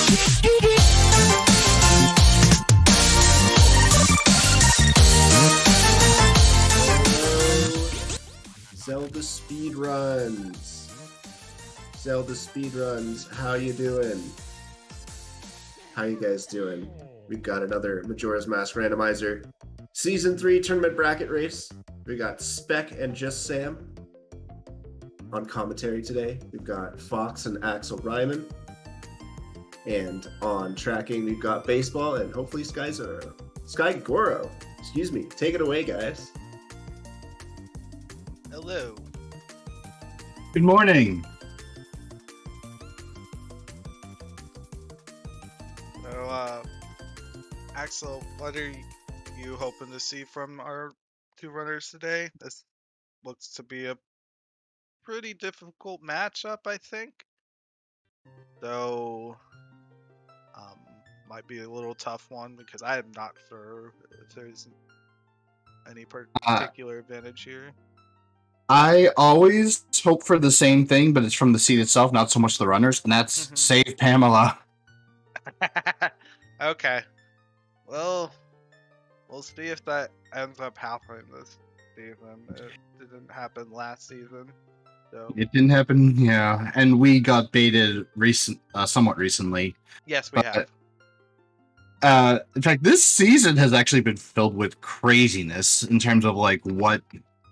ZeldaSpeedRuns. ZeldaSpeedRuns, how you doing? How you guys doing? We've got another Majora's Mask Randomizer Season 3 tournament bracket race. We got Spec and JustSam on commentary today. We've got Fox and Axel Ryman. And on tracking, we've got Baseball and hopefully Sky Goro. Excuse me. Take it away, guys. Hello. Good morning. So, Axel, what are you hoping to see from our two runners today? This looks to be a pretty difficult matchup, I think. Though, might be a little tough one because I am not sure if there's any particular advantage here. I always hope for the same thing, but it's from the seat itself, not so much the runners, and that's save Pamela. Okay. Well, we'll see if that ends up happening this season. It didn't happen last season. So. It didn't happen, yeah, and we got baited somewhat recently. Yes, we have. In fact, this season has actually been filled with craziness in terms of like what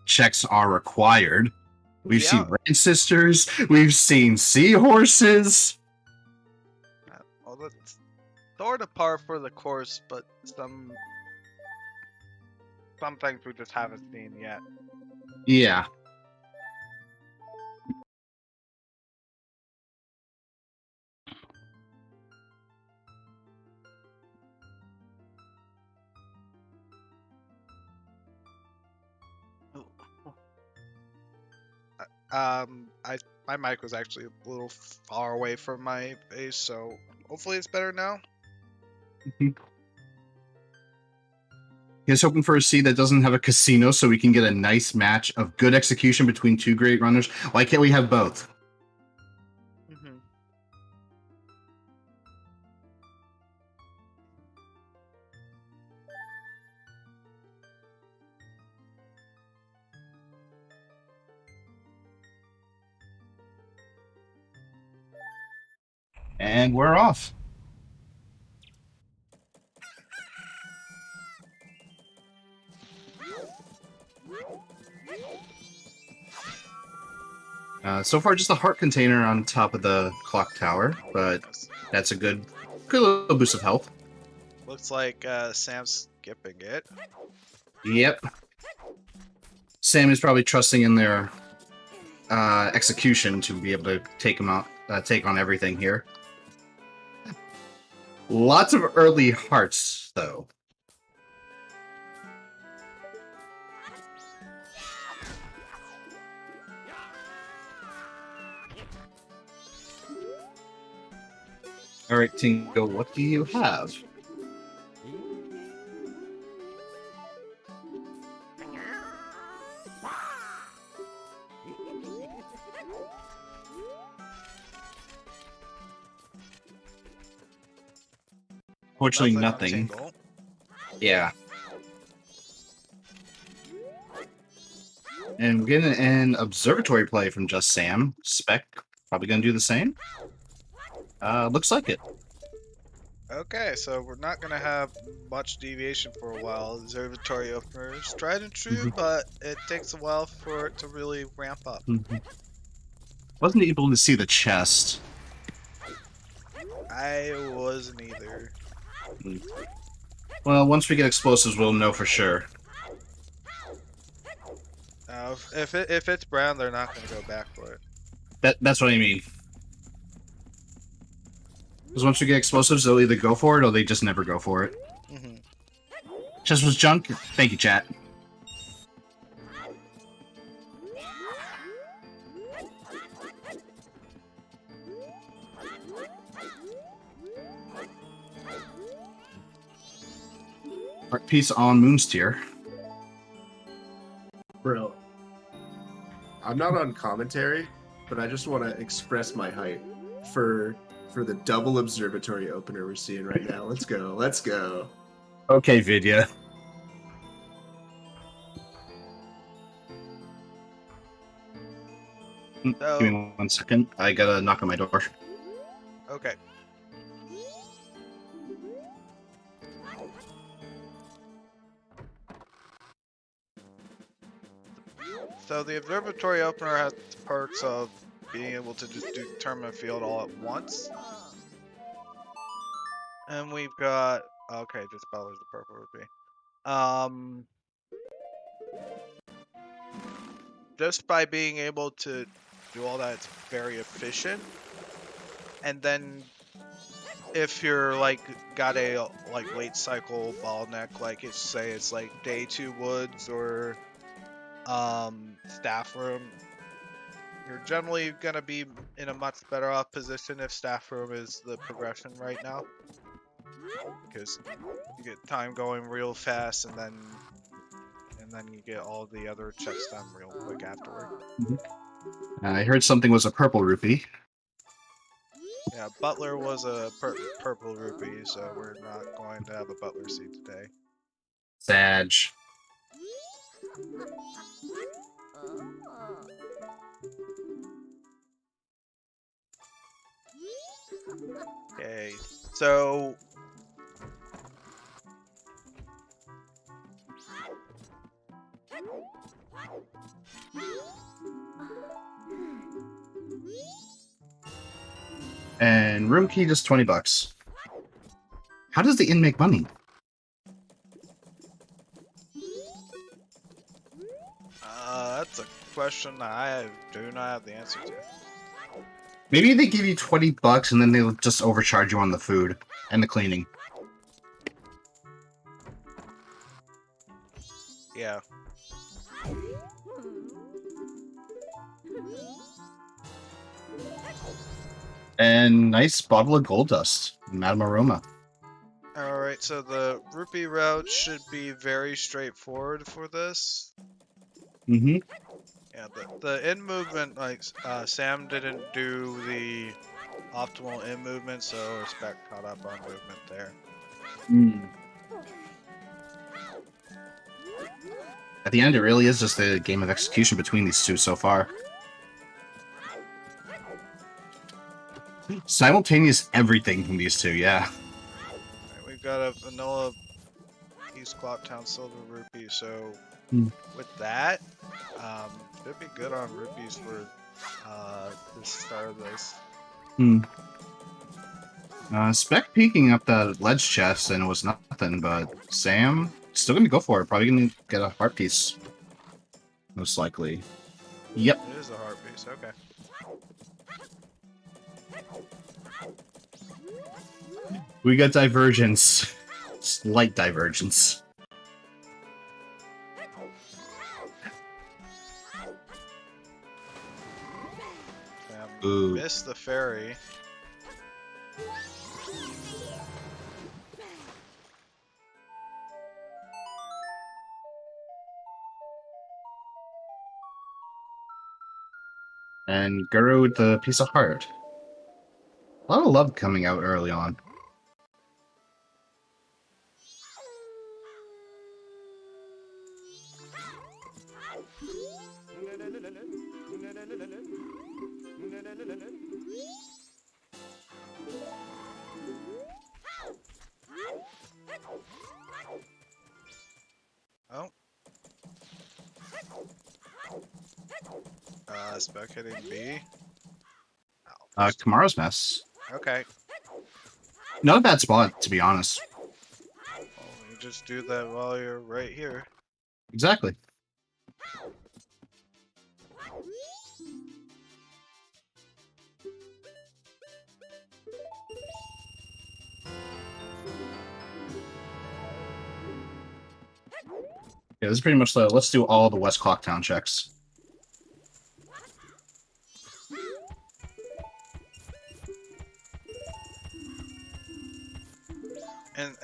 checks are required. We've seen Rain Sisters, we've seen seahorses. Well, that's sort of par for the course, but some things we just haven't seen yet. Yeah. My mic was actually a little far away from my face, so hopefully it's better now. He's hoping for a seed that doesn't have a casino so we can get a nice match of good execution between two great runners. Why can't we have both? And we're off. So far, just a heart container on top of the clock tower, but that's a good little boost of health. Looks like Sam's skipping it. Yep. Sam is probably trusting in their execution to be able to take on everything here. Lots of early hearts, though. All right, Tingo, what do you have? Fortunately, nothing. Yeah. And we're getting an observatory play from JustSam. Spec probably going to do the same. Looks like it. Okay, so we're not going to have much deviation for a while. Observatory openers, tried and true, but it takes a while for it to really ramp up. Wasn't able to see the chest. I wasn't either. Well, once we get explosives, we'll know for sure. If it's brown, they're not going to go back for it. That's what I mean. Because once we get explosives, they'll either go for it or they just never go for it. Chest was junk. Thank you, chat. Art piece on Moon's tier. Bro, I'm not on commentary, but I just want to express my hype for for the double observatory opener we're seeing right now. Let's go. Let's go. Okay, Vidya. So- Give me 1 second. I gotta knock on my door. Okay. So the observatory opener has the perks of being able to just do tournament field all at once. And we've got okay, just Butler's the purple rupee. Just by being able to do all that, it's very efficient. And then if you're like got a like late cycle bottleneck, like it's like day 2 woods or staff room, you're generally gonna be in a much better off position if staff room is the progression right now, because you get time going real fast, and then you get all the other checks done real quick afterward. I heard something was a purple rupee. Yeah, Butler was a purple rupee, so we're not going to have a Butler seed today. Sag. Okay, so And room key just $20. How does the inn make money? that's a question that I do not have the answer to. Maybe they give you $20 and then they'll just overcharge you on the food and the cleaning. Yeah. And nice bottle of gold dust, Madame Aroma. Alright, so the rupee route should be very straightforward for this. Mm-hmm. Yeah, the in movement, like Sam didn't do the optimal in movement, so Spec caught up on movement there. At the end, it really is just a game of execution between these two so far. Simultaneous everything from these two, yeah. Right, we've got a vanilla East Clocktown Silver Rupee, so with that, should be good on rupees for the start of this. Spec peeking up that ledge chest, and it was nothing, but Sam still gonna go for it. Probably gonna get a heart piece. Most likely. Yep. It is a heart piece, okay. We got divergence. Slight divergence. Sam missed the ferry. And Guru with the piece of heart. A lot of love coming out early on. Oh. Spec hitting B. Kamara's mess. Okay. Not a bad spot, to be honest. Well, you just do that while you're right here. Exactly. Yeah, this is pretty much the let's do all the West Clocktown checks.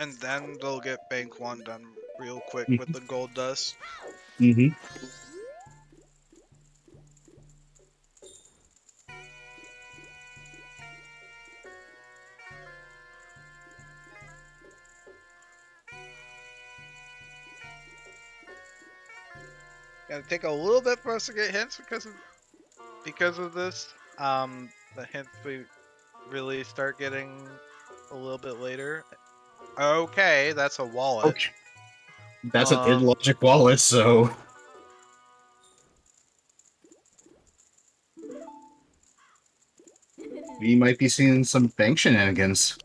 And then they'll get bank 1 done real quick with the gold dust. Mm-hmm. gonna take a little bit for us to get hints because of this. The hints we really start getting a little bit later. Okay, that's a wallet. Okay. That's an illogic wallet, so... We might be seeing some bank shenanigans.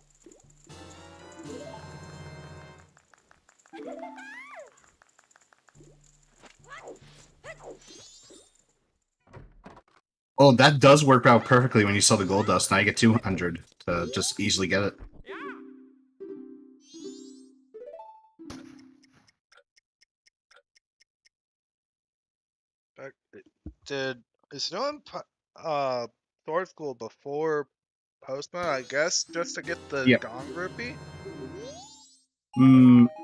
Oh, that does work out perfectly when you sell the gold dust. Now you get 200 to just easily get it. Is no one sword school before Postman? I guess just to get the Yep. Dong rupee.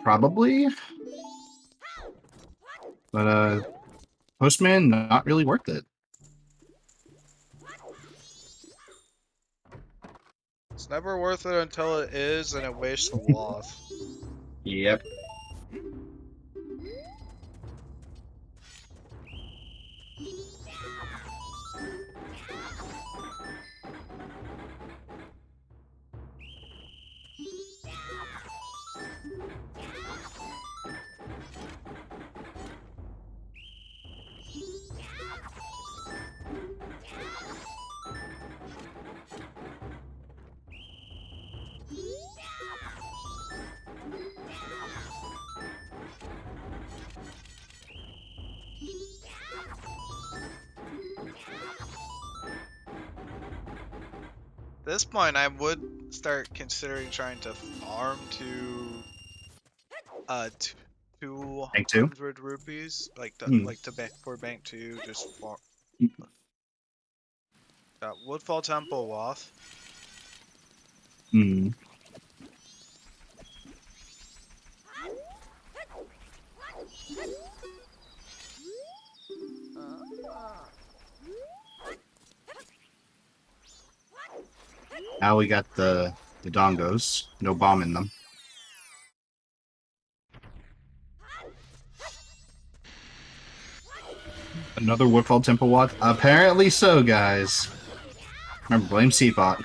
Probably. But Postman, not really worth it. It's never worth it until it is, and it wastes the loss. Yep. At this point, I would start considering trying to farm to Bank 200 rupees, like to bank for bank 2, just farm. Got Woodfall Temple Wath. Now we got the dongos. No bomb in them. Another Woodfall Temple Watt? Apparently so, guys. Remember, blame Seapot.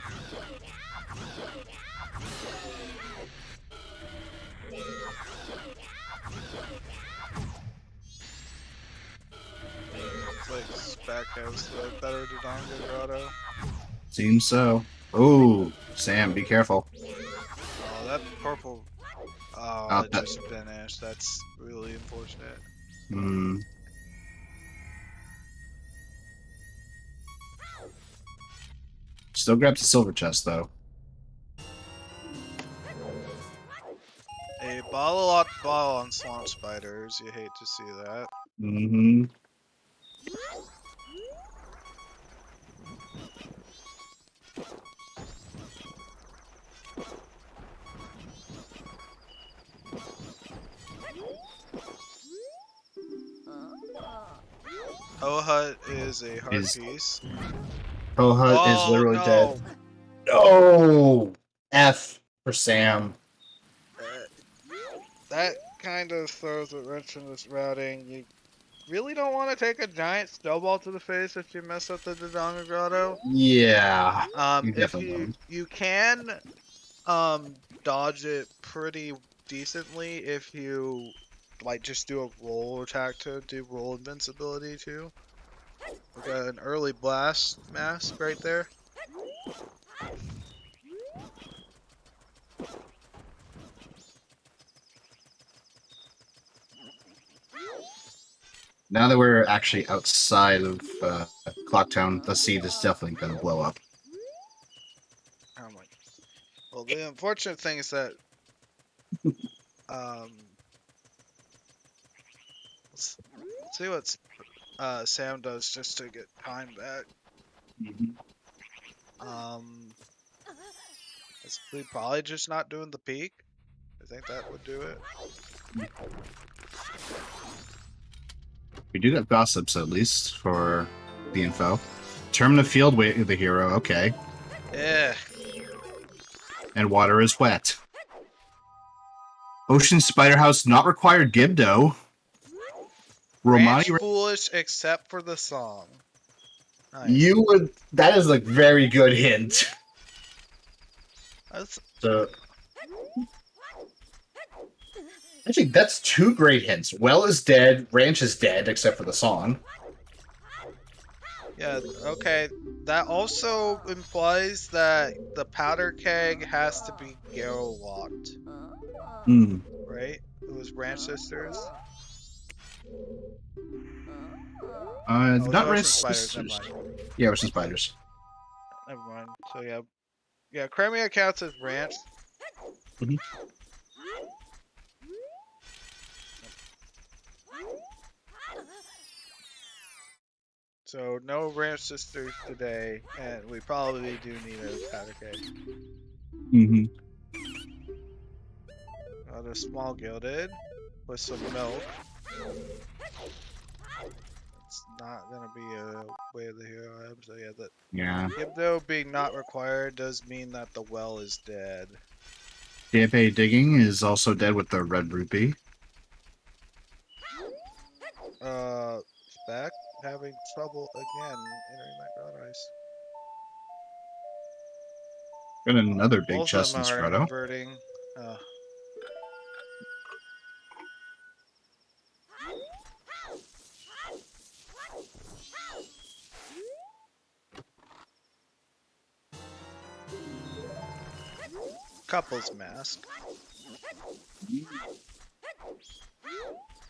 It's like Spec has the better Dodonga Grotto. Seems so. Oh, Sam, be careful. Oh, that purple. Oh, it just finished. That's really unfortunate. Still grabs the silver chest, though. A ball on swamp spiders. You hate to see that. Ohut is a hard piece. Ohut is literally no. dead. No! F for Sam. That kind of throws a wrench in this routing. You really don't want to take a giant snowball to the face if you mess up the Dodonga Grotto. Yeah. You can dodge it pretty decently if you like just do a roll attack to do roll invincibility too. We got an early blast mask right there. Now that we're actually outside of Clocktown, the seed is definitely going to blow up. Well, the unfortunate thing is that let's see what Sam does just to get time back. It's probably just not doing the peak. I think that would do it. We do have gossips, at least, for the info. Term the field with the hero, okay. Yeah. And water is wet. Ocean Spider House not required Gibdo. Ranch Romani, foolish except for the song. Nice. you would. That is a very good hint. That's, So, actually, that's two great hints. Well is dead. Ranch is dead, except for the song. yeah, okay. That also implies that the powder keg has to be Garo locked, Hmm. right? It was Ranch Sisters. Oh, it's Not Ocean Ranch Spiders. Never Sisters. mind. Yeah, Ocean Spiders. Never mind. So yeah, yeah. Crimea counts as Ranch. Mhm. So no Ranch Sisters today, and we probably do need a powder keg. Mm-hmm. The small gilded with some milk. It's not gonna be a way of the hero item, so yeah, that Yeah. Gibdo being not required does mean that the well is dead. DFA digging is also dead with the red rupee. Spec having trouble again entering that paradise. And another big Both chest of in them are Strato. inverting. Couple's mask. I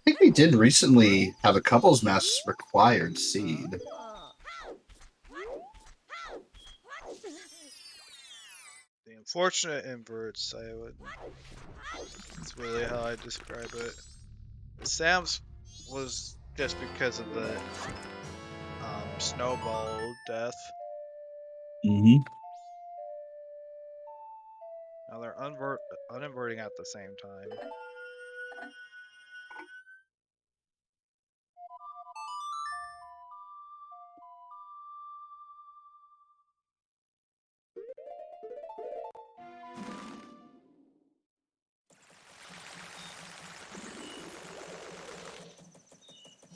think we did recently have a couple's mask required seed. The unfortunate inverts, I would. That's really how I describe it. Sam's was just because of the snowball death. Mm-hmm. Now they're uninverting at the same time.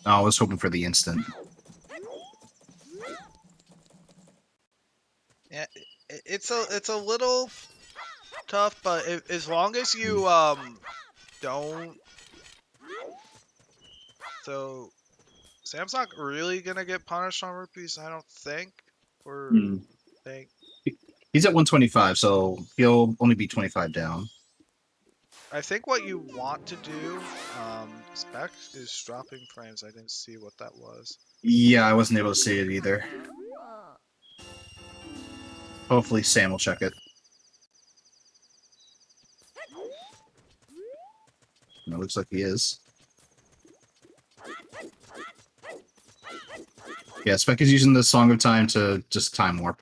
I was hoping for the instant. Yeah, it's a little tough, but as long as you don't, so Sam's not really gonna get punished on rupees, I don't think. Or think He's at 125, so he'll only be 25 down. I think what you want to do, Spec is dropping frames. I didn't see what that was. Yeah, I wasn't able to see it either. Hopefully Sam will check it. And it looks like he is. Yeah, Spec is using the Song of Time to just time warp.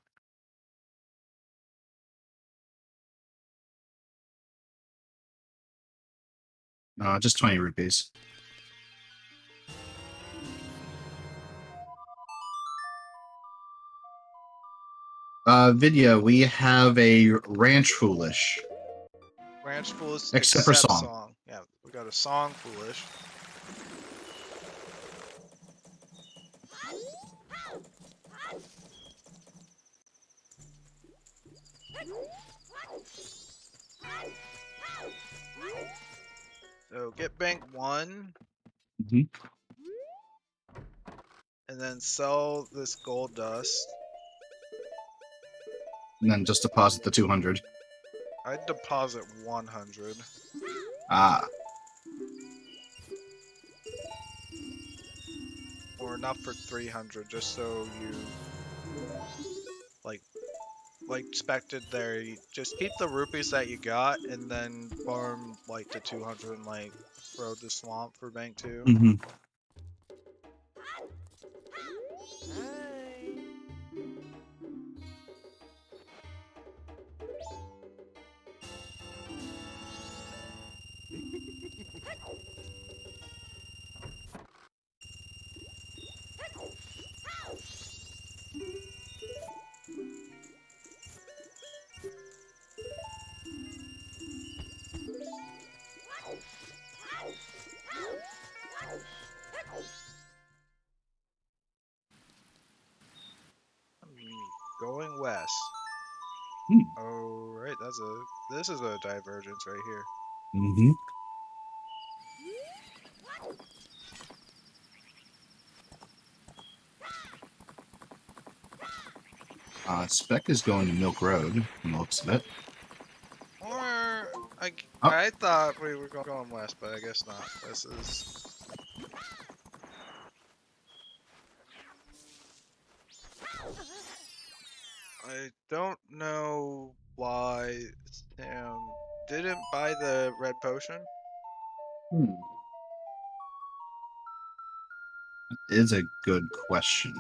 Just 20 rupees. Video, we have a Ranch Foolish. Ranch Foolish Except for song. Yeah, we got a song Foolish. So get bank 1. Mm-hmm. And then sell this gold dust. And then just deposit the 200. I'd deposit 100. Ah. Or enough for 300, just so you like expected there. You just keep the rupees that you got, and then farm like to 200 and like Road to Swamp for bank 2. Mm-hmm. west. Hmm. Oh, right. This is a divergence right here. Mm-hmm. Spec is going to Milk Road, from the looks of it. Or Oh. I thought we were going west, but I guess not. This is. I don't know why Sam didn't buy the red potion. Is a good question.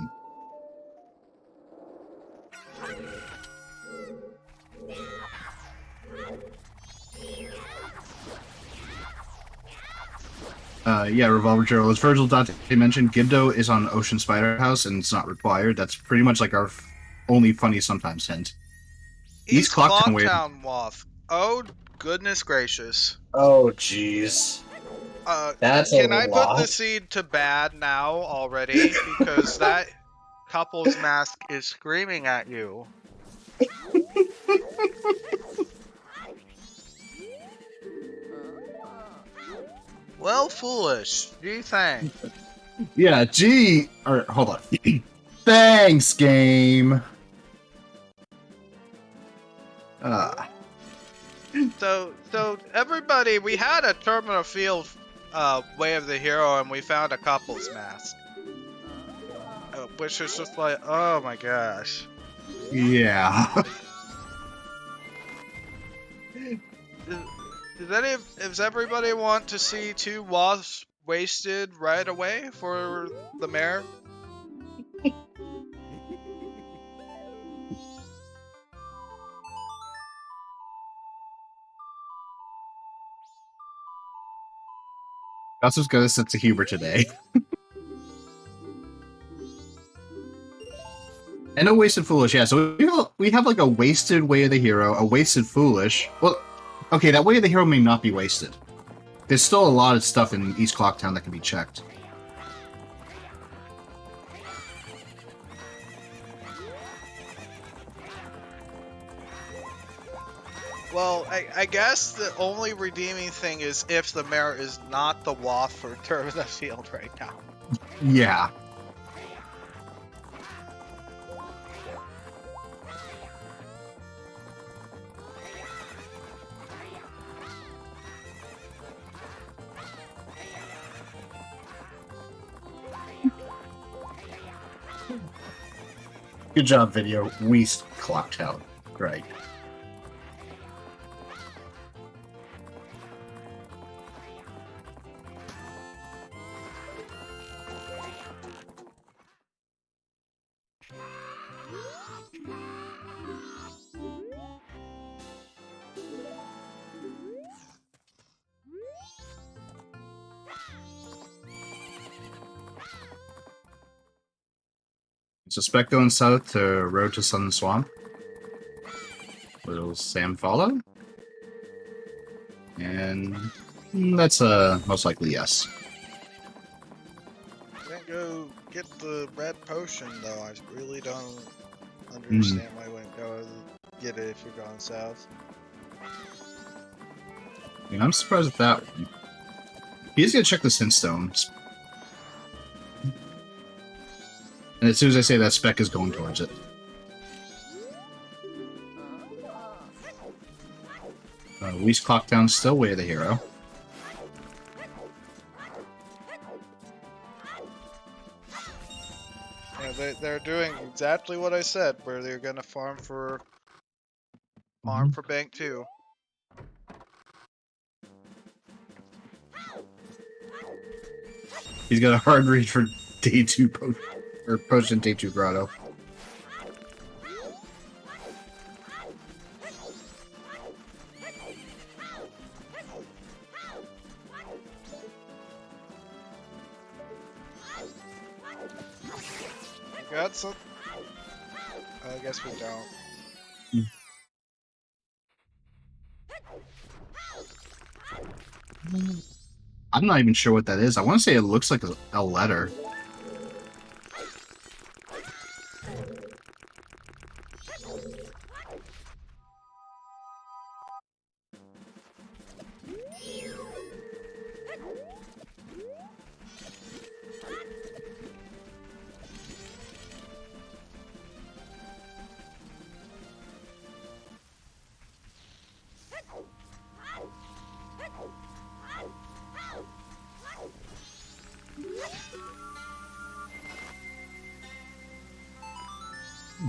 Yeah, Revolver Joe. As Virgil Dante mentioned, Gibdo is on Ocean Spider House and it's not required. That's pretty much like our only funny sometimes hint. East Clocktown Waff. Oh, goodness gracious. Oh, jeez. That's can a I lot. put the seed to bad now already? Because that couple's mask is screaming at you. Well, foolish. Do you think? Yeah, gee. Or, hold on. Thanks, game. So everybody, we had a Terminal Field Way of the Hero, and we found a couple's mask. Which is just like, oh my gosh. Yeah. Does everybody want to see 2 wasps wasted right away for the mayor? Gus was got a sense of humor today. And a wasted foolish, yeah. So we have like a wasted Way of the Hero, a wasted foolish. Well, okay, that Way of the Hero may not be wasted. There's still a lot of stuff in East Clocktown that can be checked. Well, I guess the only redeeming thing is if the mayor is not the waff for Terminal Field right now. Yeah. Good job, video. East Clocktown. Great. So Spec going south to Road to Sun Swamp. Will Sam follow? And that's most likely yes. Can't go get the red potion though. I really don't understand why I wouldn't go get it if you're going south. I mean, I'm surprised at that one. He's gonna check the Sinstones. And as soon as I say that, Spec is going towards it. East Clocktown still Way of the Hero. Yeah, they're doing exactly what I said, where they're gonna farm for Bank 2. He's got a hard read for Day 2 Potion Day 2 Grotto. Got some? I guess we don't. I'm not even sure what that is. I want to say it looks like a letter.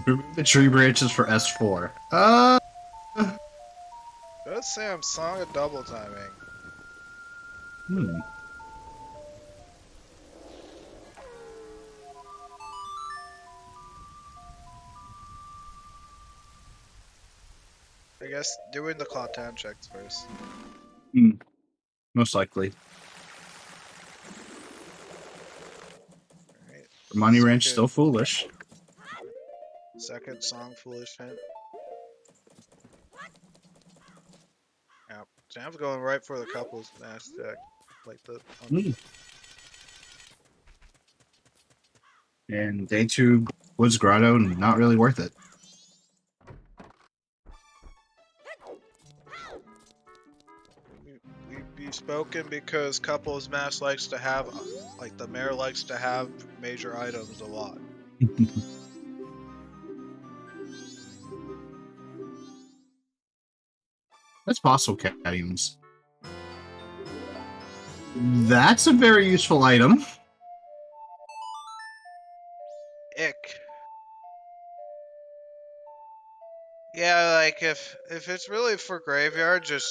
Remove the tree branches for S4. JustSam song of double timing. Hmm. I guess doing the content checks first. Most likely. Alright. Money Ranch Second- still foolish. Second song, foolish hint. Yeah, Sam's going right for the couples match deck. Like the. And day 2 Woods Grotto, not really worth it. We've spoken because couples match likes to have, like the mayor likes to have major items a lot. That's possible, Cadiums. That's a very useful item. Ick. Yeah, like if it's really for graveyard, just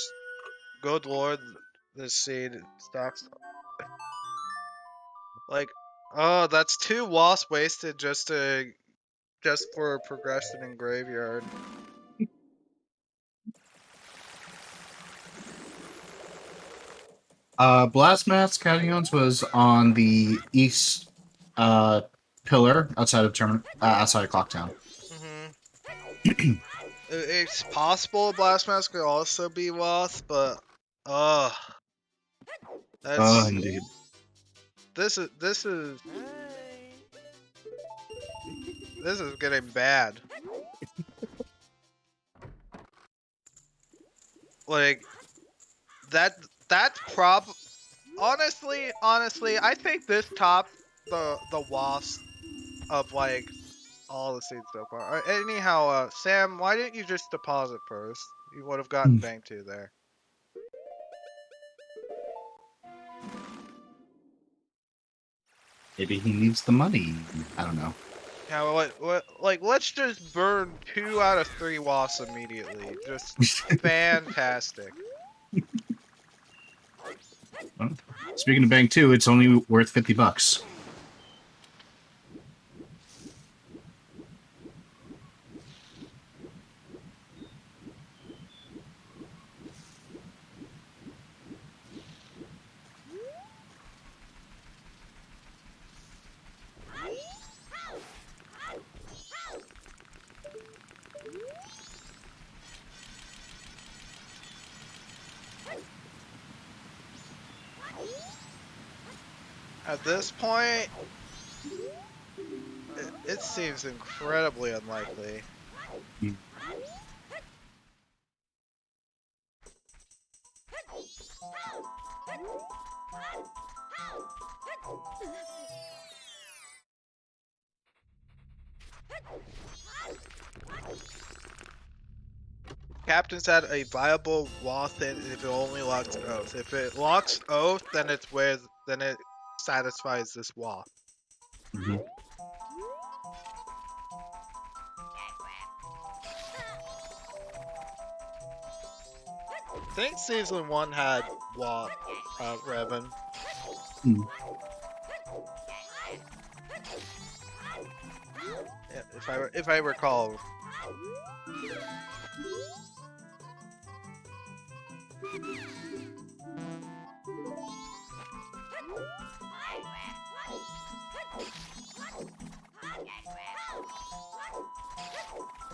good lord, this seed stocks. Like, oh, that's 2 wasp wasted just for progression in graveyard. Blast Mask Cadiums was on the east pillar outside of Clocktown. It's possible Blast Mask could also be wasp, but that's Indeed. this is getting bad. Like that's honestly, I think this topped the wasp of like all the seeds so far. Anyhow, Sam, why didn't you just deposit first? You would have gotten bank 2 there. Maybe he needs the money. I don't know. Yeah, like let's just burn 2 out of 3 wasps immediately. Just fantastic. Well, speaking of Bank 2, it's only worth $50. At this point, it seems incredibly unlikely. Captain's had a viable wasp hit if it only locks oath. If it locks oath, then it satisfies this wasp. I think season 1 had Revan. Yeah, if I recall.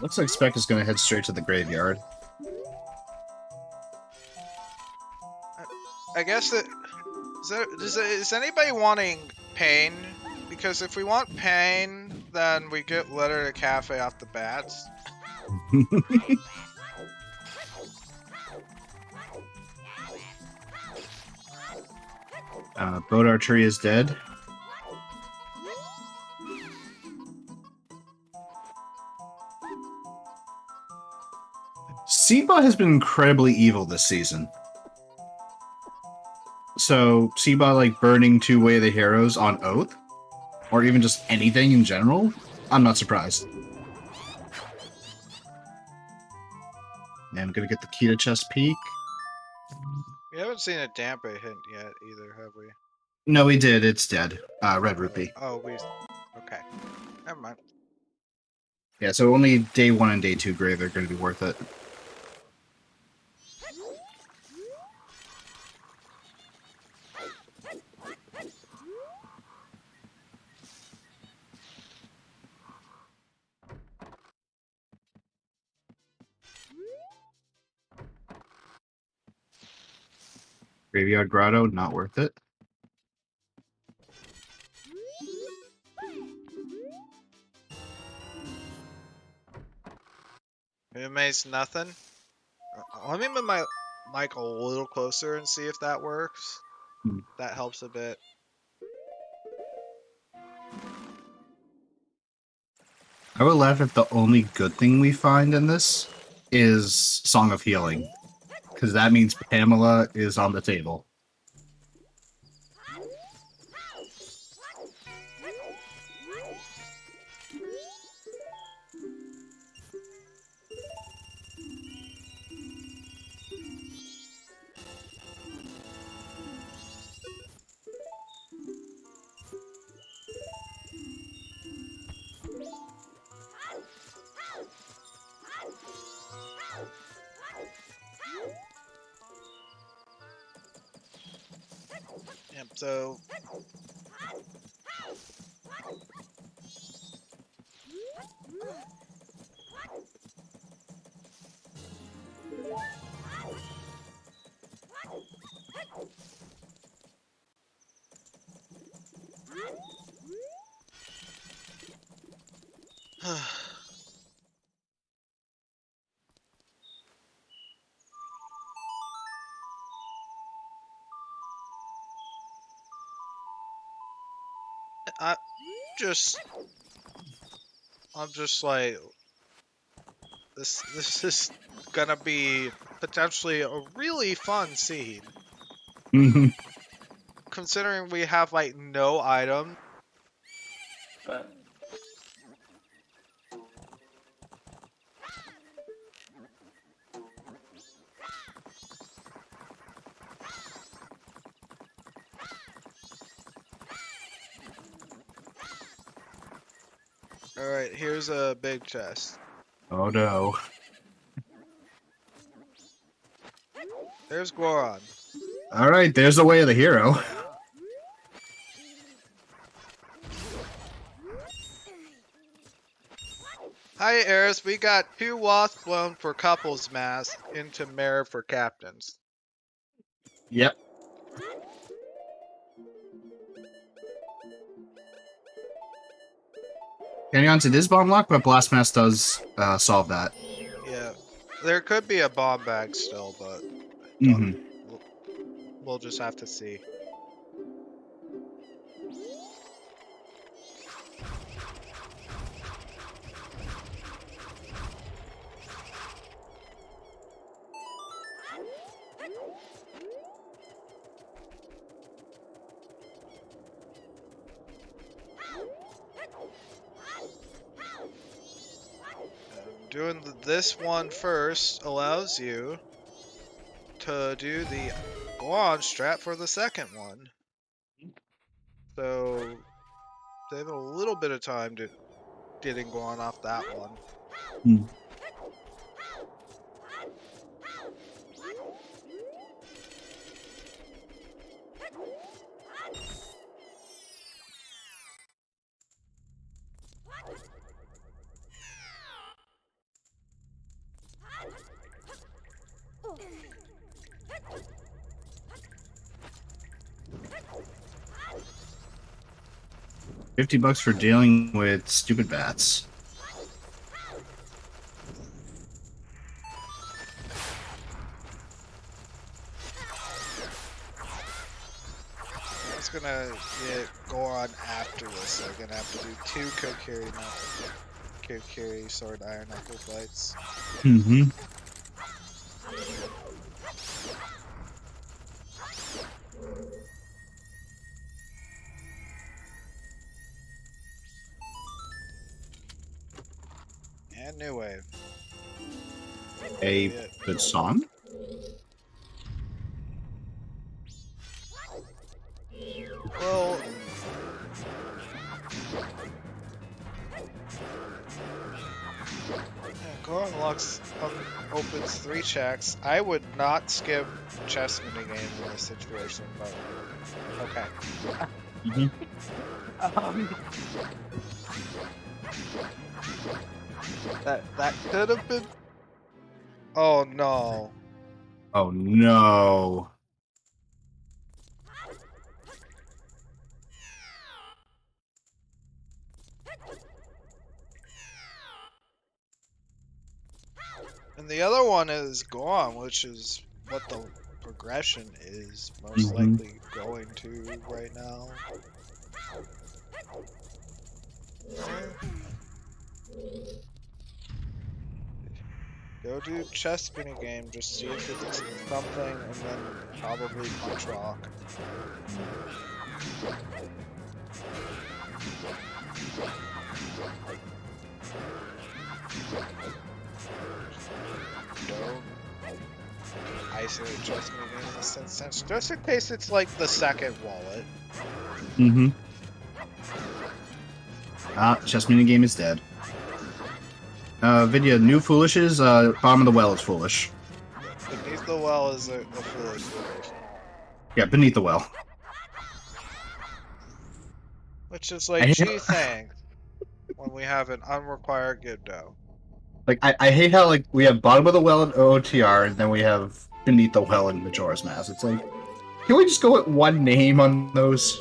Looks like Spec is going to head straight to the graveyard. I guess that is anybody wanting pain? Because if we want pain, then we get Letter to Cafe off the bats. Boat archery is dead. Seba has been incredibly evil this season. So, Seba, like, burning two Way of the Heroes on Oath, or even just anything in general, I'm not surprised. And I'm gonna get the key to chest peek. We haven't seen a Dampa hint yet either, have we? No, we did. It's dead. Red rupee. Oh, we... Okay. Never mind. Yeah, so only day 1 and day 2 grave are going to be worth it. Graveyard Grotto, not worth it. It nothing. Let me move my mic a little closer and see if that works. That helps a bit. I would laugh if the only good thing we find in this is Song of Healing. Because that means Pamela is on the table. Yep, so... I'm just like, this is gonna be potentially a really fun scene. Considering we have like no item. But Alright, here's a big chest. Oh no. There's Goron. Alright, there's the Way of the Hero. Hi, Eris. We got 2 wasp blown for couples mass into mare for captains. Yep. Getting onto this bomb lock, but Blast Mass does solve that. Yeah. There could be a bomb bag still, but we'll just have to see. Doing this one first allows you to do the Goron strat for the second one. So, save a little bit of time to getting Goron off that one. 50 bucks for dealing with stupid bats. gonna go on after this, so we're gonna have to do 2 Kokiri Sword Iron Knuckle fights. Mm-hmm. And New Wave. A Yeah. good song. Well, Go unlocks opens 3 checks. I would not skip chess minigame in this situation, but okay. That could have been. Oh no. Oh no. And the other one is gone, which is what the progression is most likely going to right now. Go do chess spinning game, just see if it's something, and then probably punch rock. Don't isolate chess spinning game in this sense, just in case it's like the second wallet. Mm-hmm. Chess mini game is dead. Video new foolishes. Bottom of the well is foolish. Beneath the well is a foolish location. Yeah, beneath the well. Which is like, gee, thanks. When we have an unrequired Gibdo. Like I hate how like we have bottom of the well in OOTR, and then we have beneath the well in Majora's Mask. It's like, can we just go with one name on those?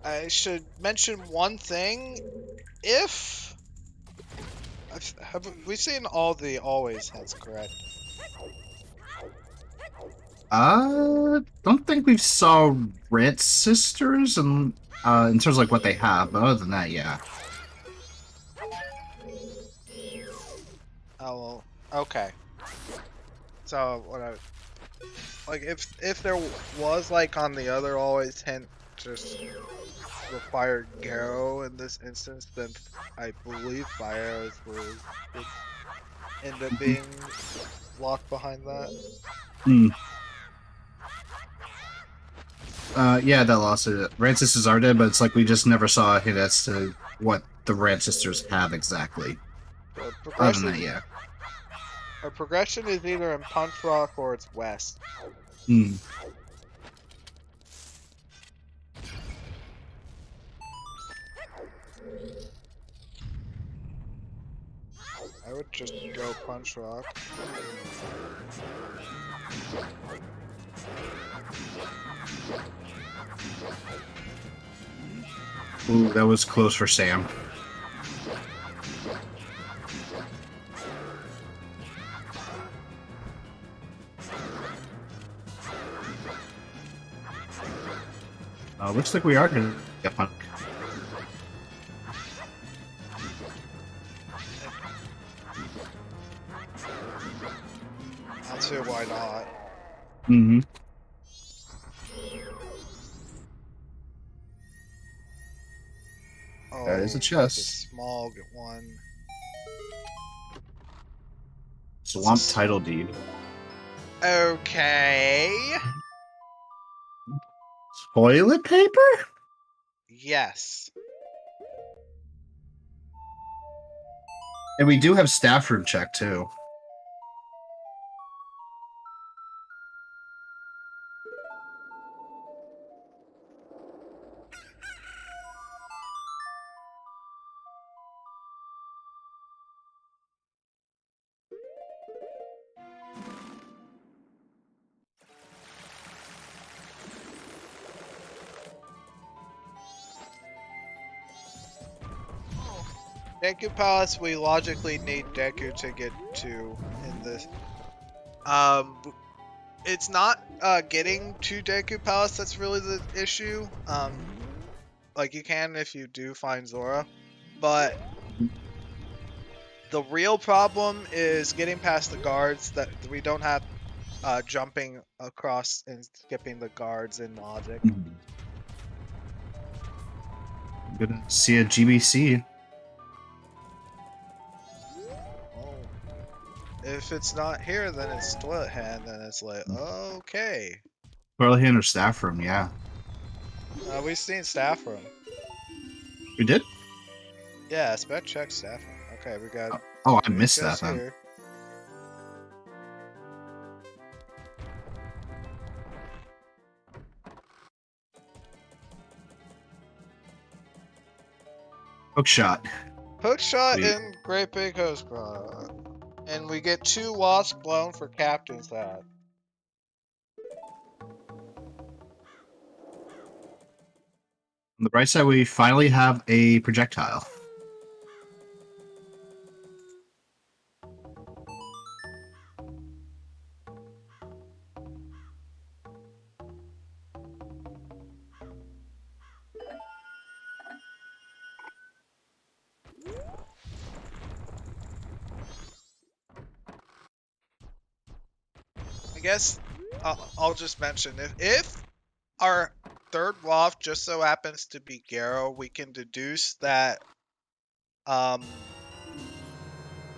I should mention one thing. If have we seen all the always heads, correct? Don't think we've saw Red Sisters and in terms of like what they have, but other than that, yeah. Oh well, okay. So what I like, if there was like on the other always hint just required Garo in this instance, then I believe Bios would end up being locked behind that. Hmm. Yeah, that lost it. Red Sisters are dead, but it's like we just never saw a hint as to what the Red Sisters have exactly. Other than that, yeah. Our progression is either in Punch Rock or it's West. Hmm. I would just go Punch Rock. Ooh, that was close for Sam. Looks like we are gonna get Punk. I'll see why not. Mm-hmm. Oh, That is a that's chest. a small one. Swamp title deed. Okay. Toilet paper? Yes. And we do have staff room check too. Deku Palace, we logically need Deku to get to in this. Um, it's not getting to Deku Palace that's really the issue. Like you can if you do find Zora, but the real problem is getting past the guards that we don't have jumping across and skipping the guards in logic. I'm gonna see a GBC. Oh. If it's not here, then it's Split Hand, then it's like, okay. Toilet hand or staff room, yeah. We've seen Staff Room. We did? Yeah, Spec check Staff Room. Okay, we got Oh, I missed that just then. here. Hook shot. Hook shot Sweet. and Great Big Host Rod. And we get 2 Wasp blown for Captain's Hat. On the bright side, we finally have a projectile. I guess I'll just mention if our third waft just so happens to be Garo, we can deduce that fire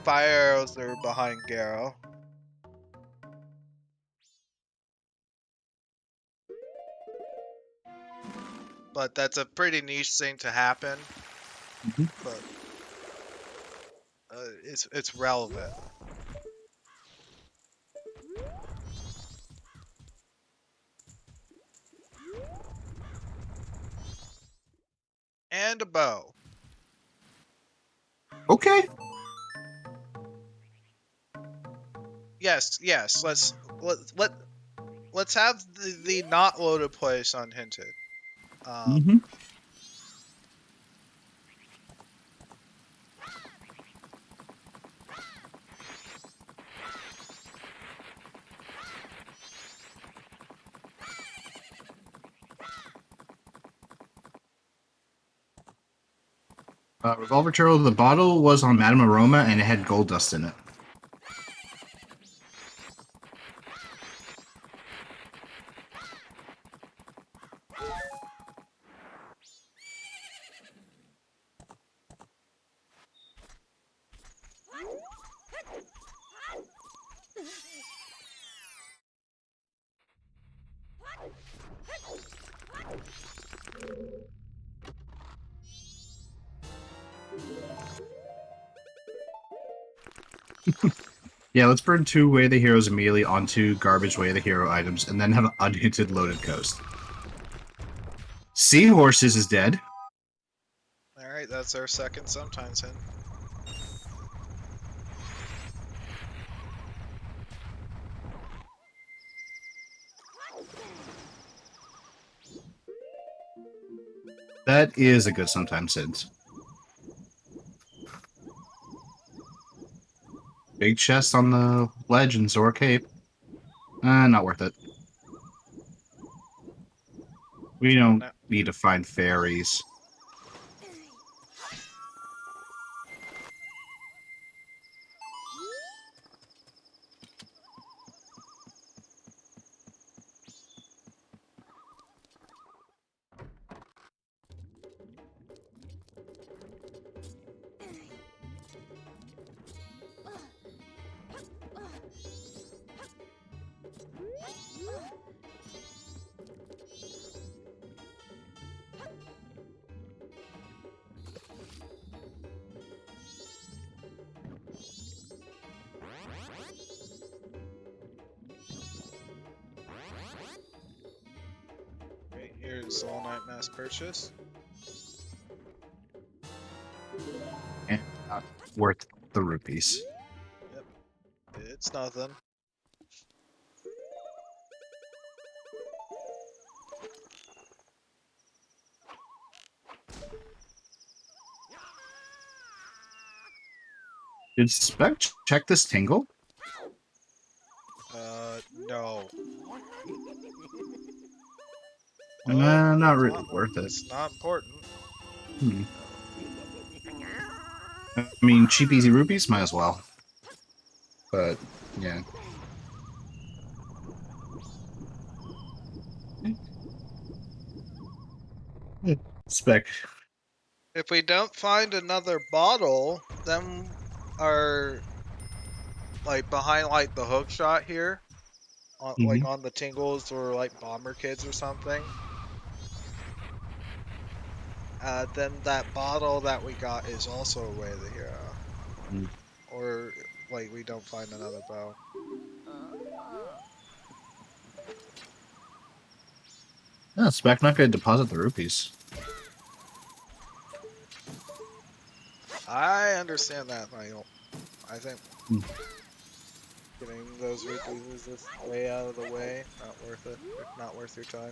arrows are behind Garo. But that's a pretty niche thing to happen. Mhm. But it's relevant. And a bow. Okay. Yes. Let's have the not loaded place unhinted. Mm-hmm. Revolver Turtle, the bottle was on Madame Aroma and it had gold dust in it. Yeah, let's burn 2 Way of the Heroes immediately onto garbage Way of the Hero items, and then have an unhinted loaded coast. Seahorses is dead. Alright, that's our second sometimes hint. That is a good sometimes hint. Big chest on the Legends or Cape. Not worth it. We don't need to find fairies. Right, here's All Night Mass Purchase. And not worth the rupees. It's nothing. Did Spec check this tingle? No. Not it's really worth it. It's not important. Hmm. I mean, cheap easy rupees, might as well. But yeah. Spec. If we don't find another bottle, then our like behind like the hook shot here, on, like on the tingles or like bomber kids or something. Then that bottle that we got is also a way of the hero. Or like we don't find another bow. Yeah, Spec not gonna deposit the rupees. I understand that, Michael. I think getting those rupees is just way out of the way. Not worth it. Not worth your time.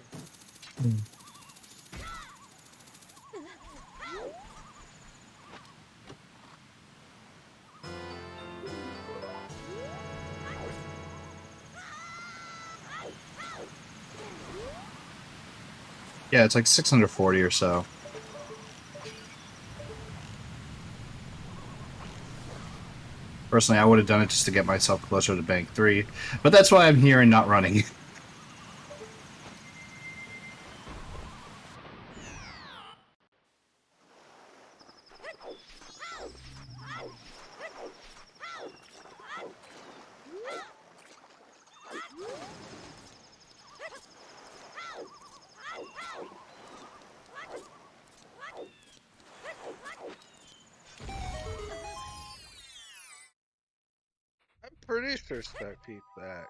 Yeah, it's like 640 or so. Personally, I would have done it just to get myself closer to Bank 3, but that's why I'm here and not running. I'm pretty sure Spec peeped that.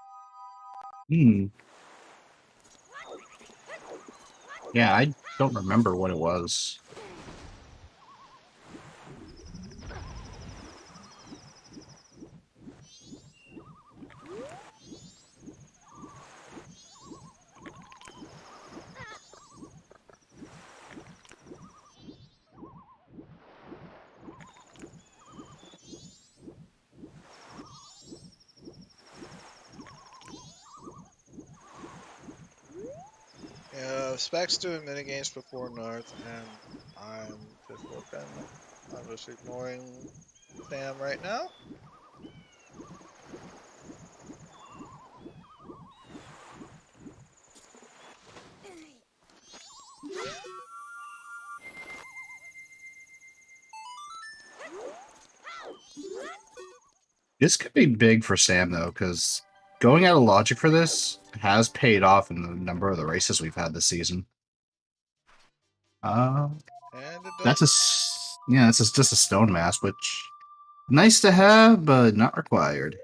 Yeah, I don't remember what it was. Yeah, Spec's doing minigames before North, and I'm just looking. I'm just ignoring Sam right now. This could be big for Sam, though, because going out of logic for this has paid off in the number of the races we've had this season. And it That's does. yeah, that's just a stone mask, which nice to have, but not required.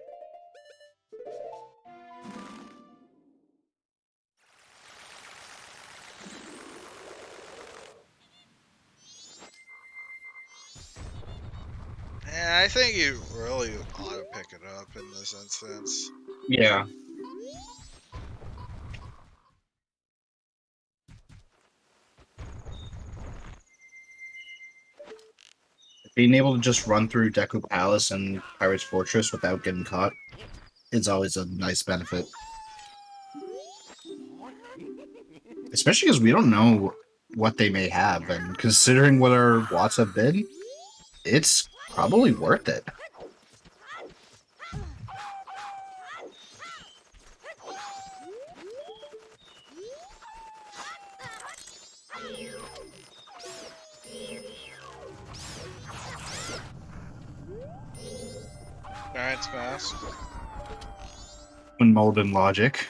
Yeah, I think you really ought to pick it up in this instance. Yeah. Being able to just run through Deku Palace and Pirate's Fortress without getting caught is always a nice benefit. Especially because we don't know what they may have, and considering what our Watts have been, it's probably worth it. Giant's Mask. When molded in logic.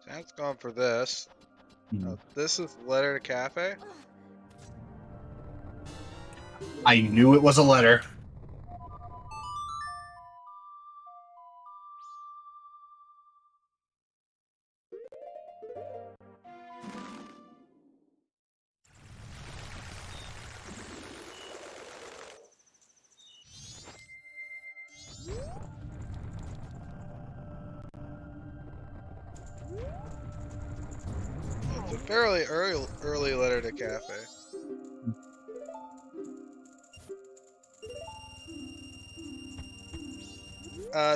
Sam's gone for this. This is Letter to Cafe. I knew it was a letter. It's a fairly early Letter to Cafe.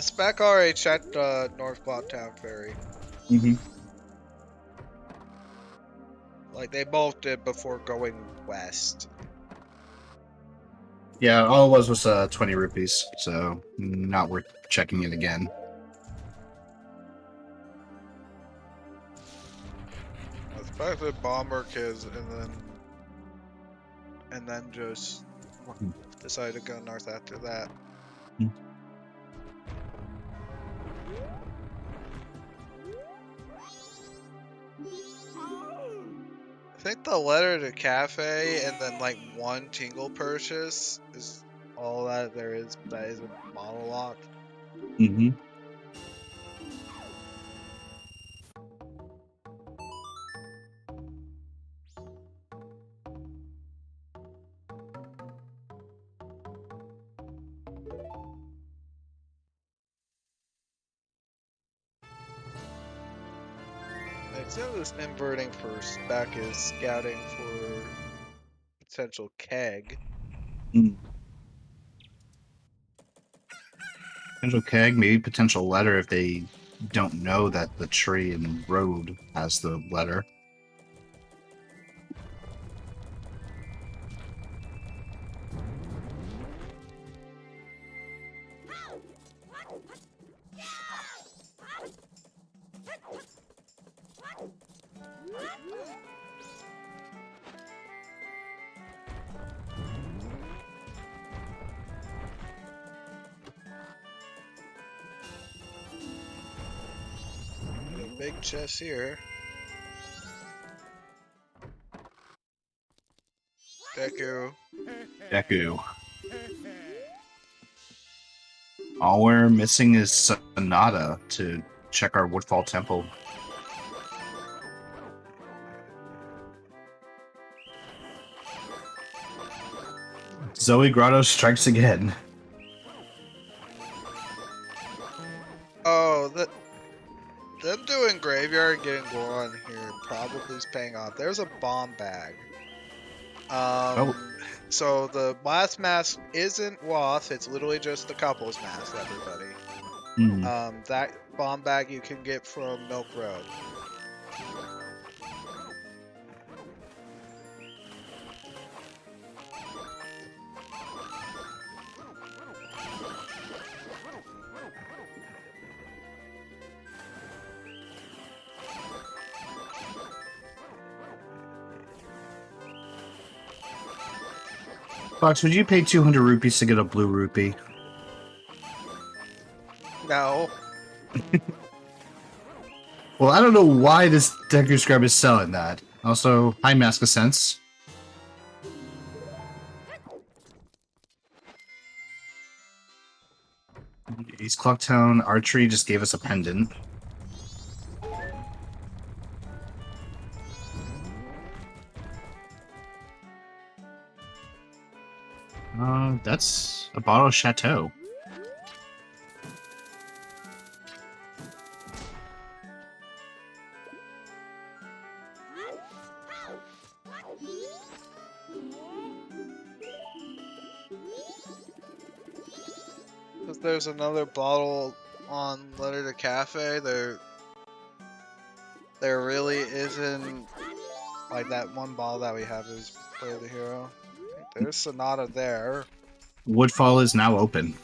Spec already checked North Blocktown Ferry. Mm-hmm. Like, they both did before going west. Yeah, all it was 20 rupees, so not worth checking it again. Spec did Bomber Kids and then just decided to go north after that. I think the letter to cafe and then like one tingle purchase is all that there is that isn't monologue. Mm-hmm. Instead of this inverting for Spec is scouting for potential keg. Potential keg, maybe potential letter if they don't know that the tree and road has the letter. Big chest here. Deku. Deku. All we're missing is Sonata to check our Woodfall Temple. Zoe Grotto strikes again. Oh, them doing graveyard and getting Goron here probably is paying off. There's a bomb bag. So the last mask isn't Woth, it's literally just the couples mask, everybody. That bomb bag you can get from Milk Road. Fox, would you pay 200 rupees to get a blue rupee? No. Well, I don't know why this Deku Scrub is selling that. Also, hi Mask of Sense. East Clocktown Archery just gave us a pendant. That's a bottle of Chateau. If there's another bottle on Letter to Cafe, there really isn't, like that one bottle that we have is Play the Hero. There's Sonata there. Woodfall is now open.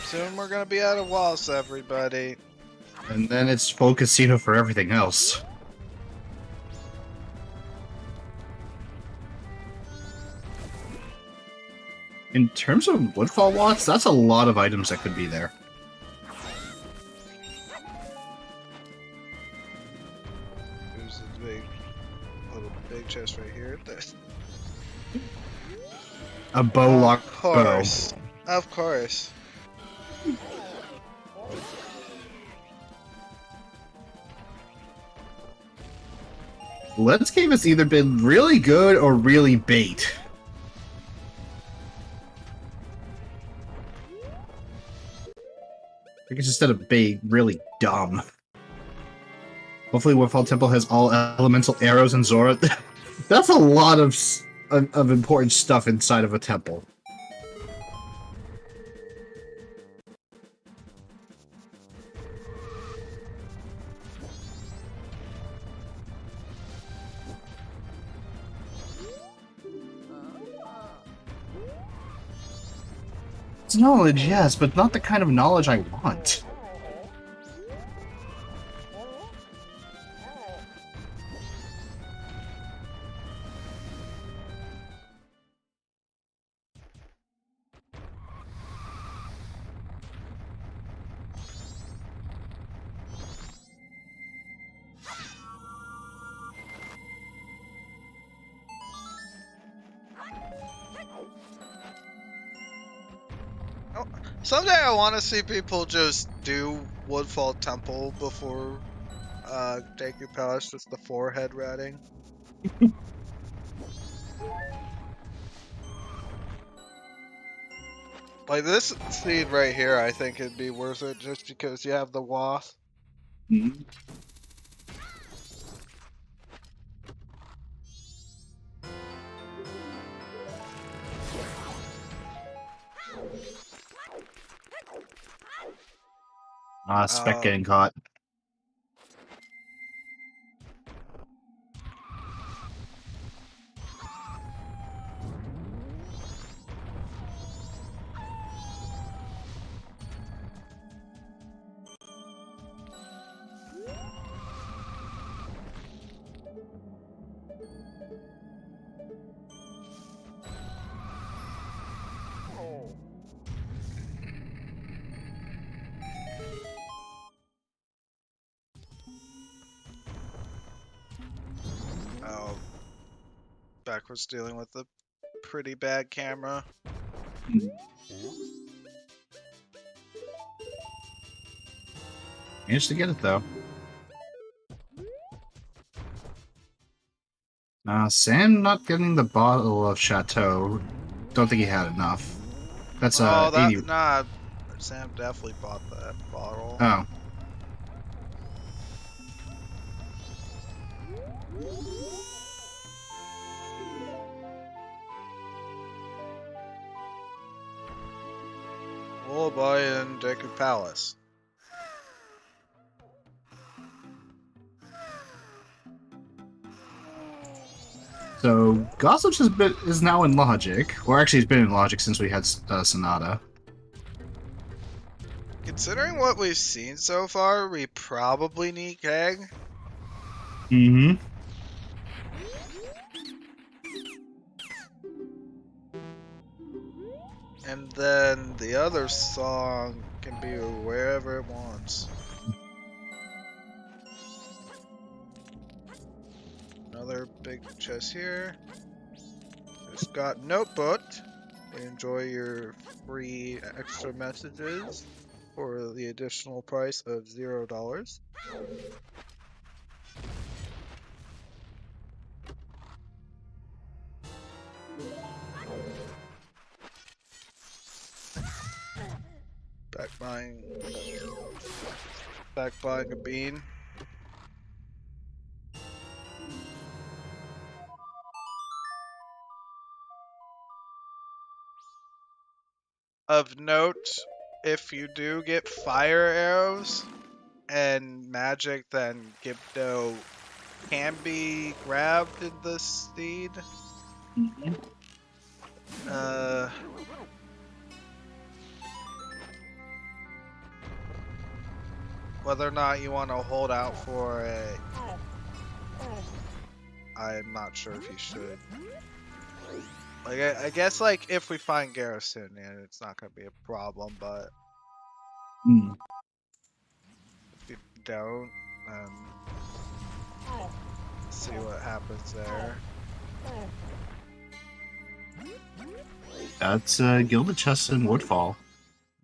Soon we're gonna be out of walls, everybody. And then it's full casino for everything else. In terms of Woodfall Watts, that's a lot of items that could be there. There's a little big chest right here. A bow lock bow. Of course. Let's Game has either been really good or really bait. I guess instead of bait, really dumb. Hopefully Woodfall Temple has all elemental arrows and Zora. That's a lot of important stuff inside of a temple. It's knowledge, yes, but not the kind of knowledge I want. Someday I want to see people just do Woodfall Temple before Deku Palace, just the forehead ratting. Like this scene right here, I think it'd be worth it just because you have the wasp. Mm-hmm. Spec getting caught. Oh, Spec was dealing with a pretty bad camera. Managed to get it though. Sam not getting the bottle of Chateau. Don't think he had enough. That's 80. Nah, Sam definitely bought that bottle. Oh. Lullaby in Deku Palace. So Gossips is now in Logic, or actually, he's been in Logic since we had Sonata. Considering what we've seen so far, we probably need Keg. Mm-hmm. And then the other song can be wherever it wants. Another big chest here. Just got notebook. Enjoy your free extra messages for the additional price of $0. Back buying a bean. Of note, if you do get fire arrows and magic, then Gibdo can be grabbed in the steed. Mm-hmm. Whether or not you want to hold out for it, I'm not sure if you should. Like, I guess, like, if we find Garrison, yeah, it's not going to be a problem, but if you don't, see what happens there. That's Gilded Chest and Woodfall.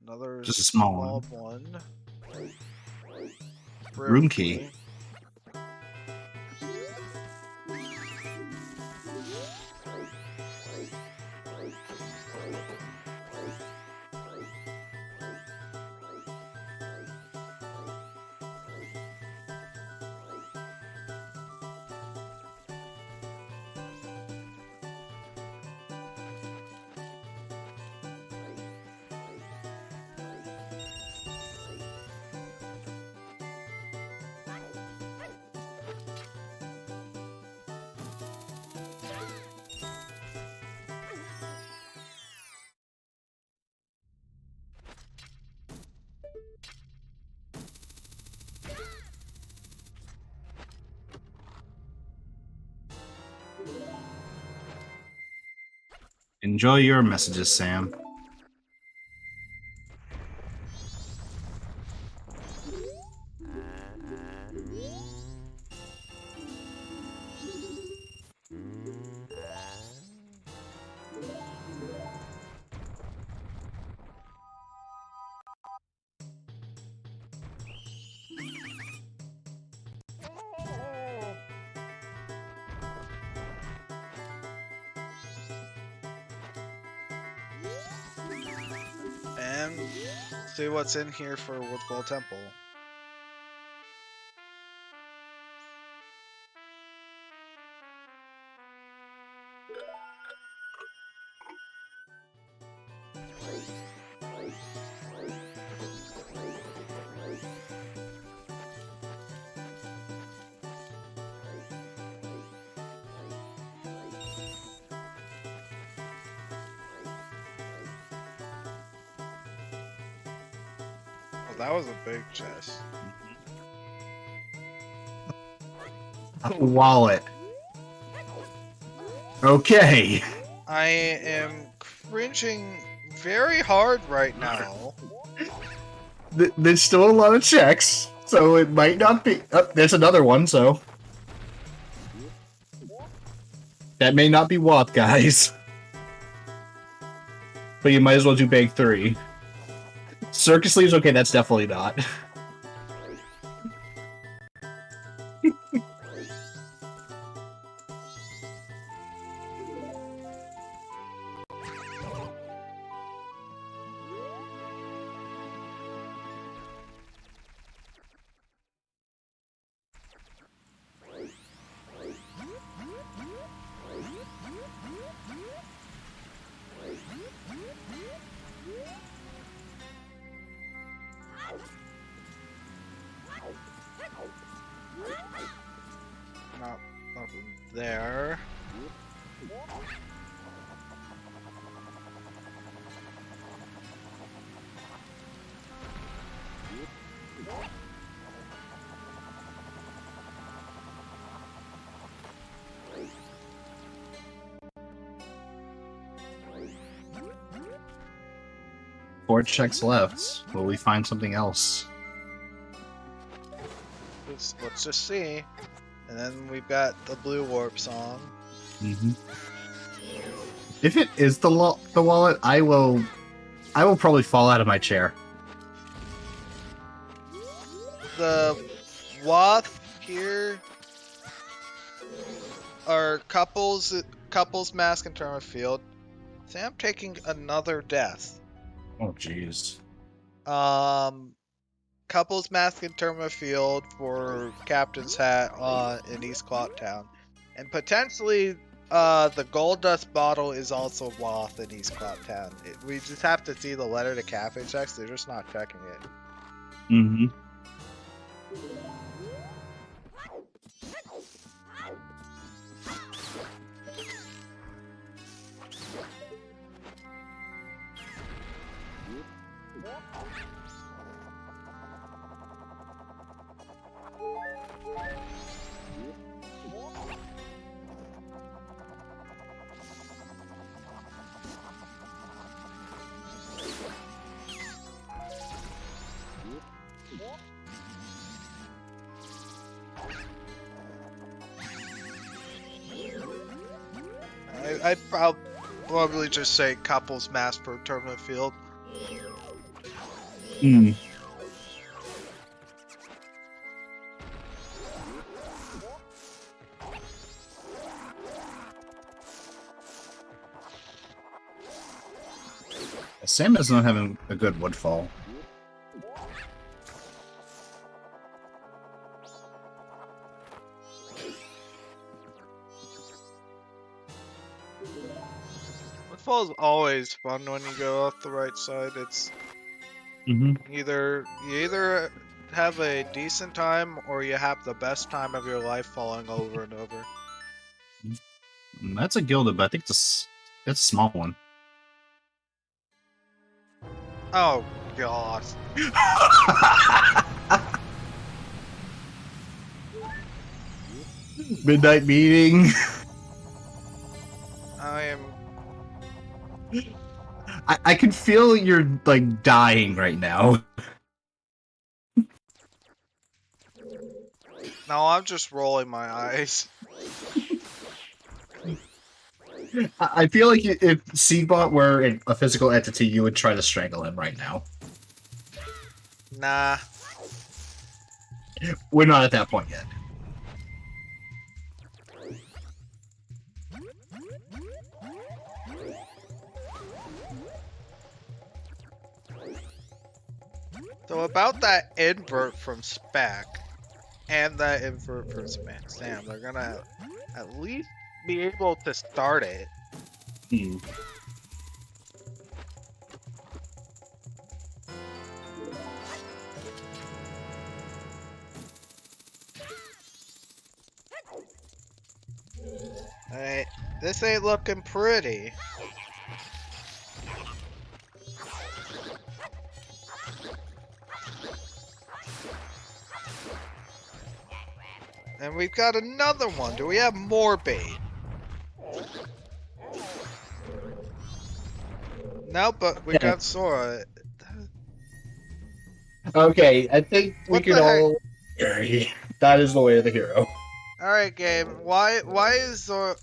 Another just a small one. Room key. Enjoy your messages, Sam. And see what's in here for Woodfall Temple. Oh, that was a big chest. Wallet. Okay. I am cringing very hard right now. There's still a lot of checks, so it might not be. Oh, there's another one, so. That may not be WAP, guys. But you might as well do Bank 3. Circus Leaves, okay, that's definitely not. Nothing there. Four checks left. Will we find something else? Let's just see. And then we've got the Blue Warp song. Mm-hmm. If it is the wallet, I will probably fall out of my chair. The Wath here are couples mask and term of field. Sam taking another death. Oh jeez. Couples mask and term of field for Captain's Hat in East Clocktown. And potentially the Gold Dust bottle is also Wath in East Clocktown. We just have to see the letter to cafe checks, they're just not checking it. Mm-hmm. I'd probably just say couples mask per tournament field. Hmm. Sam is not having a good woodfall. Woodfall is always fun when you go off the right side. It's Mm-hmm. you either have a decent time or you have the best time of your life falling over and over. That's a Gilda, but I think that's a small one. Oh god. Midnight meeting. I am I can feel you're like dying right now. No, I'm just rolling my eyes. I feel like if Seedbot were a physical entity, you would try to strangle him right now. Nah. We're not at that point yet. So about that invert from Spec and that invert from Sam, they're gonna at least be able to start it. Hmm. Alright, this ain't looking pretty. And we've got another one. Do we have more bait? No, but we got Sora. Okay, I think we What can the heck? all. That is the way of the hero. Alright, game. Why is Zora...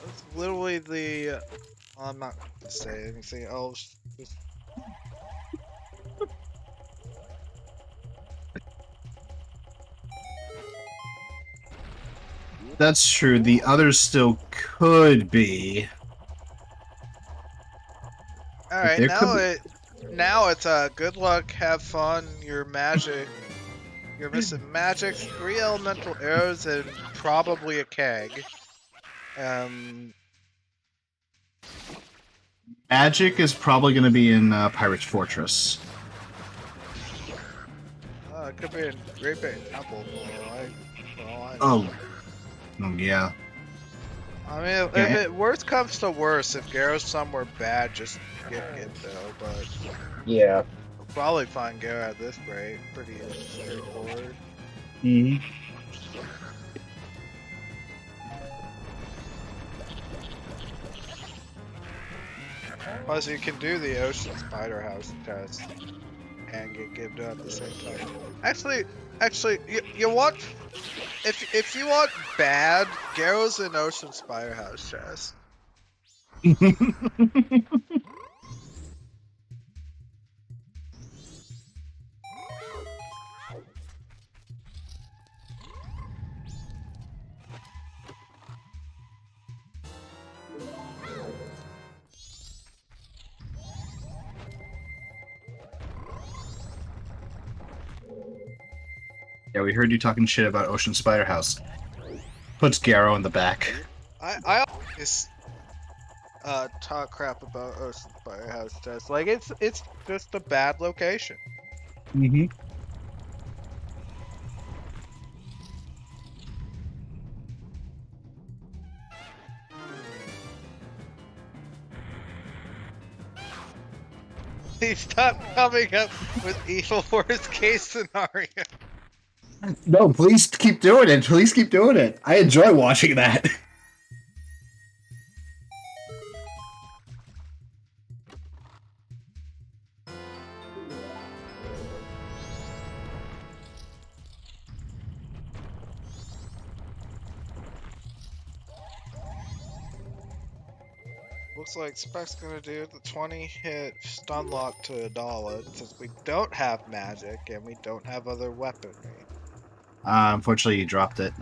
That's literally the... I'm not gonna say anything else. That's true. The others still could be. Alright, There now could now it's good luck, have fun, your magic. You're missing magic, 3 elemental arrows, and probably a keg. Magic is probably going to be in Pirate's Fortress. It could be in Great Bay Temple. Oh. Oh, yeah. I mean, if it worst comes to worst, if Garro's somewhere bad, just get though. But Yeah. we'll probably find Garro at this rate. Pretty straightforward. Mm-hmm. Plus, you can do the Ocean Spider House test and get given at the same time. Actually, you want if you want bad, Garro's an Ocean Spider House test. Yeah, we heard you talking shit about Ocean Spider House. Puts Garrow in the back. I always talk crap about Ocean Spider House test. Like it's just a bad location. Mm-hmm. Stop coming up with evil worst case scenario. No, please keep doing it. Please keep doing it. I enjoy watching that. Looks like Spec's gonna do the 20 hit stun lock to Adala since we don't have magic and we don't have other weaponry. Unfortunately, you dropped it.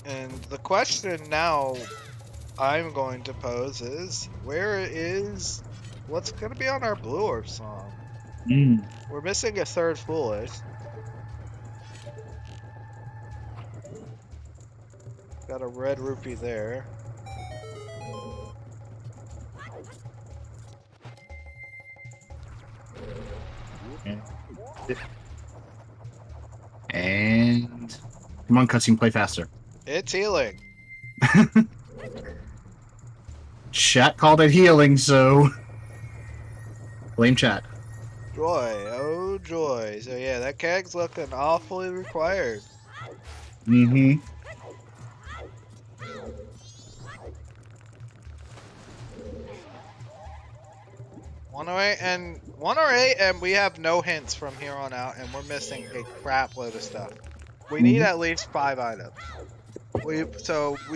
And the question now I'm going to pose is, what's gonna be on our Blue Orb song? We're missing a third Foolish. Got a red rupee there. And come on, cutscene, play faster. It's healing. Chat called it healing, so blame chat. joy. Oh joy. So yeah, that keg's looking awfully required. Mm-hmm. 108 and we have no hints from here on out, and we're missing a crap load of stuff. We need at least 5 items. We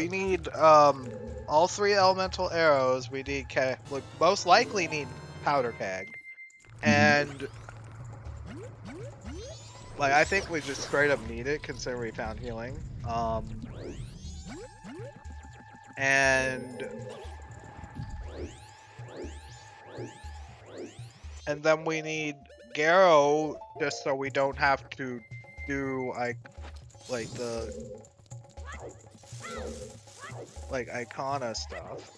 need all 3 elemental arrows. We need we most likely need powder keg, and like I think we just straight up need it considering we found healing. And then we need Garrow just so we don't have to do like the Icona stuff.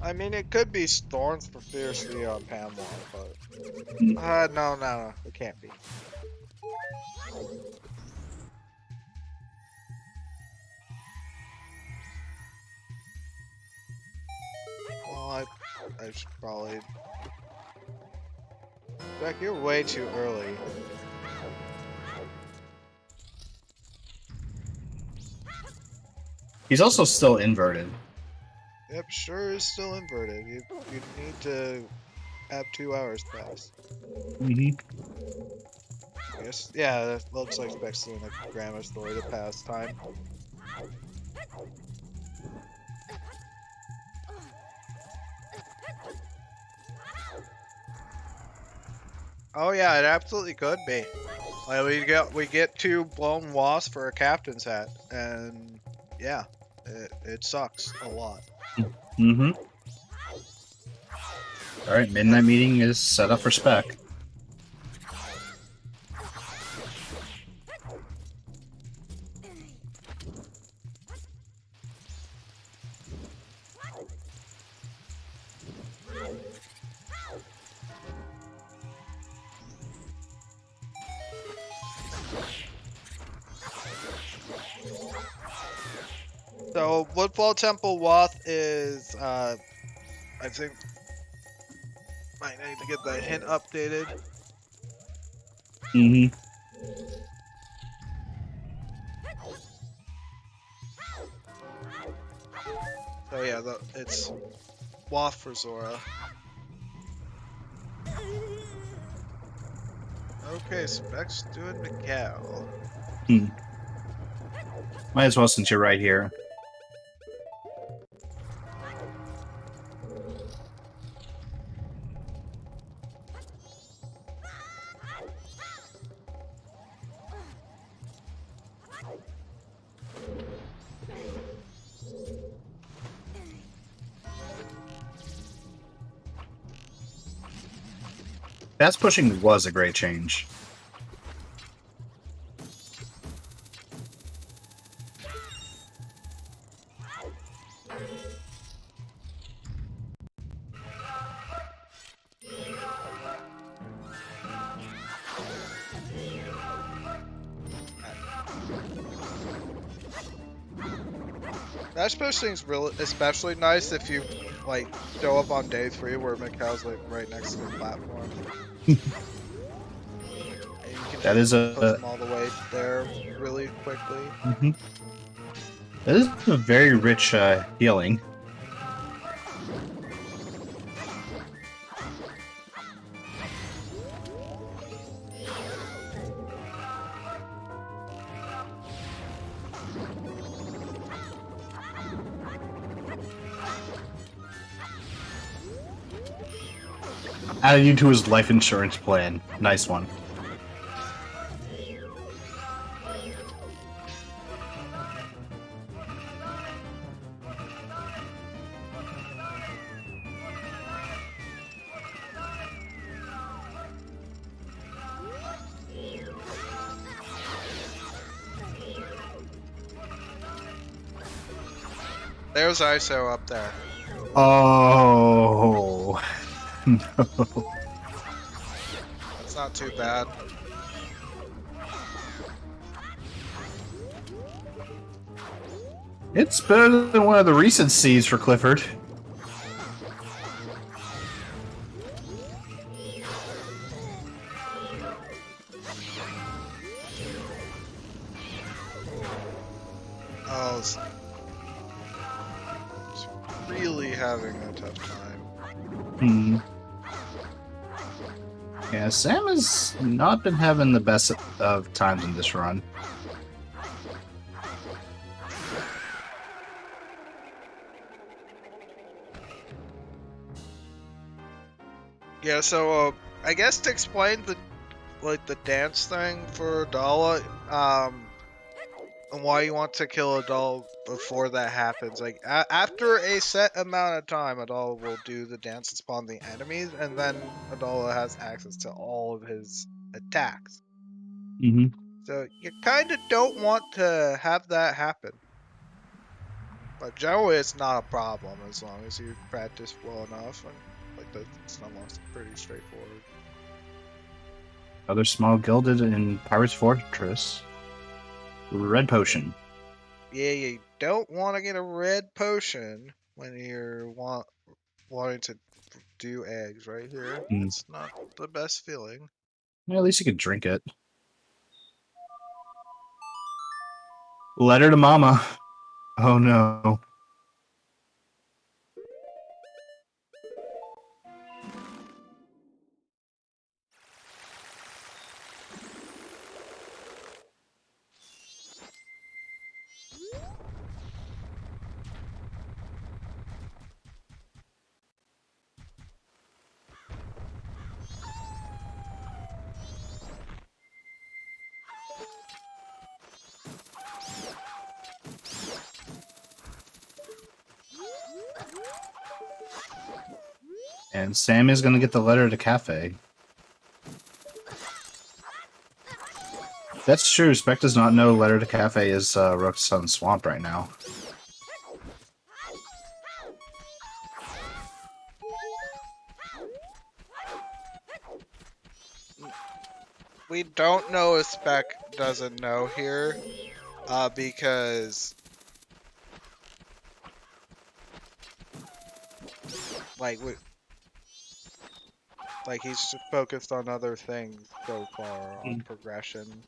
I mean, it could be Storms for Fiercely on Pamela, but no, it can't be. Well, I should probably. Beck, you're way too early. He's also still inverted. Yep, sure is still inverted. You need to have 2 hours pass. Mm-hmm. I guess, yeah, that looks like Spec's doing a grammar story to pass time. Oh yeah, it absolutely could be. Like we get 2 blown wasps for a captain's hat, and yeah, it sucks a lot. Mm-hmm. Alright, midnight meeting is set up for Spec. So Woodfall Temple Wath is I think might need to get the hint updated. Mm-hmm. So yeah, it's Wath for Zora. Okay, Spec's doing Miguel. Might as well since you're right here. Fast pushing was a great change. Dash pushing's especially nice if you like show up on day 3 where Mikhail's like right next to the platform. And you can That is push them all the way there really quickly. That is a very rich healing. Added you to his life insurance plan. Nice one. There's ISO up there. Oh no. That's not too bad. It's better than one of the recent seeds for Clifford. Oh, it's really having a tough time. Hmm. Yeah, Sam has not been having the best of times in this run. Yeah, so I guess to explain the dance thing for Adala, and why you want to kill Adala before that happens. Like after a set amount of time, Adala will do the dance and spawn the enemies, and then Adala has access to all of his attacks. Mm-hmm. So you kind of don't want to have that happen. But generally, it's not a problem as long as you practice well enough, and like the snowball's pretty straightforward. Other small gilded in Pirate's Fortress. Red potion. Yeah, you don't want to get a red potion when you're wanting to do eggs right here. Mm. It's not the best feeling. Well, at least you could drink it. Letter to Mama. Oh no. And Sam is going to get the letter to Cafe. That's true. Spec does not know letter to Cafe is Rook's Sun Swamp right now. We don't know if Spec doesn't know here, because like he's just focused on other things so far on progression.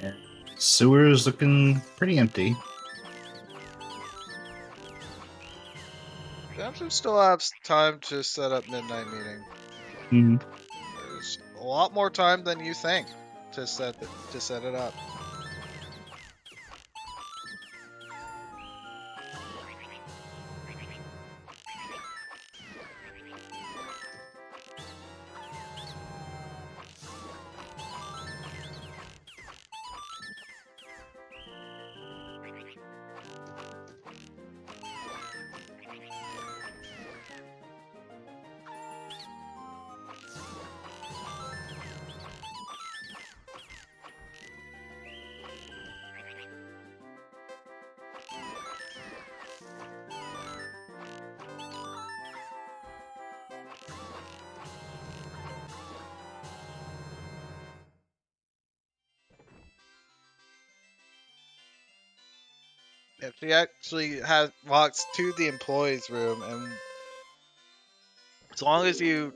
And sewer is looking pretty empty. Samson still has time to set up midnight meeting. Mm-hmm. There's a lot more time than you think to set it up. If she actually walks to the employees room, and as long as you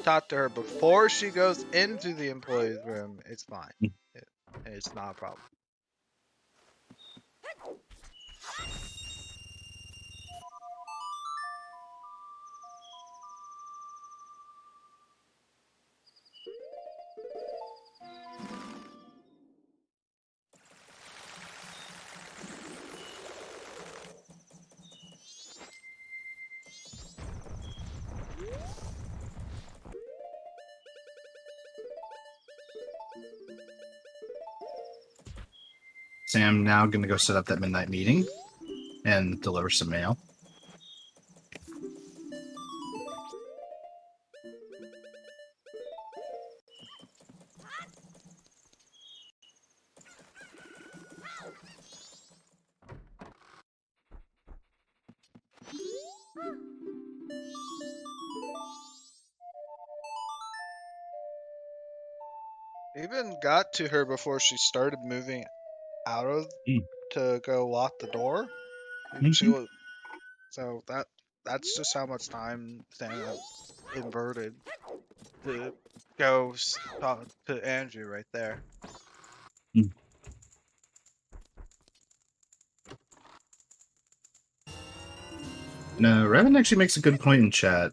talk to her before she goes into the employees room, it's fine. It's not a problem. Sam now going to go set up that midnight meeting. and deliver some mail. Even got to her before she started moving out of Mm. to go lock the door. She Mhm. was so that's just how much time Santa inverted to go talk to Andrew right there. No, Revan actually makes a good point in chat.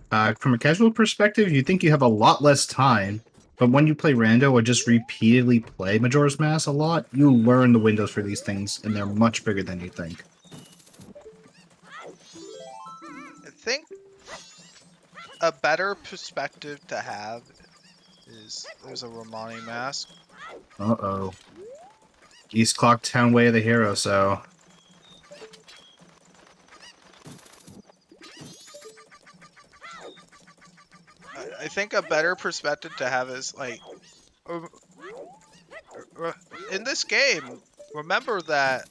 From a casual perspective, you think you have a lot less time, but when you play Rando or just repeatedly play Majora's Mask a lot, you learn the windows for these things, and they're much bigger than you think. I think a better perspective to have is there's a Romani mask. Uh-oh. East Clock Town Way of the Hero, so... I think a better perspective to have is like in this game. Remember that.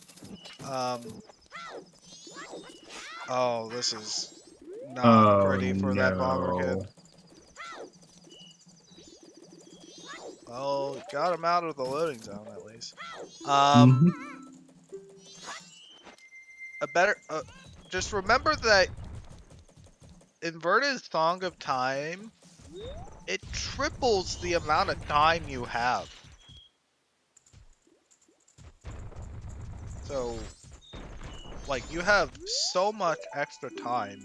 Oh, this is not Oh, pretty for that bomber kid. no. Well, got him out of the loading zone at least. Mhm. A better. Just remember that inverted Song of Time. It triples the amount of time you have. So, like, you have so much extra time.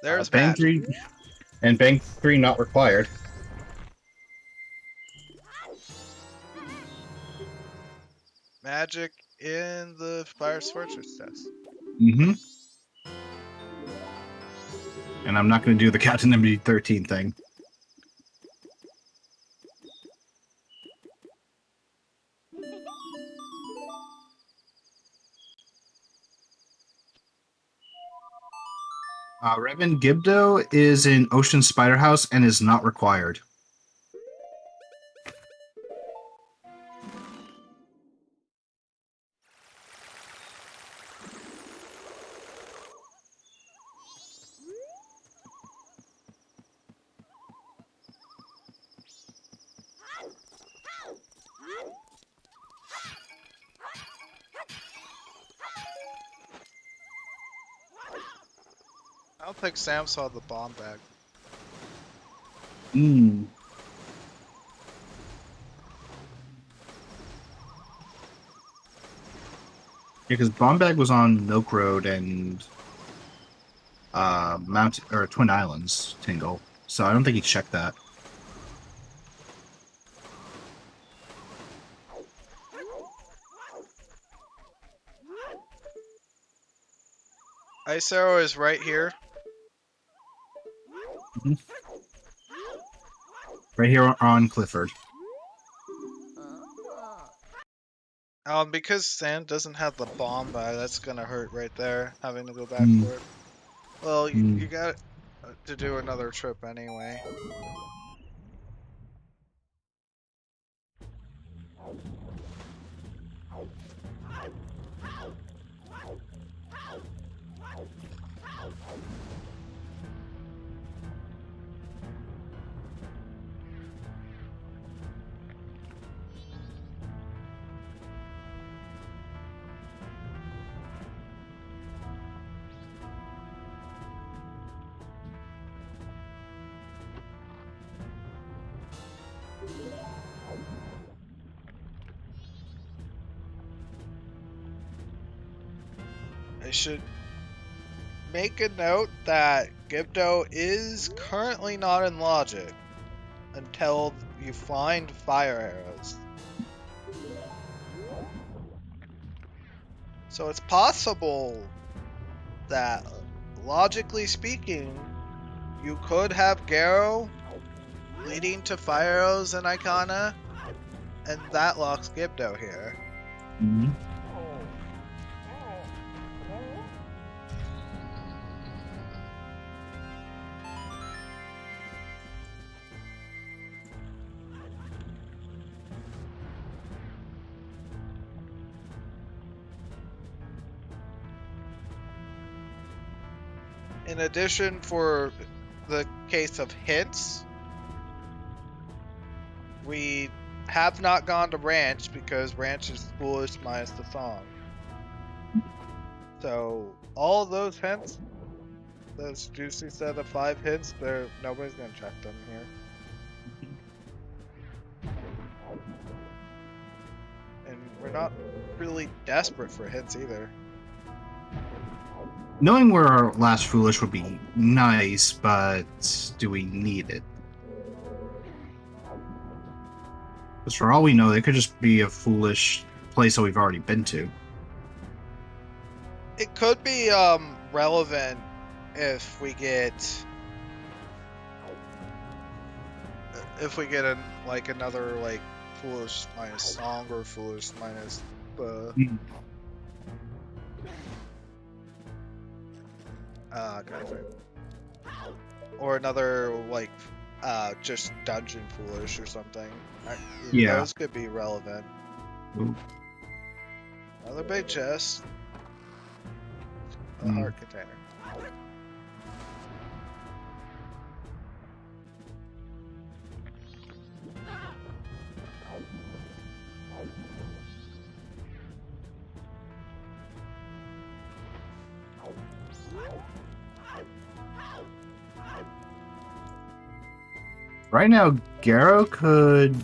There's Bank magic. 3... And Bank 3 not required. Magic in the Fire Fortress test. Mm-hmm. And I'm not going to do the Captain MD13 thing. Revan Gibdo is in Ocean Spider House and is not required. I don't think Sam saw the bomb bag. Hmm. Because Bombag was on Milk Road and Mount or Twin Islands, Tingle. So I don't think he checked that. Ice Arrow is right here. Right here on Clifford. Because Sam doesn't have the bomb bag, that's gonna hurt right there, having to go back Mm. for it. Well, Mm. you got to do another trip anyway. I should make a note that Gibdo is currently not in logic until you find fire arrows. So it's possible that, logically speaking, you could have Garo leading to Fire Arrows and Icona, and that locks Gibdo here. Mhm. In addition, for the case of hints, we have not gone to Ranch because Ranch is foolish minus the song. So all of those hints, those juicy set of 5 hints, nobody's gonna check them here. And we're not really desperate for hints either. Knowing where our last foolish would be nice, but do we need it? Because for all we know, they could just be a foolish place that we've already been to. It could be relevant if we get another like foolish minus song or foolish minus or another like just dungeon foolish or something. Yeah. Those could be relevant. Ooh. Another big chest. A heart container. Right now, Garo could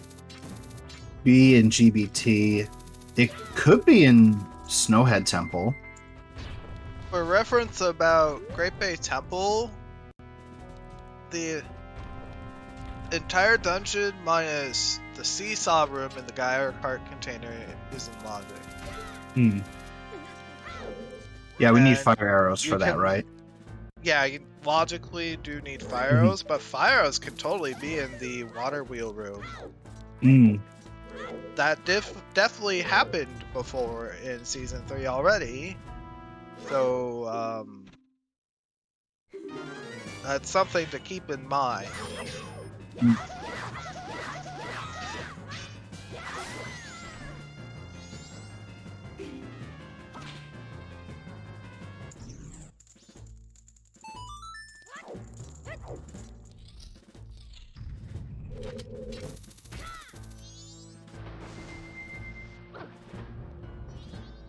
be in GBT. It could be in Snowhead Temple. For reference about Great Bay Temple, the entire dungeon minus the seesaw room and the Gyre cart container is in logic. Yeah, we need And fire arrows for that, can- right? Yeah, you logically do need fire arrows, but fire arrows can totally be in the water wheel room. That definitely happened before in season 3 already. So that's something to keep in mind.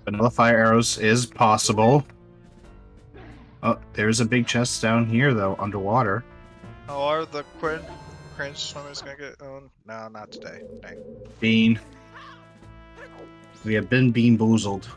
Vanilla fire arrows is possible. Oh, there's a big chest down here, though, underwater. Oh, are the cringe swimmers gonna get owned? No, not today. Dang. Bean. We have been bean boozled.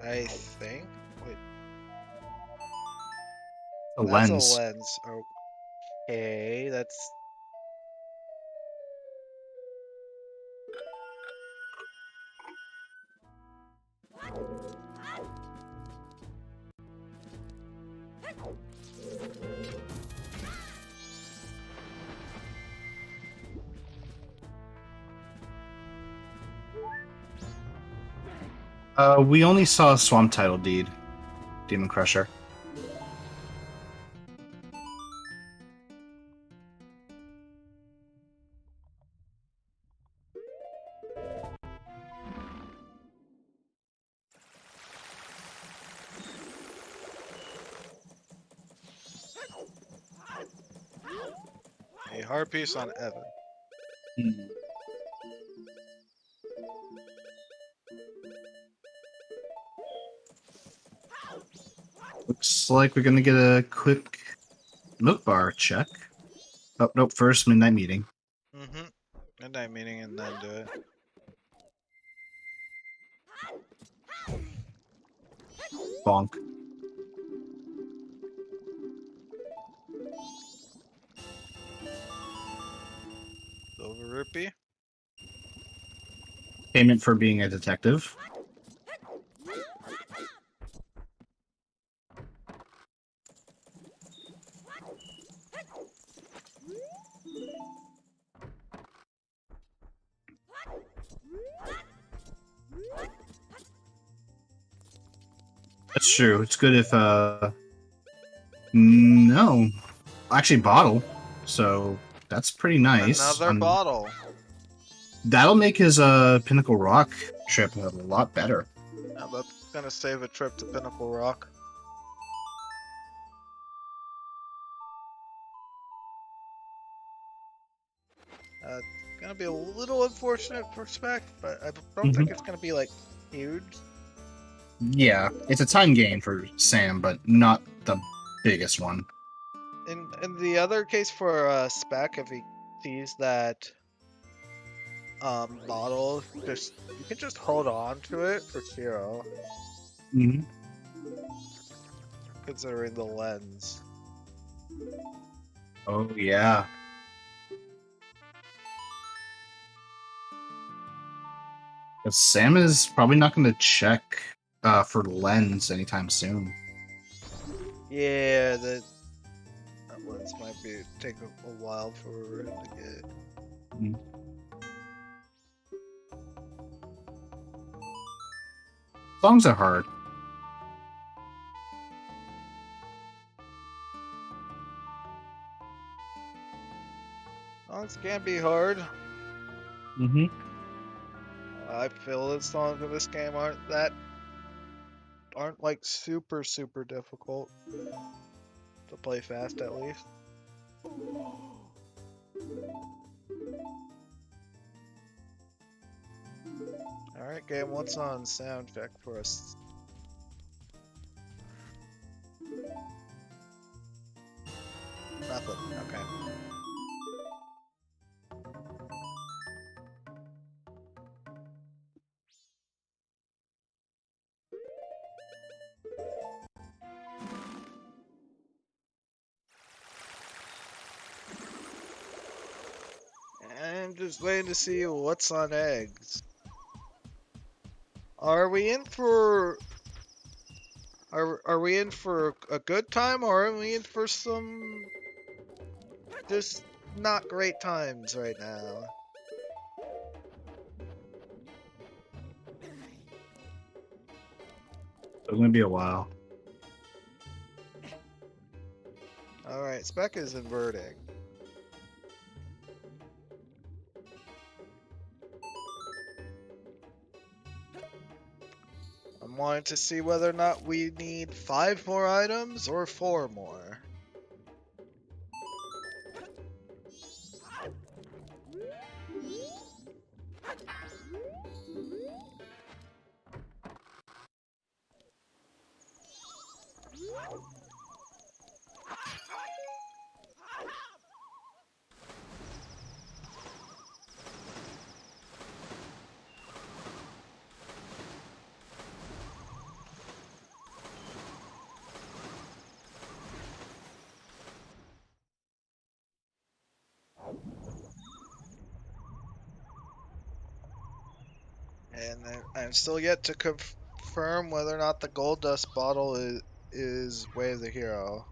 I think. Wait, A that's lens. a lens. Okay, that's. We only saw a Swamp Title Deed. Demon Crusher. Our piece on Evan. Looks like we're gonna get a quick milk bar check. Oh, nope, first midnight meeting. Mm-hmm. Midnight meeting and then do it. Bonk. Silver rupee. Payment for being a detective. That's true. It's good if no. Actually bottle. So that's pretty nice. Another bottle. That'll make his Pinnacle Rock trip a lot better. Now that's gonna save a trip to Pinnacle Rock. It's gonna be a little unfortunate for Spec, but I don't think it's gonna be like huge. Yeah, it's a time gain for Sam, but not the biggest one. In the other case for Spec, if he sees that bottle, just you can just hold on to it for 0, Mm-hmm. considering the lens. Oh yeah. But Sam is probably not going to check for lens anytime soon. Yeah, that lens might take a while for him to get. Mhm. Songs are hard. Songs can be hard. Mm-hmm. I feel that songs in this game aren't like super difficult to play fast at least. Alright, game, what's on sound check for us? Nothing, okay. I'm just waiting to see what's on eggs. Are we in for we in for a good time, or are we in for some just not great times right now? It's going to be a while. Alright, Spec is inverting. I'm wanting to see whether or not we need 5 more items or 4 more. And I'm still yet to confirm whether or not the gold dust bottle is Way of the Hero.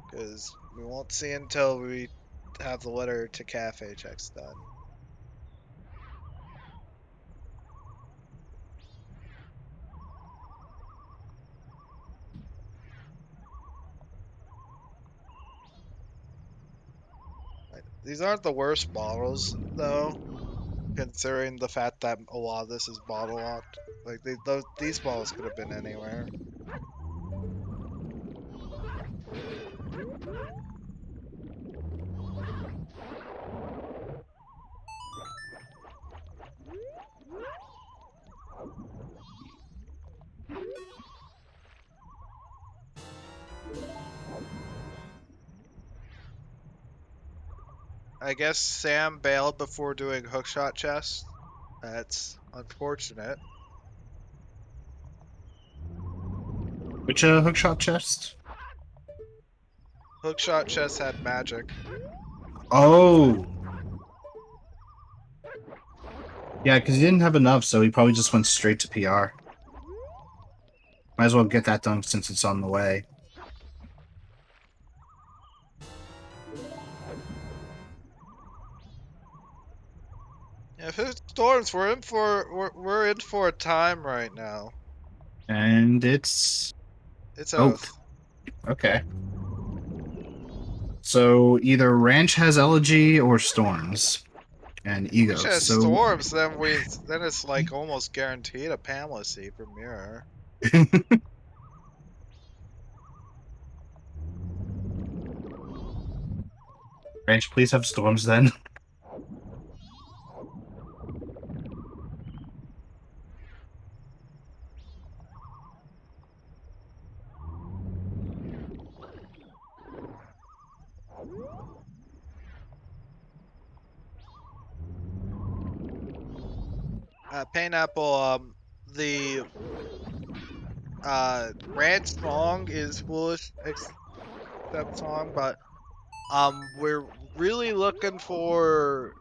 Because we won't see until we have the letter to cafe checks done. These aren't the worst bottles, though, considering the fact that a lot of this is bottle locked. Like, these bottles could have been anywhere. I guess Sam bailed before doing hookshot chest. That's unfortunate. Which hookshot chest? Hookshot chest had magic. Oh. Yeah, because he didn't have enough, so he probably just went straight to PR. Might as well get that done since it's on the way. Yeah, if it storms, we're in for a time right now. And it's It's Oath. Oath. Okay. So either Ranch has Elegy or Storms. And Ego. Which has So storms, then it's like almost guaranteed a Pamela C from Mirror. Ranch, please have Storms then. Pineapple, the Ranch song is foolish except song, but we're really looking for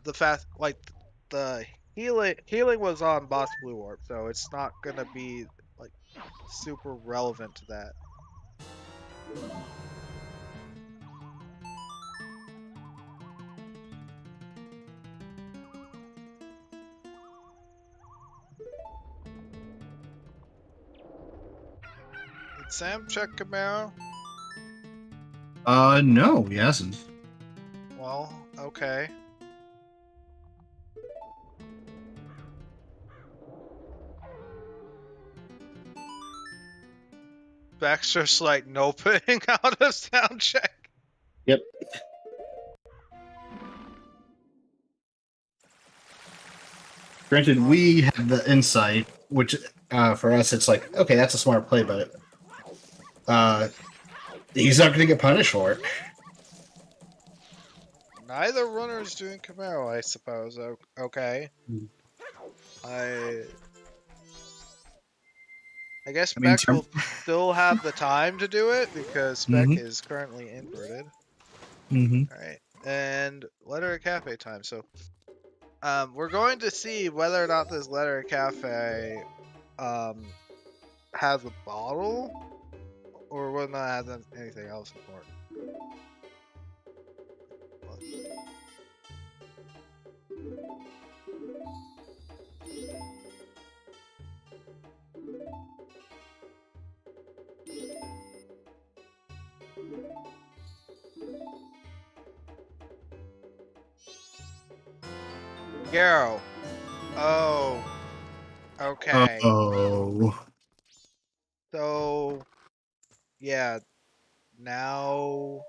the fact like the healing was on Boss Blue Orb, so it's not gonna be like super relevant to that. Did Sam check Camaro? No, he hasn't. Well, okay. Spec's just like noping out of sound check. Yep. Granted, we have the insight, which for us it's like, okay, that's a smart play, but he's not going to get punished for it. Neither runner's doing Camaro, I suppose. Okay. I guess I mean, Spec will still have the time to do it because Spec is currently inverted. Alright. And letter cafe time. So we're going to see whether or not this letter cafe has a bottle or whether or not it has anything else important. Garrow. Oh. Okay. Oh. So, yeah. Now,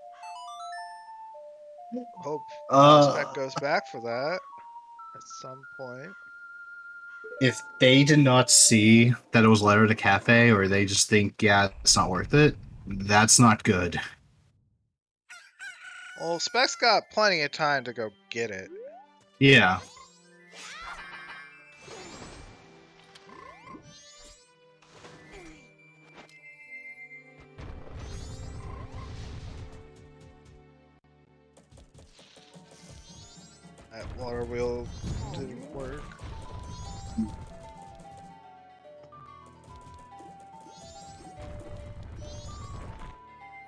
hope Spec goes back for that at some point. If they did not see that it was letter to cafe, or they just think, yeah, it's not worth it, that's not good. Well, Spec's got plenty of time to go get it. Yeah. That water wheel didn't work.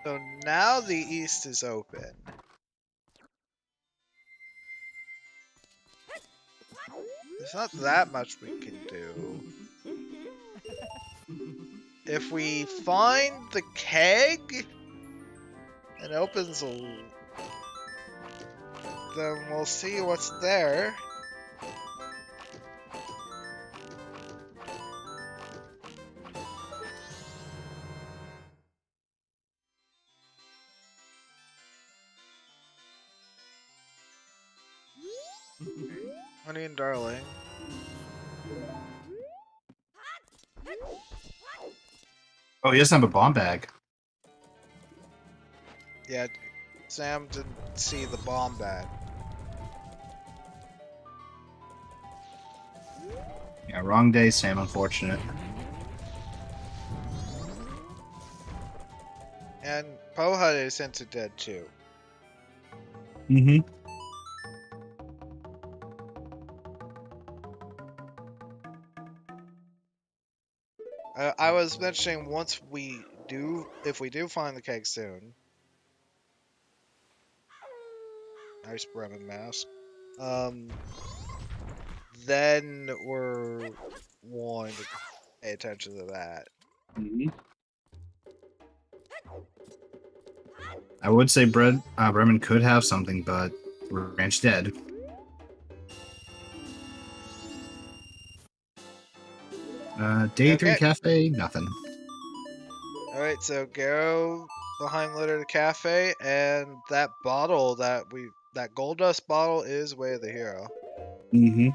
So now the east is open. There's not that much we can do. If we find the keg and opens a... then we'll see what's there. Honey and Darling. Oh, he doesn't have a bomb bag. Yeah, Sam didn't see the bomb bag. Yeah, wrong day, Sam. Unfortunate. And Pohud is into dead too. Mm-hmm. I was mentioning if we do find the keg soon. Nice Bremen mask. Then we're wanting to pay attention to that. Mm-hmm. I would say Bremen could have something, but Ranch dead. Day 3 Okay. cafe, nothing. Alright, so go behind litter to cafe, and that bottle that gold dust bottle is Way of the Hero. Mm-hmm.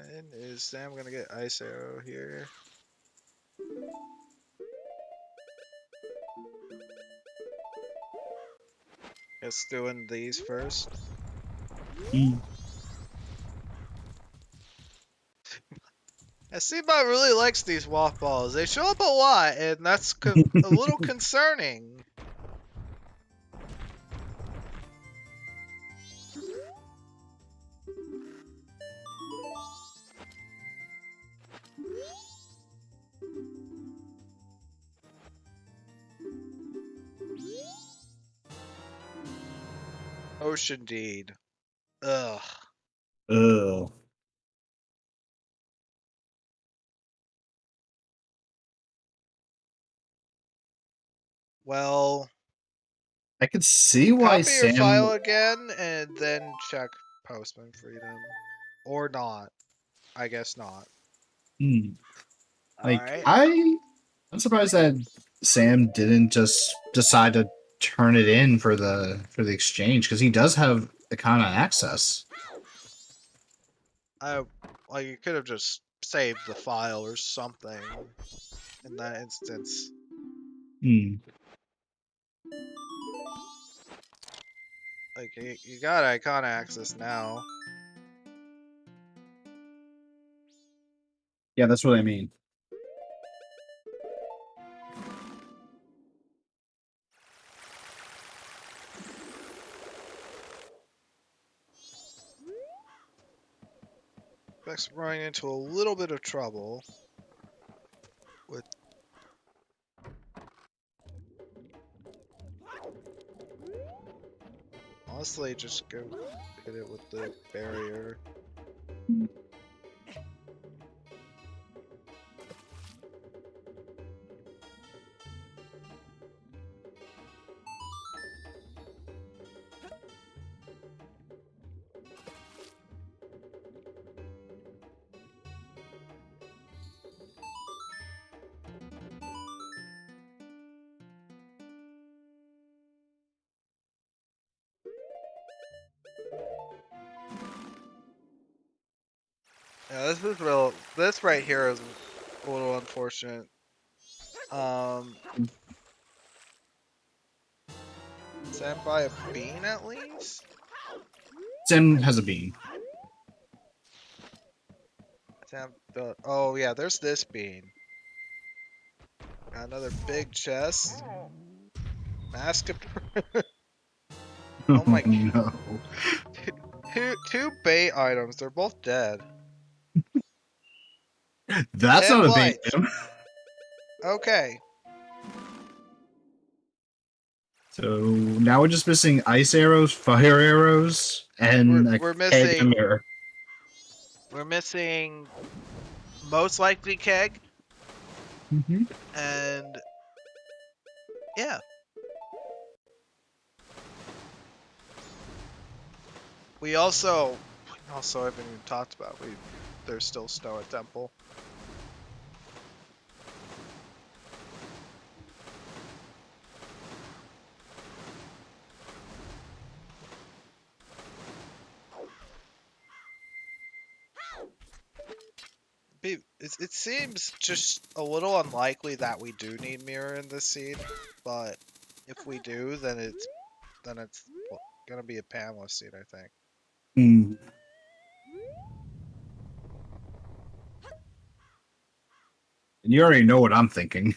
And is Sam gonna get Ice Arrow here? Just doing these first. Seabot really likes these waff balls. They show up a lot, and that's a little concerning. Ocean Deed. Ugh. Ugh. Well, I could see why copy your Sam. file again, and then check Postman Freedom. Or not. I guess not. Like, Alright. I'm surprised that Sam didn't just decide to turn it in for the exchange, because he does have Icona access. Like, you could have just saved the file or something in that instance. Like, you got Icona access now. Yeah, that's what I mean. Spec's running into a little bit of trouble with. Honestly, just go hit it with the barrier. Yeah, this is real. This right here is a little unfortunate. Sam buy a bean at least? Sam has a bean. Sam, oh yeah, there's this bean. Got another big chest. Mask of. Oh my no. Two bait items. They're both dead. That's And not a light. bait. Okay. So now we're just missing ice arrows, fire arrows, and We're a keg and a missing. mirror. We're missing. Most likely keg. And yeah. We also haven't even talked about there's still snow at Temple. it seems just a little unlikely that we do need mirror in this seed, but if we do, then it's gonna be a panelist seed, I think. Hmm. And you already know what I'm thinking.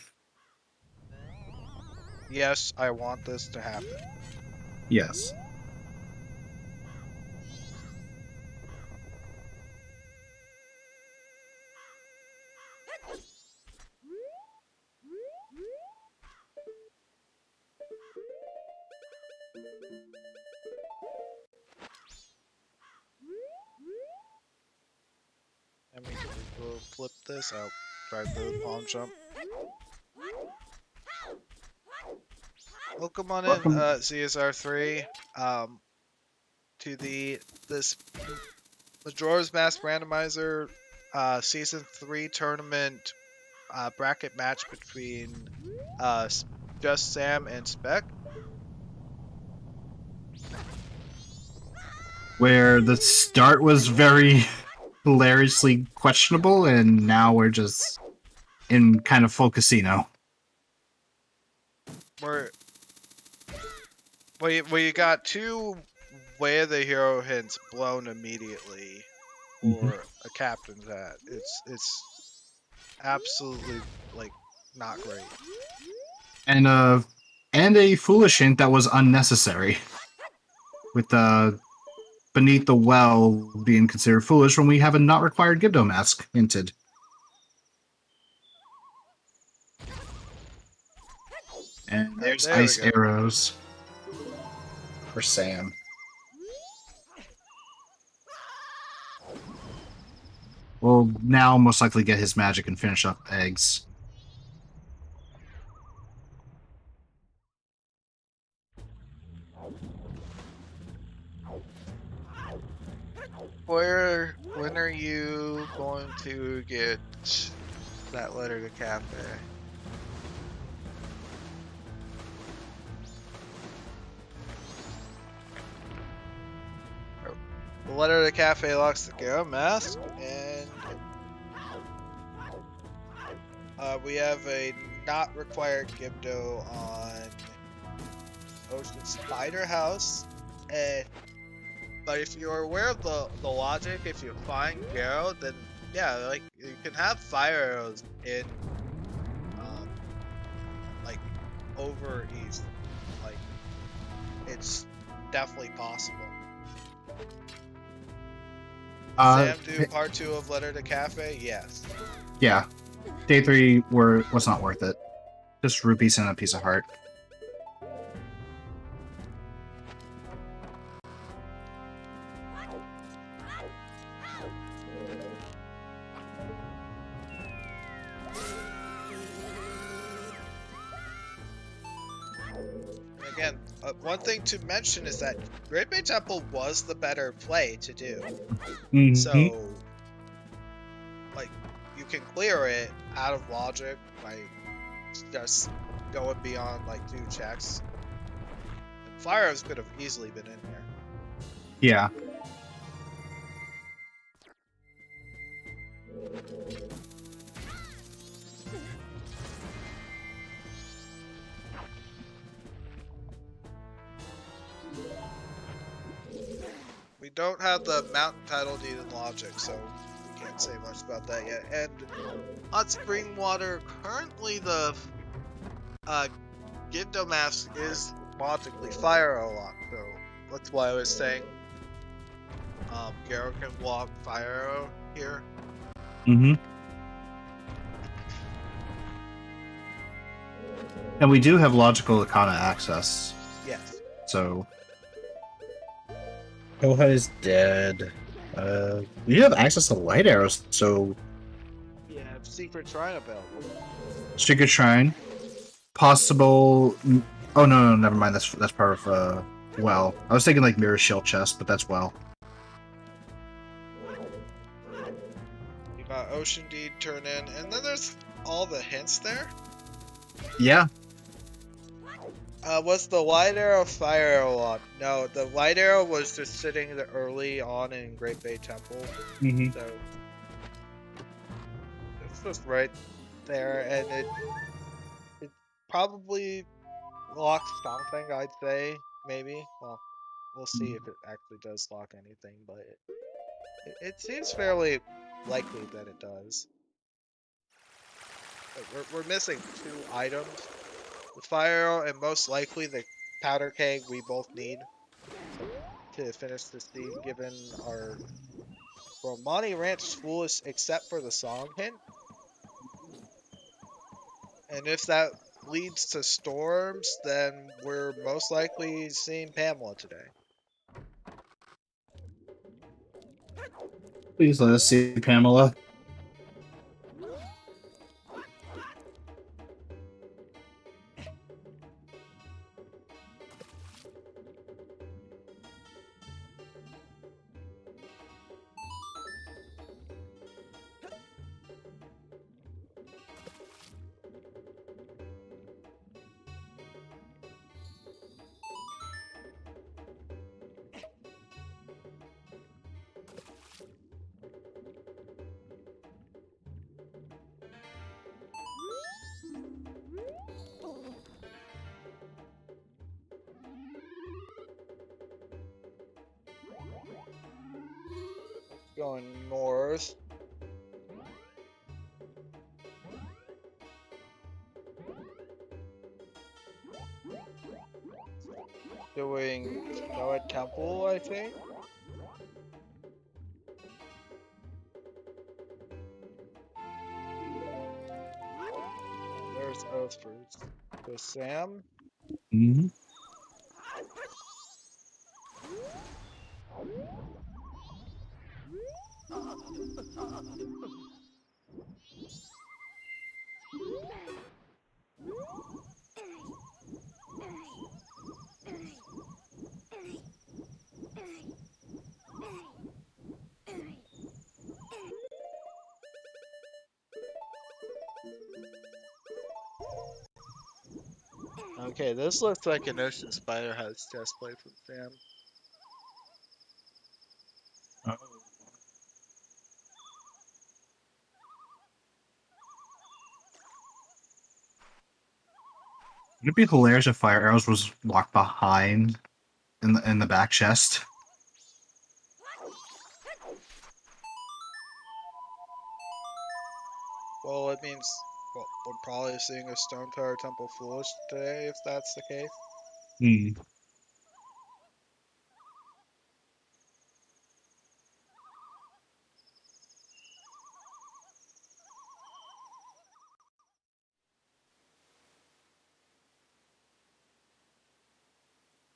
Yes, I want this to happen. Yes. Let me go flip this out. Try the palm jump. Welcome on in, Welcome. CSR3, to this Majora's Mask Randomizer Season 3 tournament bracket match between JustSam and Spec. Where the start was very hilariously questionable, and now we're just in kind of full casino. Well, you got two Way of the Hero hints blown immediately for a captain's hat. It's absolutely like not great. And a foolish hint that was unnecessary. With Beneath the Well being considered foolish when we have a not required Gibdo mask hinted. And there's There we ice go. arrows for Sam. We'll now most likely get his magic and finish up eggs. When are you going to get that letter to Cafe? The letter to Cafe locks the Garo mask, and we have a not required Gibdo on Ocean Spider House, and but if you're aware of the logic, if you find Garo, then yeah, like you can have fire arrows in like over east, like it's definitely possible. Sam do part 2 of Letter to Cafe? Yes. Yeah. Day 3 was not worth it. Just rupees and a piece of heart. Again, one thing to mention is that Great Bay Temple was the better play to do. Mm-hmm. So, like, you can clear it out of logic by just going beyond, like, 2 checks. And Fire Arrows could have easily been in here. Yeah. We don't have the mountain title deed in logic, so we can't say much about that yet. And on Spring Water, currently the Gibdo mask is logically Fire Arrow lock, so that's why I was saying Garo can walk Fire Arrow here. Mm-hmm. And we do have logical Arcana access, Yes. so... Koha is dead. We have access to light arrows, so... Yeah, Secret Shrine available. Secret Shrine. Possible... Oh, no, never mind. That's part of, Well. I was thinking, like, Mirror Shield Chest, but that's Well. You got Ocean Deed turn in, and then there's all the hints there. Yeah. Was the light arrow Fire Arrow on? No, the light arrow was just sitting early on in Great Bay Temple. Mm-hmm. So It's just right there, and it probably locks something, I'd say, maybe. Well, we'll see if it actually does lock anything, but it seems fairly likely that it does. Like, we're missing 2 items. The fire arrow and most likely the powder keg we both need to finish the scene, given our Romani Ranch foolish except for the song hint. And if that leads to storms, then we're most likely seeing Pamela today. Please let us see Pamela. Going north. Doing Noah Temple, I think. There's Earth Fruits. There's Sam. Mm-hmm. Okay, this looks like an Ocean Spider has chest plate from Sam. It'd be hilarious if fire arrows was locked behind in the back chest. Well, it means we're probably seeing a Stone Tower Temple Foolish today, if that's the case. Hmm.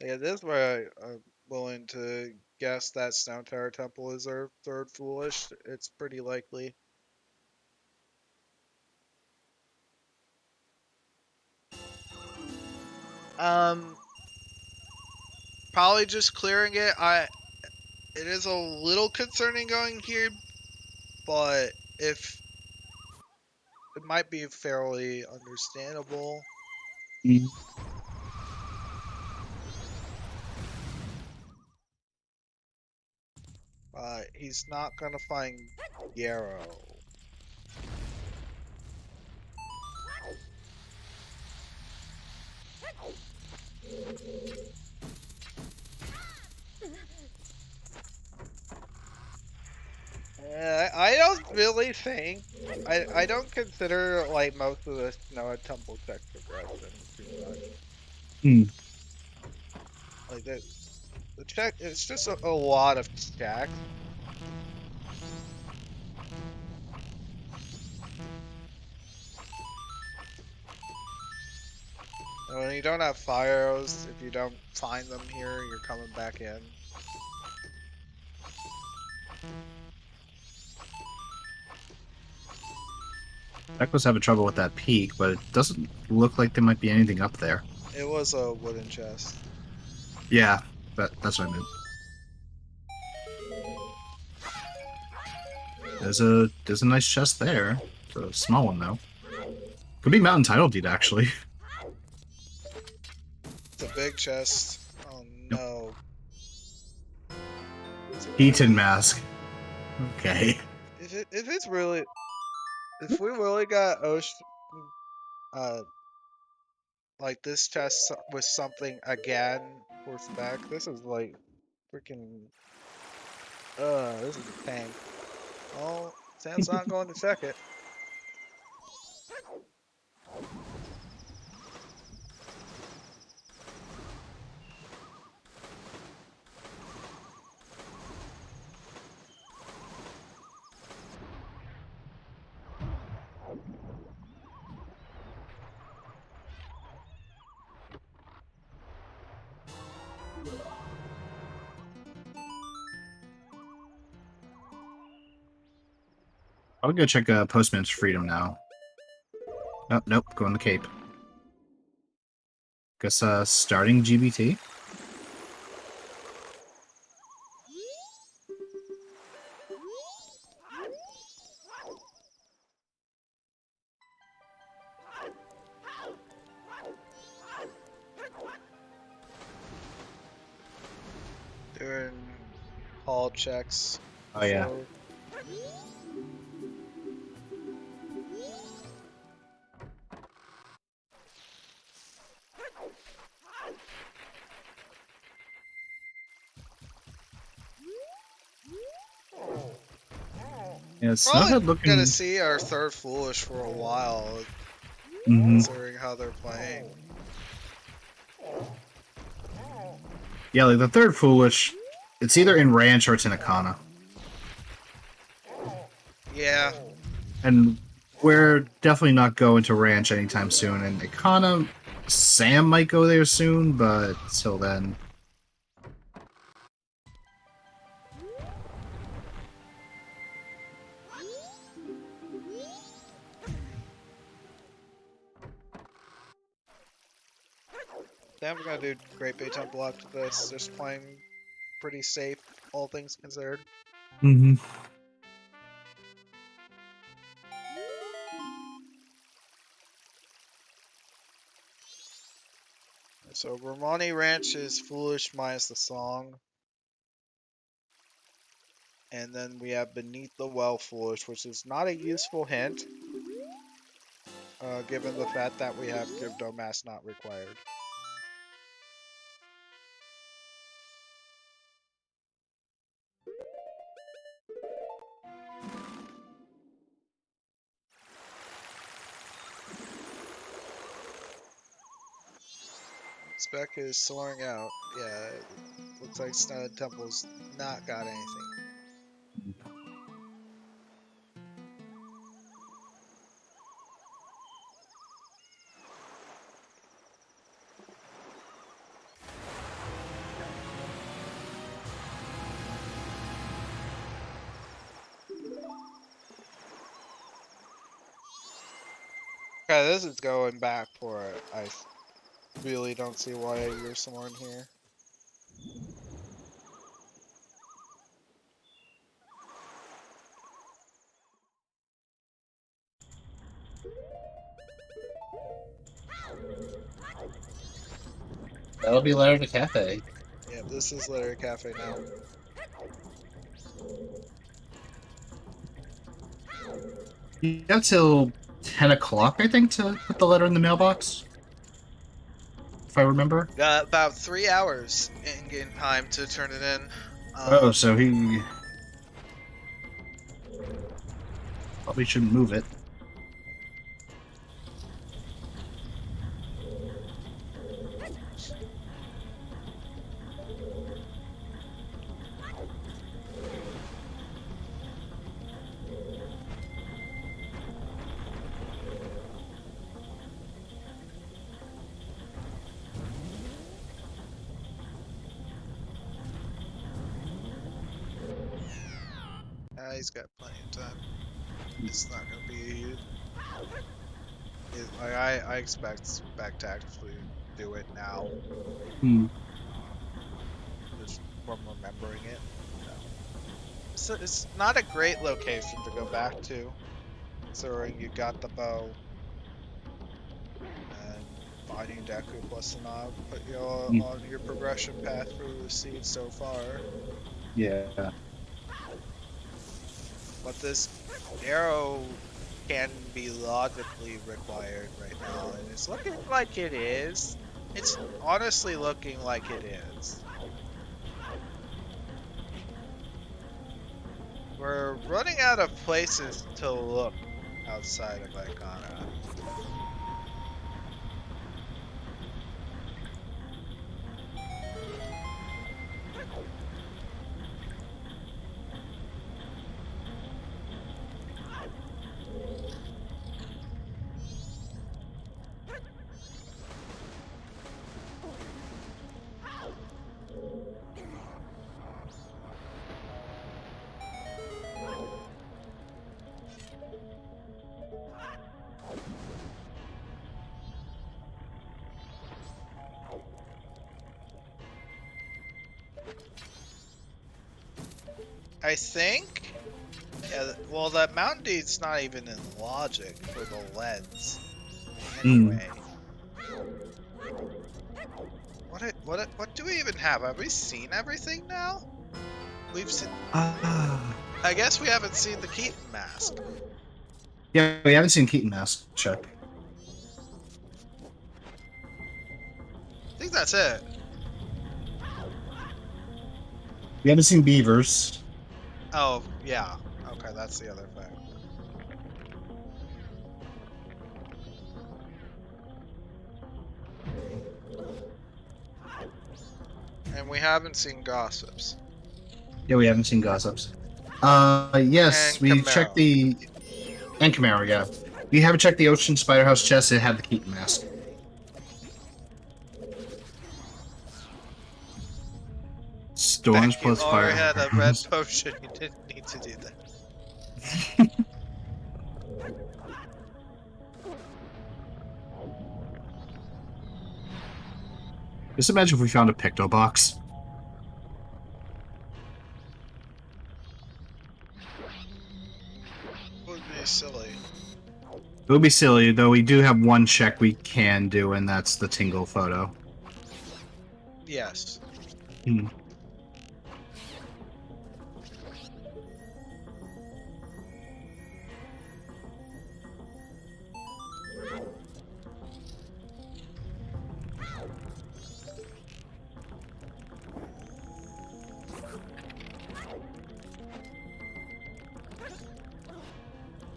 Yeah, this is where I'm willing to guess that Stone Tower Temple is our 3rd Foolish. It's pretty likely. Probably just clearing it. It is a little concerning going here, but if it might be fairly understandable. Mm. He's not gonna find Yarrow. I don't really think I don't consider like most of the Snow Temple check progression too much. Hmm. Like the check, it's just a lot of checks. And when you don't have fire arrows, if you don't find them here, you're coming back in. Spec was having trouble with that peak, but it doesn't look like there might be anything up there. It was a wooden chest. Yeah, that's what I meant. There's a nice chest there. It's a small one though. Could be Mountain Title Deed actually. It's a big chest. Oh no. Heaton mask. Okay. If it's really If we really got Ocean, like this test with something again for Spec, this is like freaking, this is a pain. Oh, Sam's not going to check it. I'll go check Postman's Freedom now. Oh, nope, go on the Cape. Guess starting GBT. Doing hall checks. Oh yeah. So, Yeah, it's probably not looking. gonna see our third foolish for a while, Mhm. considering how they're playing. Yeah, like the third Foolish, it's either in Ranch or it's in Akana. Yeah, And we're definitely not going to Ranch anytime soon. And Akana, Sam might go there soon, but till then. then we're gonna do Great Bay Temple after this. Just playing pretty safe, all things considered. Mm-hmm. So Romani Ranch is foolish minus the song. And then we have Beneath the Well foolish, which is not a useful hint, given the fact that we have Give Mass not required. Spec is soaring out. Yeah, looks like Studded Temple's not got anything. Okay, this is going back for it. I really don't see why you're somewhere in here. That'll be Letter to Cafe. Yeah, this is Literary Cafe now. You got till 10 o'clock, I think, to put the letter in the mailbox. If I remember. Got about 3 hours in game time to turn it in. Oh, so he probably shouldn't move it. He's got plenty of time. It's not gonna be. Like I expect Spec to actually do it now. Just from remembering it. So it's not a great location to go back to, considering you got the bow and finding Deku plus the Nog put you on your progression path through the seed so far. Yeah. But this arrow can be logically required right now, and it's looking like it is. It's honestly looking like it is. We're running out of places to look outside of Icona. I think, yeah, well, that Mountain Deed's not even in logic for the lens. Anyway. What do we even have? Have we seen everything now? We've seen... I guess we haven't seen the Keaton mask. Yeah, we haven't seen Keaton mask. Check. I think that's it. We haven't seen Beavers. Oh, yeah. Okay, that's the other thing. And we haven't seen Gossips. Yeah, we haven't seen Gossips. Yes, And we Camaro. checked the... And Camaro, yeah. We haven't checked the Ocean Spider House chest. It had the Keaton mask. Storms Beck, you plus fire. already had a red potion. You didn't need to do that. Just imagine if we found a Picto box. Would be silly. It would be silly, though we do have one check we can do, and that's the Tingle photo. Yes. Hmm.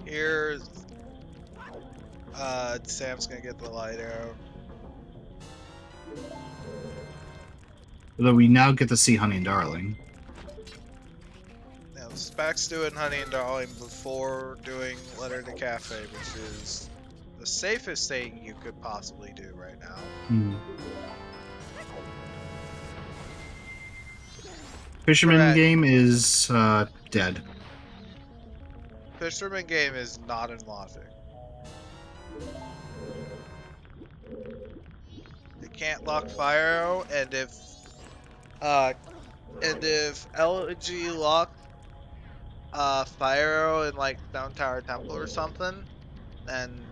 Here's... Sam's gonna get the light arrow. Although we now get to see Honey and Darling. Now, Spec's doing Honey and Darling before doing Letter to Cafe, which is the safest thing you could possibly do right now. Hmm. Fisherman Correct. game is dead. Fisherman game is not in logic. They can't lock Fire Arrow, and if LG lock Fire Arrow in like Stone Tower Temple or something, then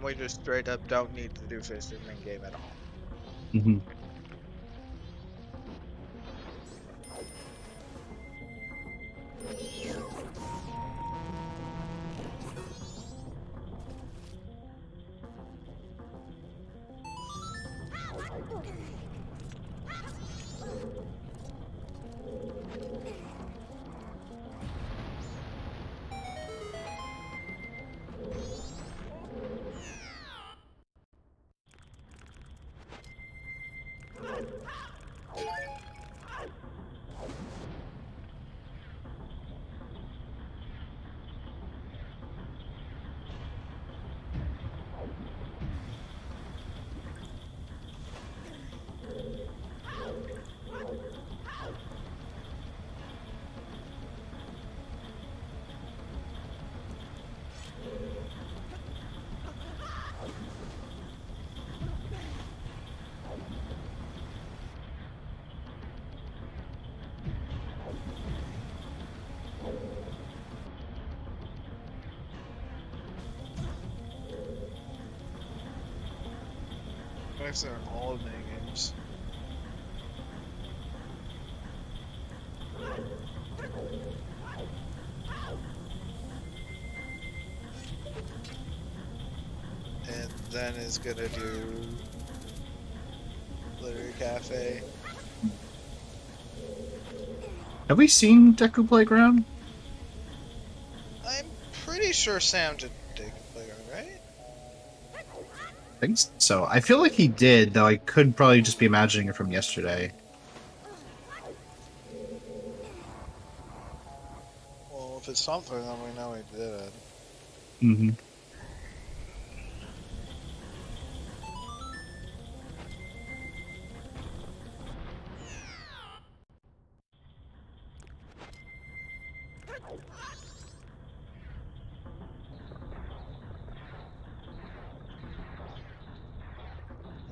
we just straight up don't need to do Fisherman game at all. Mm-hmm. Next are all the mini games. then is gonna do Literary Cafe. Have we seen Deku Playground? I'm pretty sure Sam did Dig Playground, right? I think so. I feel like he did, though I could probably just be imagining it from yesterday. Well, if it's something, then we know he did it. Mm-hmm.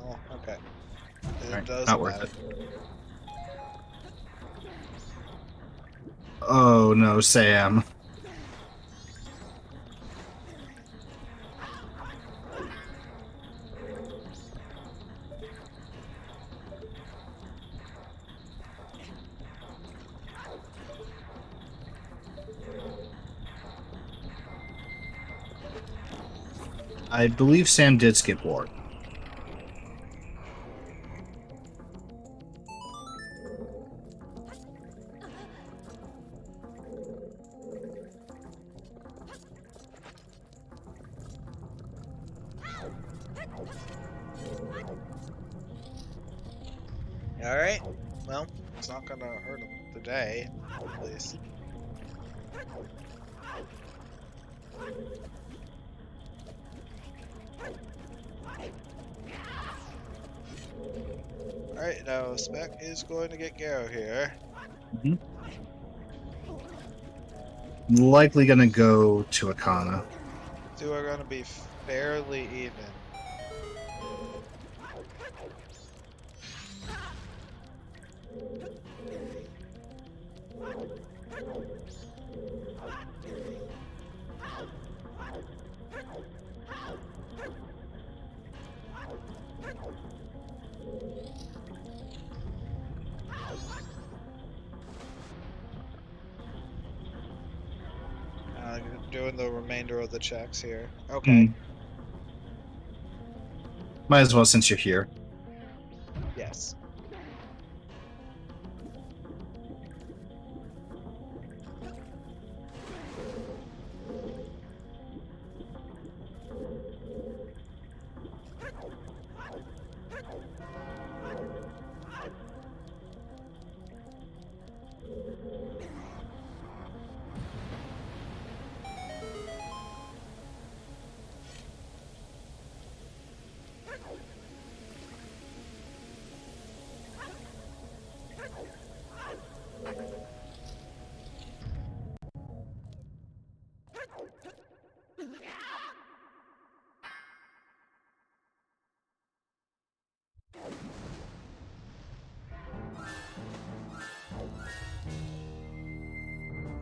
Oh, okay. It Right, doesn't not worth matter. it. Oh no, Sam. I believe Sam did skip Ward. Alright. Well, it's not gonna hurt him today, at least. Alright, now Spec is going to get Garo here. Likely gonna go to Akana. Two are gonna be fairly even. Doing the remainder of the checks here. Okay. Might as well since you're here. Yes.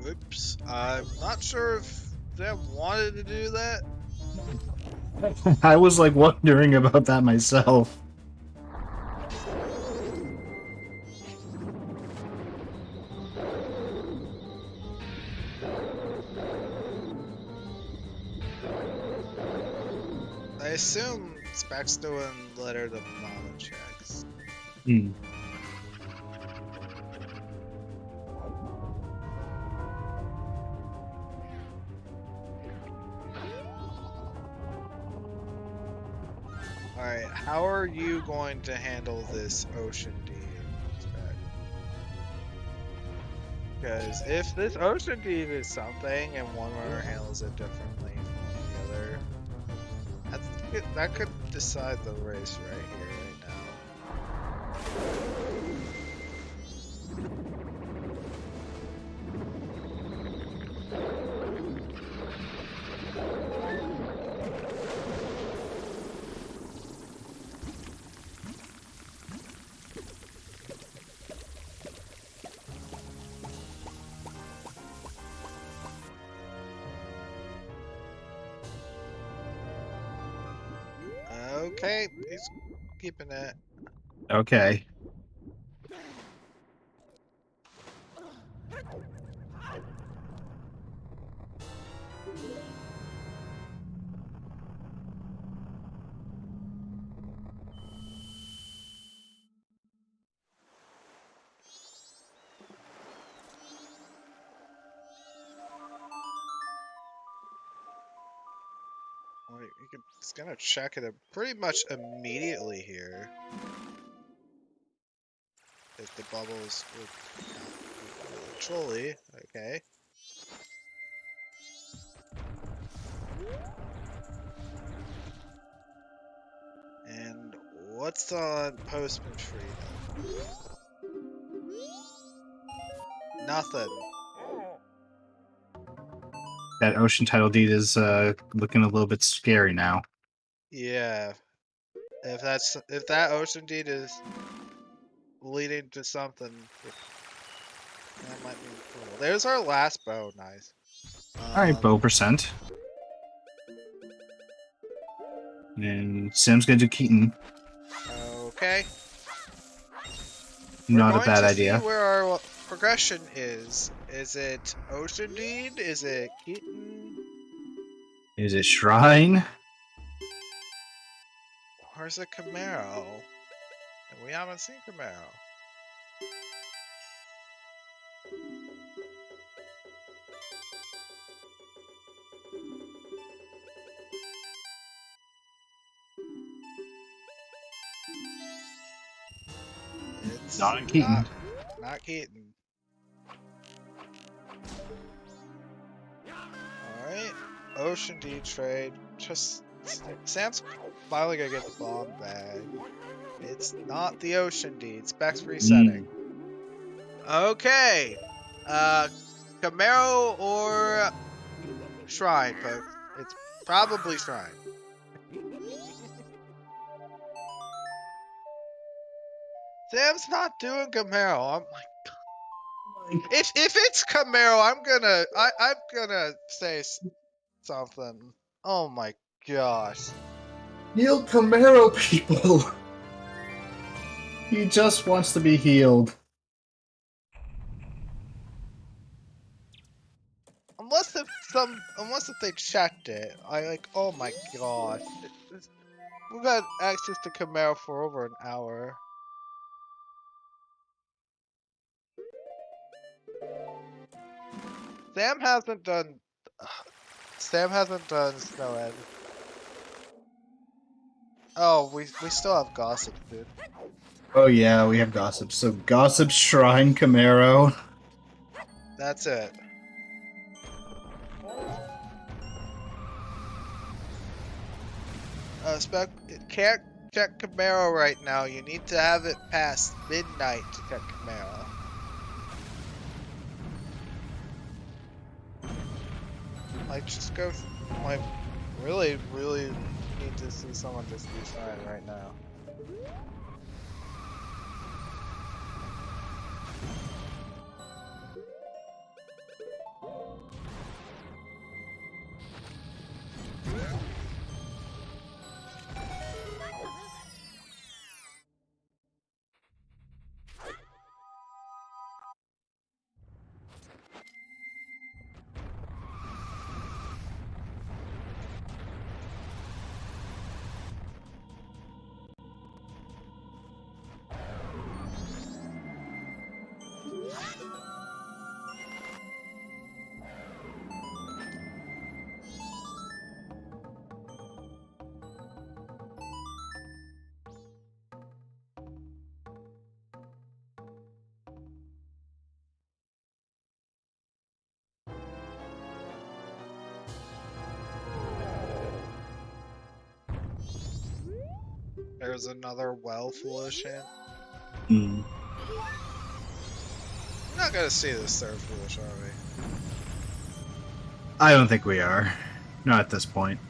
Oops. I'm not sure if Deb wanted to do that. I was like wondering about that myself. I assume Spec's doing letter to mama checks. Alright, how are you going to handle this Ocean Deed, Spec? Because if this Ocean Deed is something and one runner handles it differently from the other, that could decide the race right here, right now. Okay, he's keeping it. Okay. Well, you can, it's gonna check it pretty much immediately here. If the bubbles would count eventually, okay. And what's on Postman Free? Nothing. That ocean title deed is looking a little bit scary now. Yeah. If that ocean deed is leading to something, that might be cool. There's our last bow, nice. All right, bow percent. And Sam's gonna do Keaton. Okay. Not We're a going bad to idea. see where our progression is. Is it Ocean Deed? Is it Keaton? Is it Shrine? Or is it Camaro? And we haven't seen Camaro. It's Not Keaton. Not Keaton. Alright. Ocean Deed trade. Just Sam's finally gonna get the bomb bag. It's not the Ocean Deed. Specs resetting. Okay. Camaro or Shrine, but it's probably Shrine. Sam's not doing Camaro. I'm like, if it's Camaro, I'm gonna say something. Oh my gosh. Heal Camaro, people. He just wants to be healed. Unless if they checked it, oh my gosh. We've got access to Camaro for over an hour. Sam hasn't done Snowhead. Oh, we still have Gossip, dude. Oh yeah, we have Gossip. So Gossip, Shrine, Camaro. That's it. Spec, can't check Camaro right now. You need to have it past midnight to check Camaro. Like, just go. Like, really need to see someone just do Shrine right now. There's another well foolish hint. Hmm. We're not gonna see this third foolish, are we? I don't think we are. Not at this point.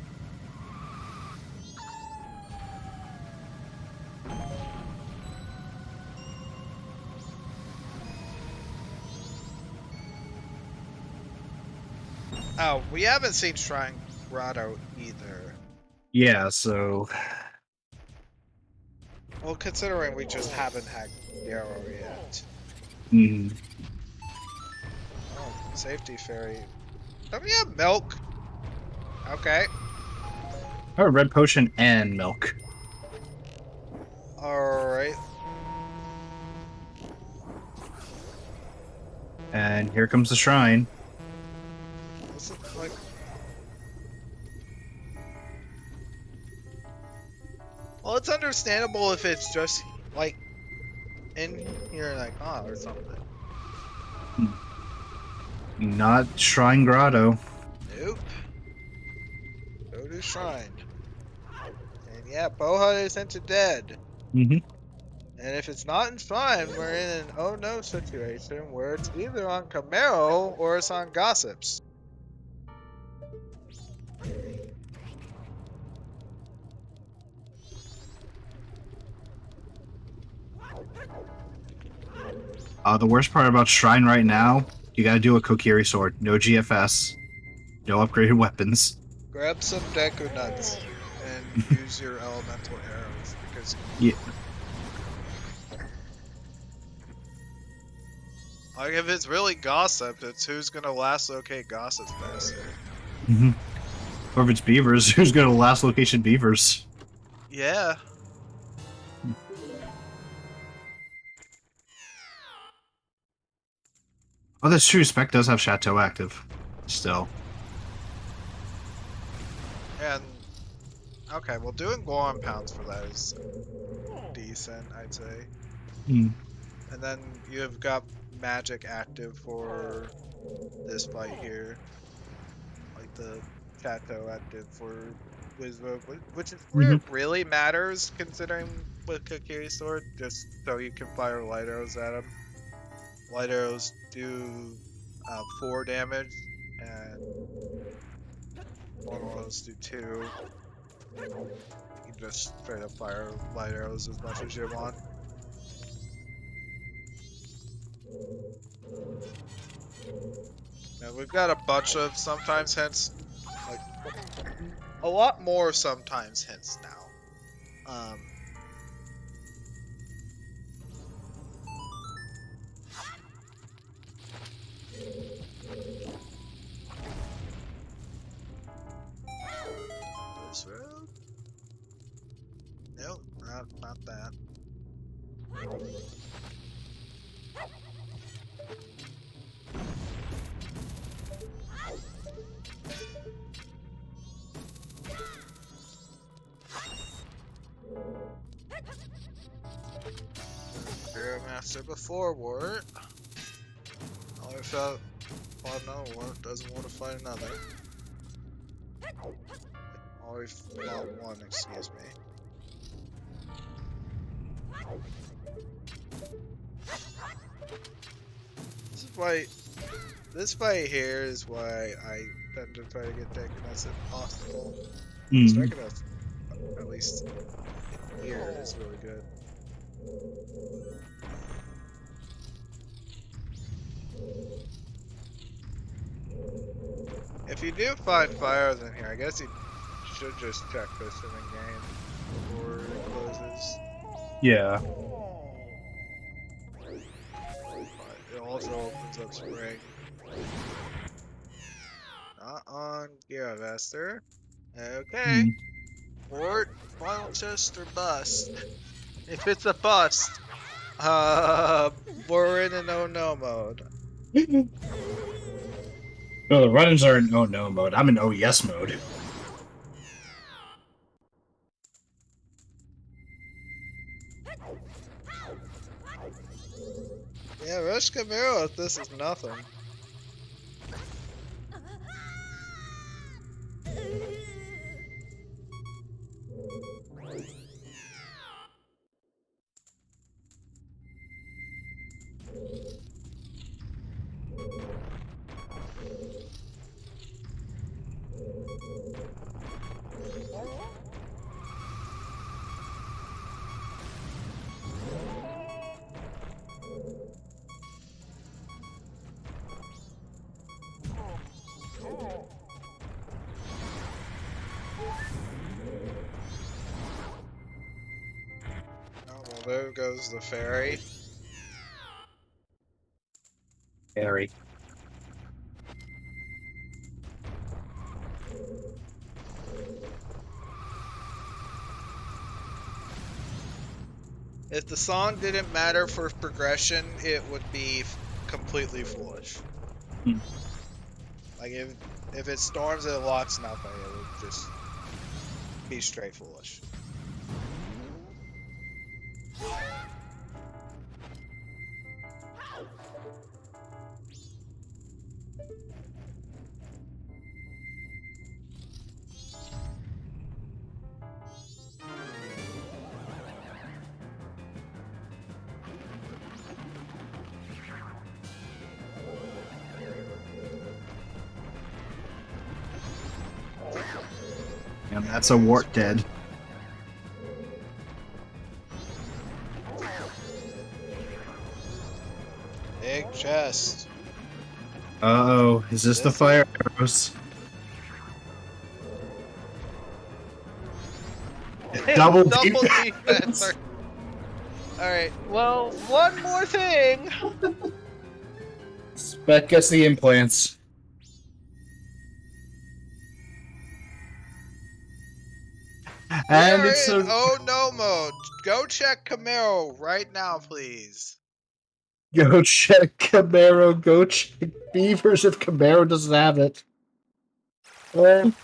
Oh, we haven't seen Shrine Grotto either. Yeah, so Well, considering we just haven't had Yarrow yet. hmm. Oh, safety fairy. Don't we have milk? Okay. Oh, red potion and milk. Alright. And here comes the shrine. This is like... Well, it's understandable if it's just like in here, like or something. Not Shrine Grotto. Nope. Go to Shrine. And yeah, Boha is into dead. Mm-hmm. And if it's not in Shrine, we're in an oh no situation where it's either on Camaro or it's on Gossips. The worst part about Shrine right now, you gotta do a Kokiri sword. No GFS. No upgraded weapons. Grab some Deku Nuts and use your elemental arrows because Yeah. like if it's really Gossip, it's who's gonna last locate Gossip's best. Mm-hmm. Or if it's Beavers, who's gonna last location Beavers? Yeah. Oh, that's true. Spec does have Chateau active. Still. And okay, well doing Goron pounds for that is decent, I'd say. Hmm. And then you've got magic active for this fight here. Like the Chateau active for Wizrobe, which is where it really matters considering with Kokiri Sword, just so you can fire light arrows at him. Light arrows do 4 damage, and normal arrows do 2. You can just straight up fire light arrows as much as you want. Now we've got a bunch of sometimes hints, like a lot more sometimes hints now. This road? Nope, not that. Hero Master before Wart. Only fought another one, doesn't want to fight another. Already fought one, excuse me. This fight here is why I tend to try to get Dekunets if possible. Dekunets, at least here, is really good. If you do find fires in here, I guess you should just check this in the game before it closes. Yeah. It also opens up spring. Not on Gyaravester. Okay. Wart, final test or bust. If it's a bust, we're in an oh-no mode. No, the run-ins are in oh-no mode. I'm in oh-yes mode. Yeah, Rush Camaro if this is nothing. There goes the fairy. Fairy. If the song didn't matter for progression, it would be completely foolish. Like if it storms and it locks nothing, it would just be straight foolish. And that's a wart dead. Big chest. Uh-oh, is this the fire arrows? Double defense. Alright, well, one more thing. Spec gets the implants. And We're it's in a... oh no mode. Go check Camaro right now, please. Go check Camaro, go check Beavers if Camaro doesn't have it. Yep.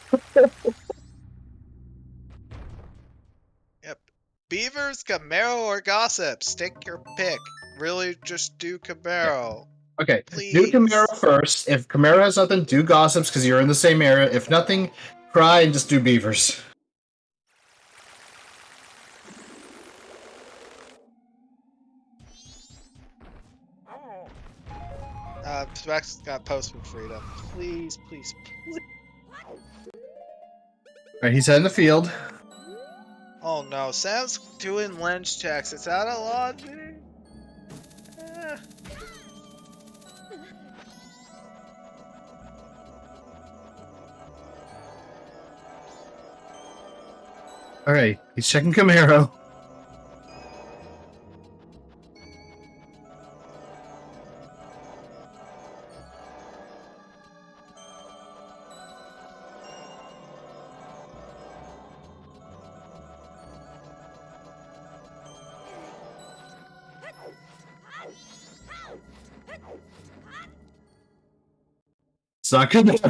Beavers, Camaro, or Gossip. Stick your pick. Really, just do Camaro. Okay, Please. do Camaro first. If Camaro has nothing, do Gossips because you're in the same area. If nothing, cry and just do Beavers. Spec's got postman freedom. Please, please, please. Alright, he's in the field. Oh no, Sam's doing lens checks. It's out of logic. Eh. Alright, he's checking Camaro. Suck it.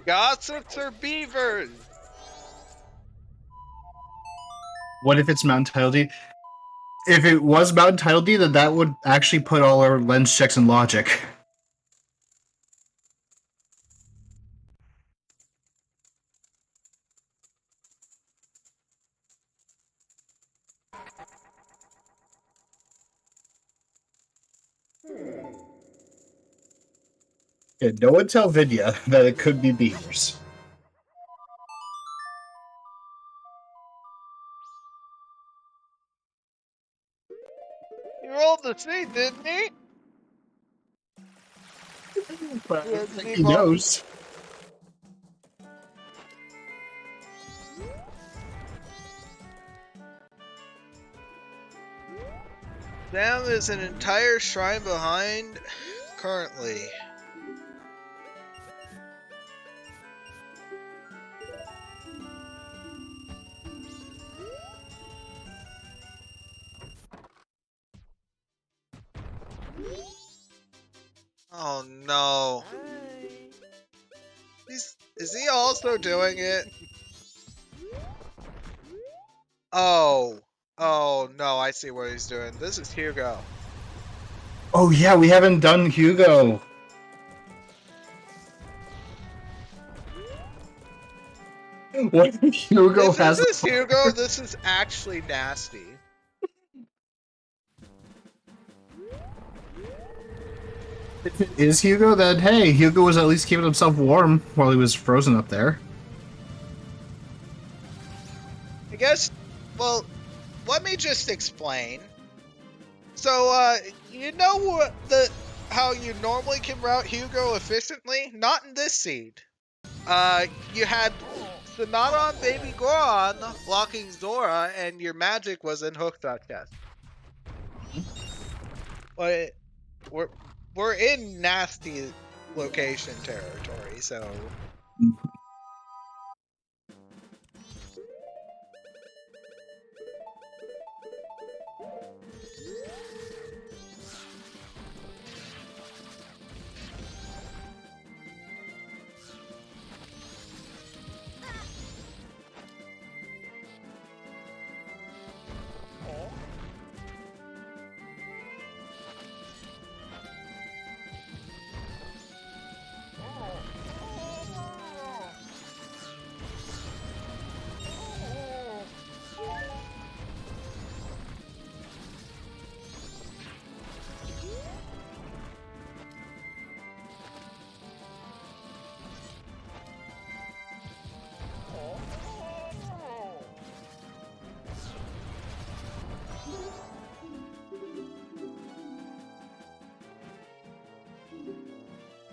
Gossips or beavers? What if it's Mountain Title D? If it was Mountain Title D, then that would actually put all our lens checks in logic. Yeah, no one tell Vidya that it could be Beavers. He rolled the seat, didn't he? But I think he knows. Sam is an entire shrine behind currently. Oh no. Is he also doing it? Oh. Oh no, I see what he's doing. This is Hugo. Oh yeah, we haven't done Hugo. What if Hugo If has? this is Hugo, this is actually nasty. If it is Hugo, then hey, Hugo was at least keeping himself warm while he was frozen up there. I guess, well, let me just explain. So, you know what how you normally can route Hugo efficiently? Not in this seed. You had Sonata on Baby Goron blocking Zora, and your magic was in Hookshot Chest. But we're in nasty location territory, so.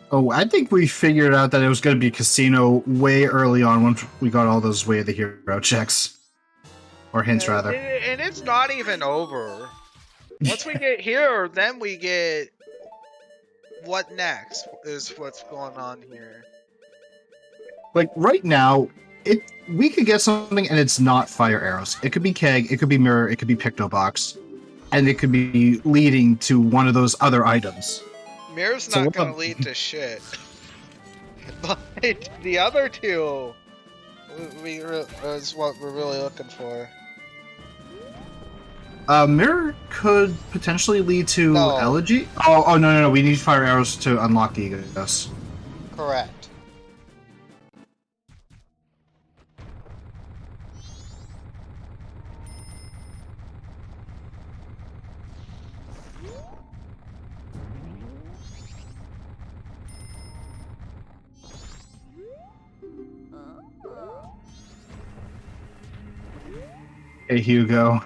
Oh, I think we figured out that it was going to be casino way early on once we got all those Way of the Hero checks. Or hints, rather. And it's not even over. Once we get here, then we get... What next is what's going on here. Like, right now, we could get something and it's not fire arrows. It could be keg, it could be mirror, it could be Pictobox. And it could be leading to one of those other items. Mirror's not gonna lead to shit. But the other two is what we're really looking for. Mirror could potentially lead to No. Elegy. Oh, no. We need fire arrows to unlock the Egos. Correct. Hey, Hugo.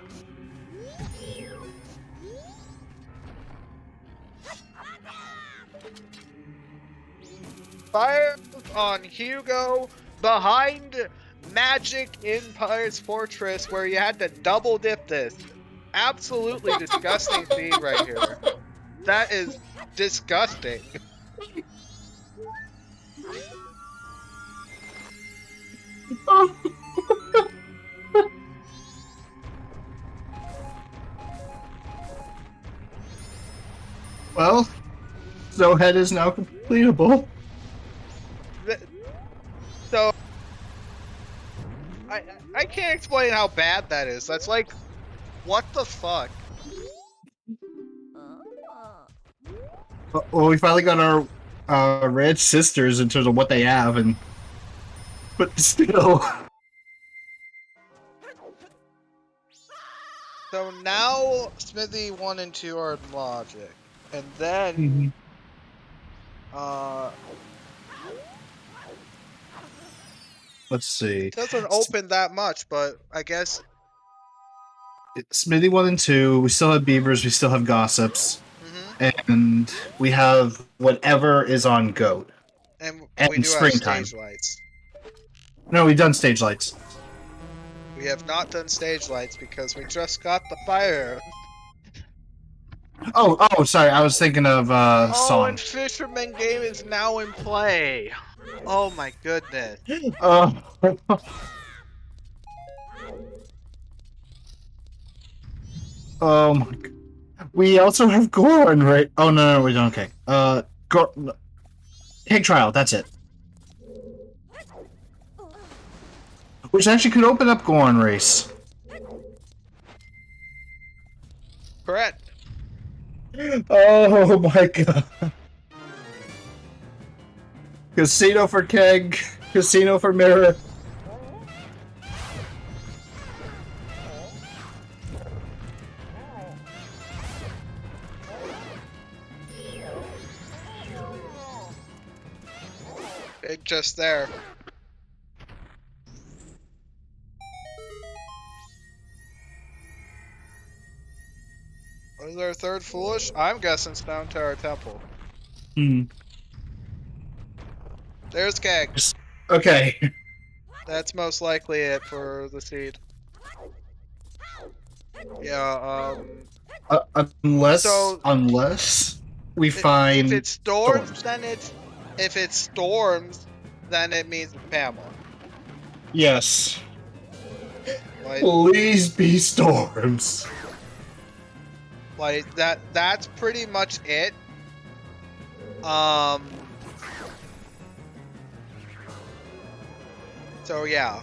Fire on Hugo behind Magic Empire's Fortress where you had to double dip this. Absolutely disgusting feed right here. That is disgusting. Well, Zohead is now completable. So, I can't explain how bad that is. That's like, what the fuck? Well, we finally got our red sisters in terms of what they have, but still. So now Smithy 1 and 2 are in logic. And then Let's see. it doesn't open that much, but I guess Smithy 1 and 2, we still have Beavers, we still have Gossips, and we have whatever is on Goat. and And we do springtime. have stage lights. No, we've done stage lights. We have not done stage lights because we just got the fire. Oh, sorry, I was thinking of Song. and Fisherman game is now in play. Oh my goodness. Oh my god. We also have Goron, right? Oh, no, we don't. Okay. Pig Trial, that's it. Which actually could open up Goron Race. Correct. Oh my god. Casino for Keg, Casino for Mirror. It just there. Was there a third foolish? I'm guessing Stone Tower Temple. There's Keg. Okay. That's most likely it for the seed. Yeah, unless we find if it storms, then it's if it storms, then it means it's Pamela. yes. Like, Please be storms. like that's pretty much it. So yeah.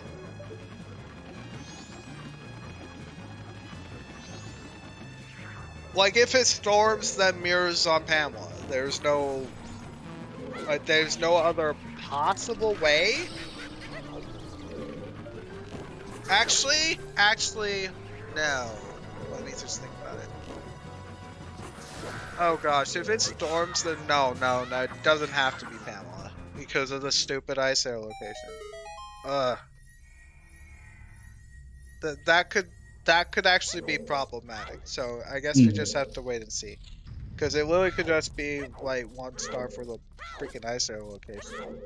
Like if it storms, then mirrors on Pamela. There's no other possible way. Actually, no. Let me just think about it. Oh gosh, if it storms, then no, it doesn't have to be Pamela because of the stupid ice air location. That could actually be problematic. So I guess we just have to wait and see. Because it literally could just be like 1 star for the freaking ice arrow location.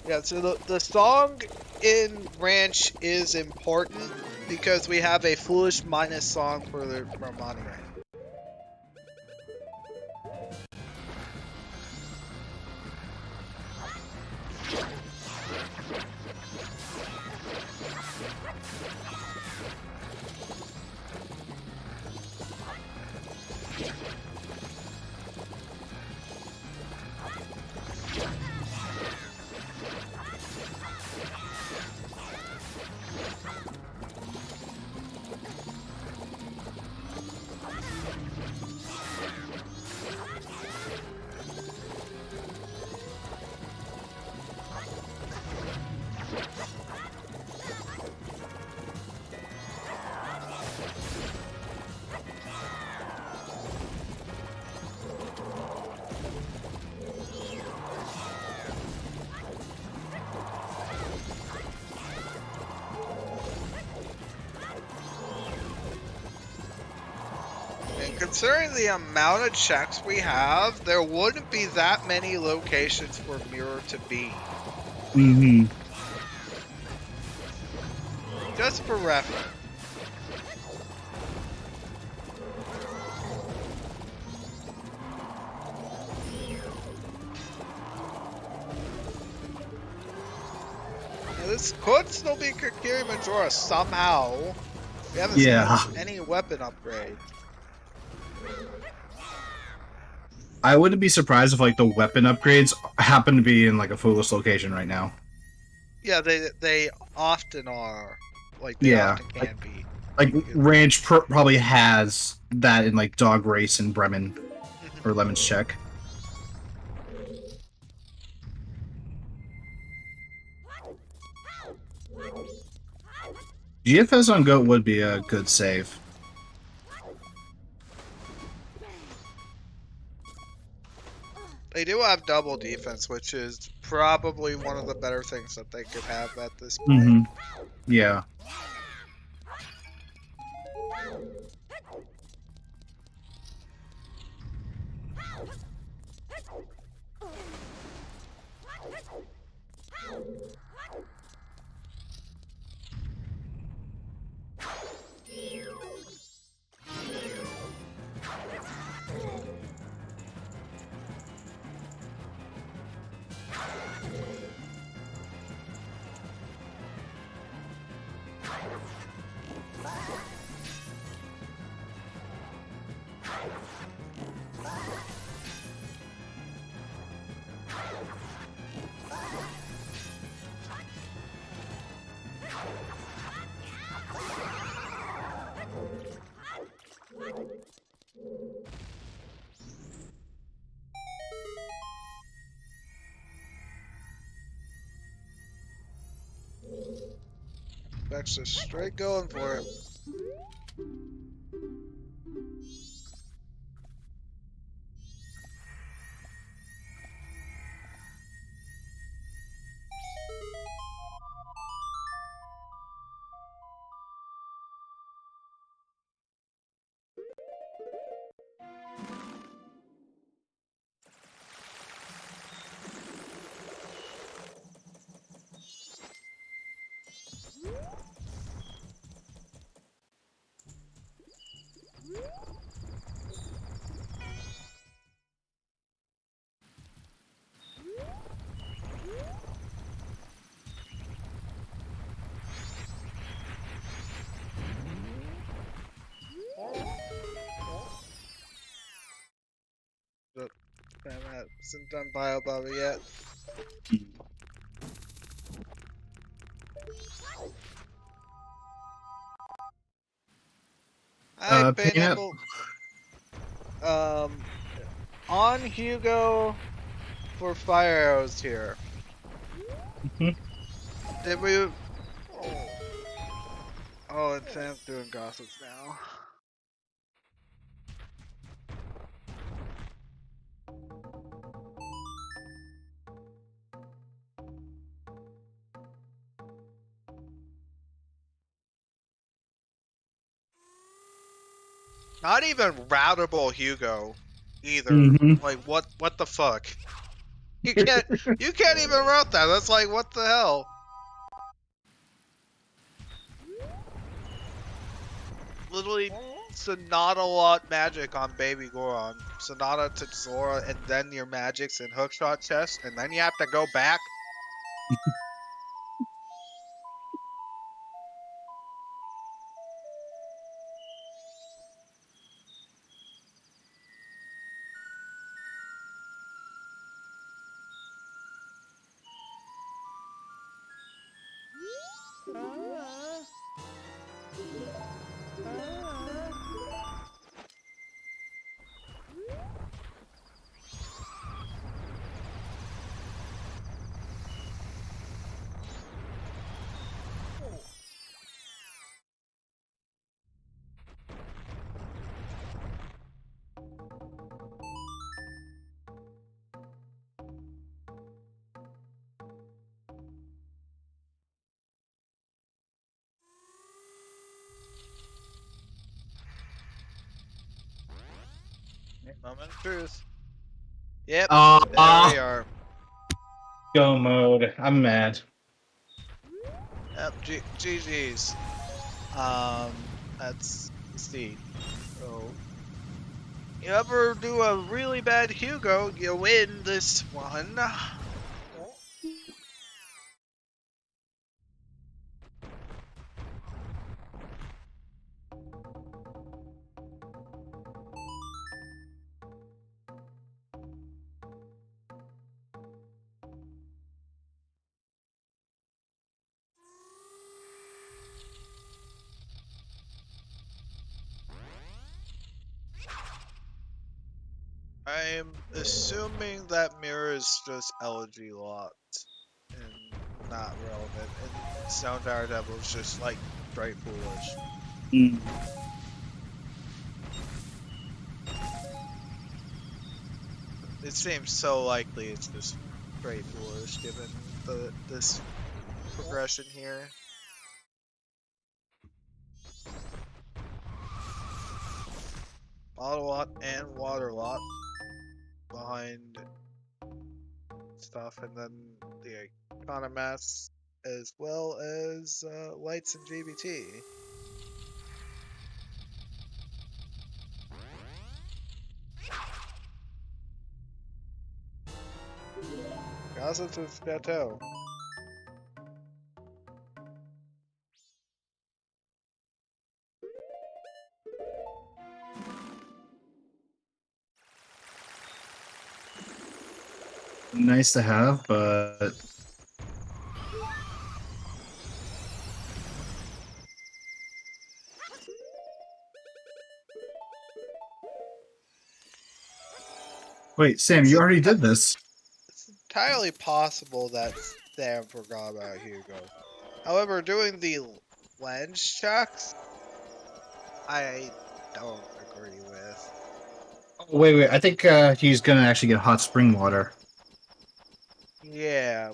Yeah, so the song in Ranch is important because we have a foolish minus song for the Romani Ranch. Considering the amount of checks we have, there wouldn't be that many locations for Mirror to be. Mm-hmm. Just for reference. Now, this could still be Kakiri Majora somehow. We haven't seen any weapon upgrades. I wouldn't be surprised if like the weapon upgrades happen to be in like a foolish location right now. Yeah, they often are. Like they often can be. Like Ranch probably has that in like Dog Race and Bremen or Lemon's Check. GFS on Goat would be a good save. They do have double defense, which is probably one of the better things that they could have at this point. Mm-hmm. Yeah. Spec's just straight going for it. I haven't done Bio Baba yet. I've been able... on Hugo for fire arrows here. Did we... Oh, and Sam's doing gossips now. Not even routable Hugo either. Mhm. Like what the fuck? You can't even route that. That's like what the hell? Literally Sonata lot magic on Baby Goron. Sonata to Zora and then your magics and hookshot chest and then you have to go back. Moment of truth. Yep, there we are. Go mode. I'm mad. Yep, GG's. Let's see. So, you ever do a really bad Hugo, you win this one. I'm assuming that mirror is just elegy locked and not relevant, and Sound Daredevil is just like straight foolish. Mm. It seems so likely it's just straight foolish given this progression here. Auto lot and water lot behind stuff, and then the economass as well as lights and GBT. Gossip to Chateau. Nice to have, but wait, Sam, you already did this. It's entirely possible that Sam forgot about Hugo. However, doing the lens checks, I don't agree with. Wait. I think he's gonna actually get hot spring water. Yeah.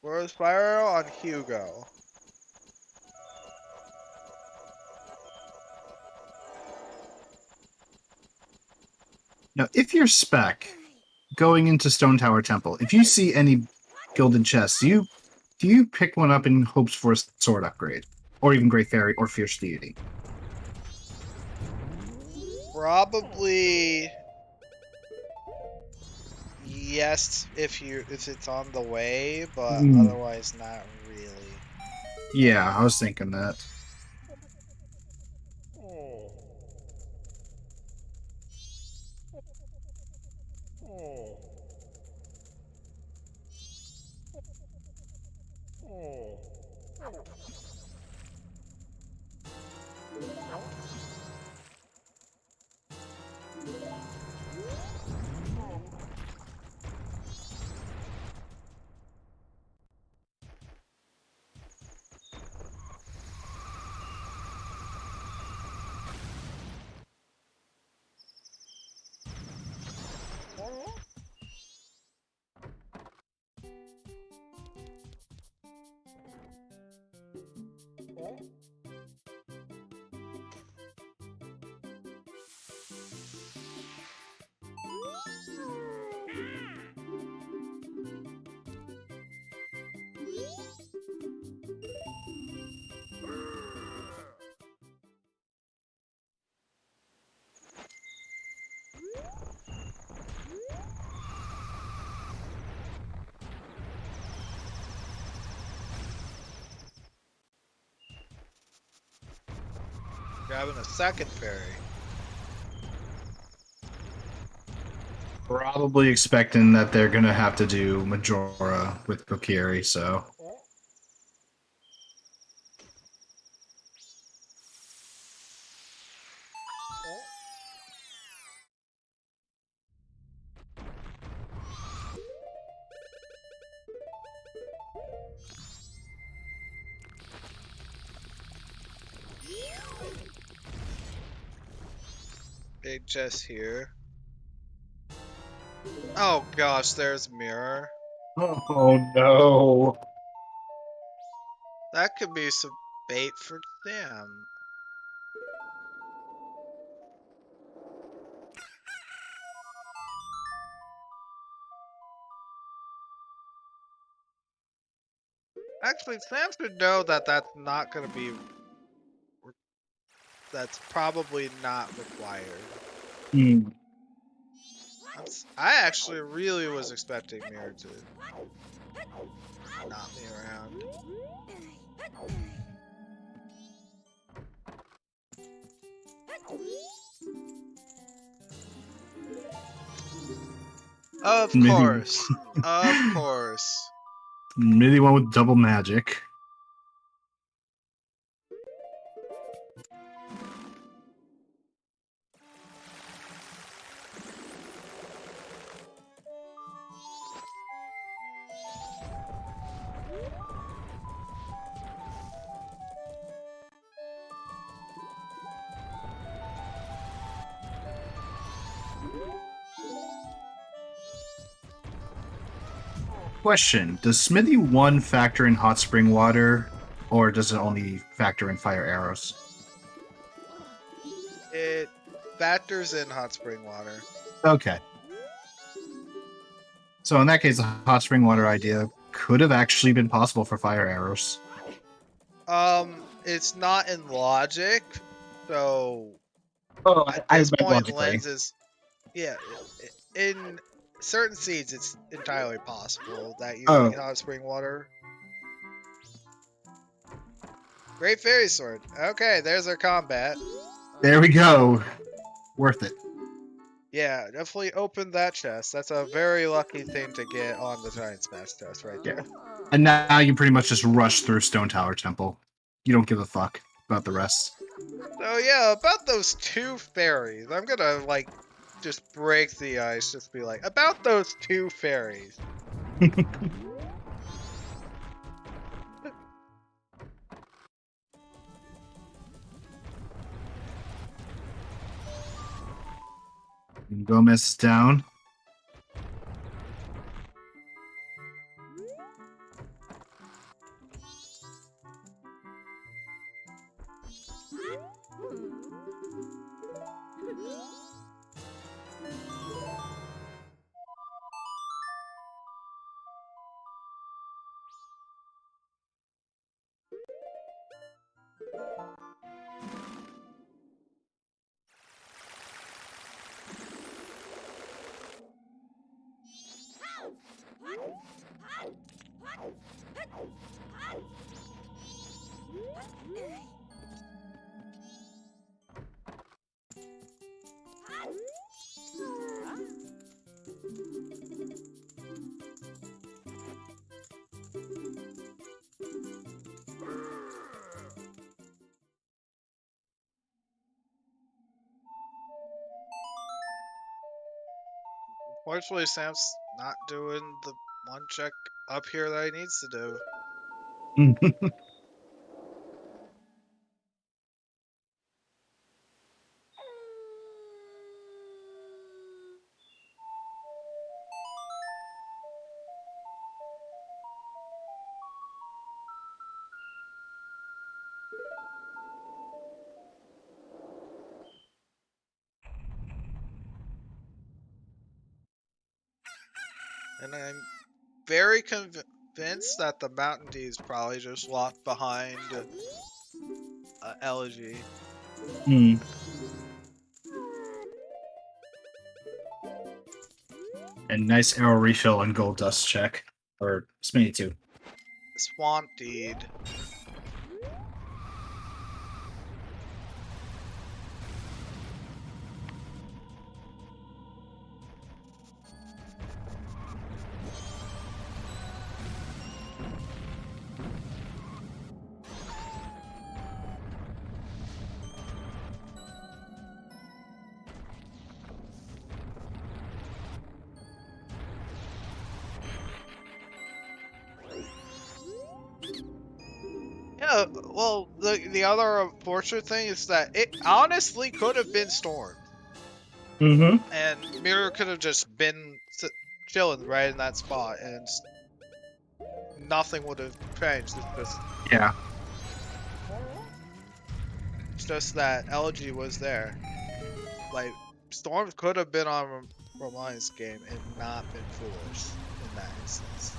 Rose Spiral on Hugo. Now, if you're Spec going into Stone Tower Temple, if you see any gilded chests, do you pick one up in hopes for a sword upgrade, or even Great Fairy or Fierce Deity? Probably yes if it's on the way, but otherwise not really. Yeah, I was thinking that. Grabbing a second fairy. Probably expecting that they're gonna have to do Majora with Kokiri, so. Big chest here. Oh gosh, there's mirror. Oh no. That could be some bait for Sam. Actually, Sam should know that that's not going to be. That's probably not required. Hmm. I actually really was expecting Mirror to not be around. Of course. Of course. Maybe one with double magic. Question: does Smithy 1 factor in hot spring water, or does it only factor in fire arrows? It factors in hot spring water. Okay. So in that case, the hot spring water idea could have actually been possible for fire arrows. It's not in logic, so Oh, at I this meant point, logically. lenses. Yeah, in certain seeds, it's entirely possible that you need hot spring water. Great fairy sword. Okay, there's our combat. There we go. Worth it. Yeah, definitely open that chest. That's a very lucky thing to get on the Giant Smash test right there. And now you pretty much just rush through Stone Tower Temple. You don't give a fuck about the rest. So yeah, about those 2 fairies. I'm gonna, like, just break the ice. Just be like, about those 2 fairies. Gomez is down. Fortunately, Sam's not doing the one check up here that he needs to do. And I'm very convinced that the Mountain D is probably just locked behind Elegy. Hmm. And nice arrow refill on Gold Dust check. Or Smitty 2. Swamp Deed. Yeah, well, the other unfortunate thing is that it honestly could have been Storm, Mm-hmm. and Mirror could have just been chilling right in that spot, and nothing would have changed. Yeah. It's just that LG was there. Like, Storm could have been on Reliance game and not been foolish in that instance.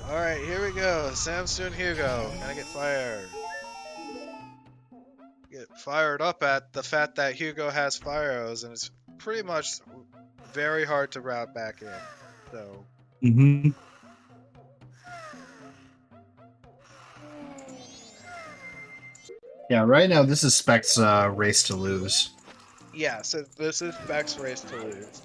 Alright, here we go. Samson Hugo. Gonna get fired. Get fired up at the fact that Hugo has fire arrows, and it's pretty much very hard to route back in. So, Mm-hmm. Yeah, right now this is Spec's race to lose. yeah, so this is Spec's race to lose.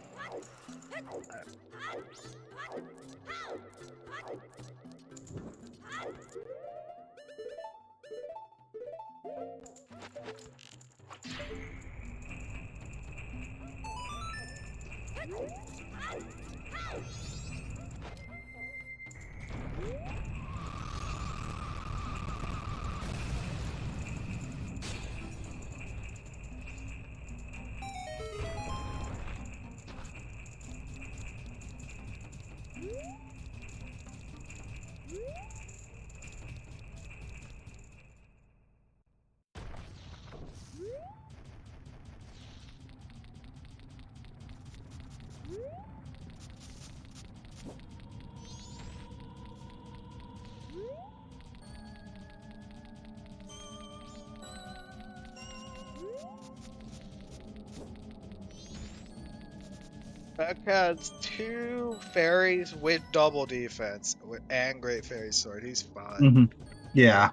Spec has 2 fairies with double defense and Great Fairy Sword. He's fine. Mm-hmm. Yeah.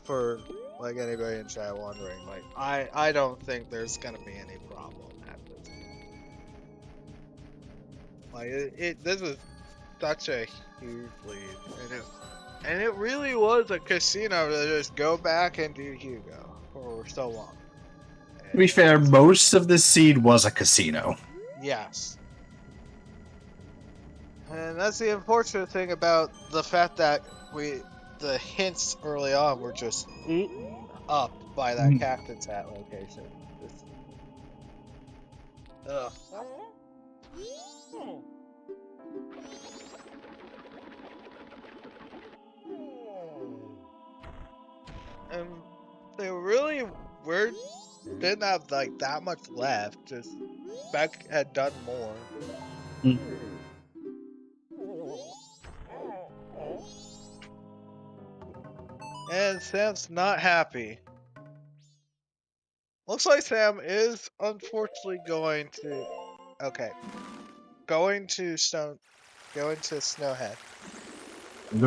For like anybody in chat wondering, like I don't think there's gonna be any problem at this. Like this is such a huge lead, and it really was a casino to just go back and do Hugo for so long. To be fair, most of the seed was a casino. Yes. And that's the unfortunate thing about the fact that the hints early on were just eaten up by that captain's hat location. Ugh. And they really didn't have like that much left. Just Spec had done more. And Sam's not happy. Looks like Sam is unfortunately going to Snowhead. Go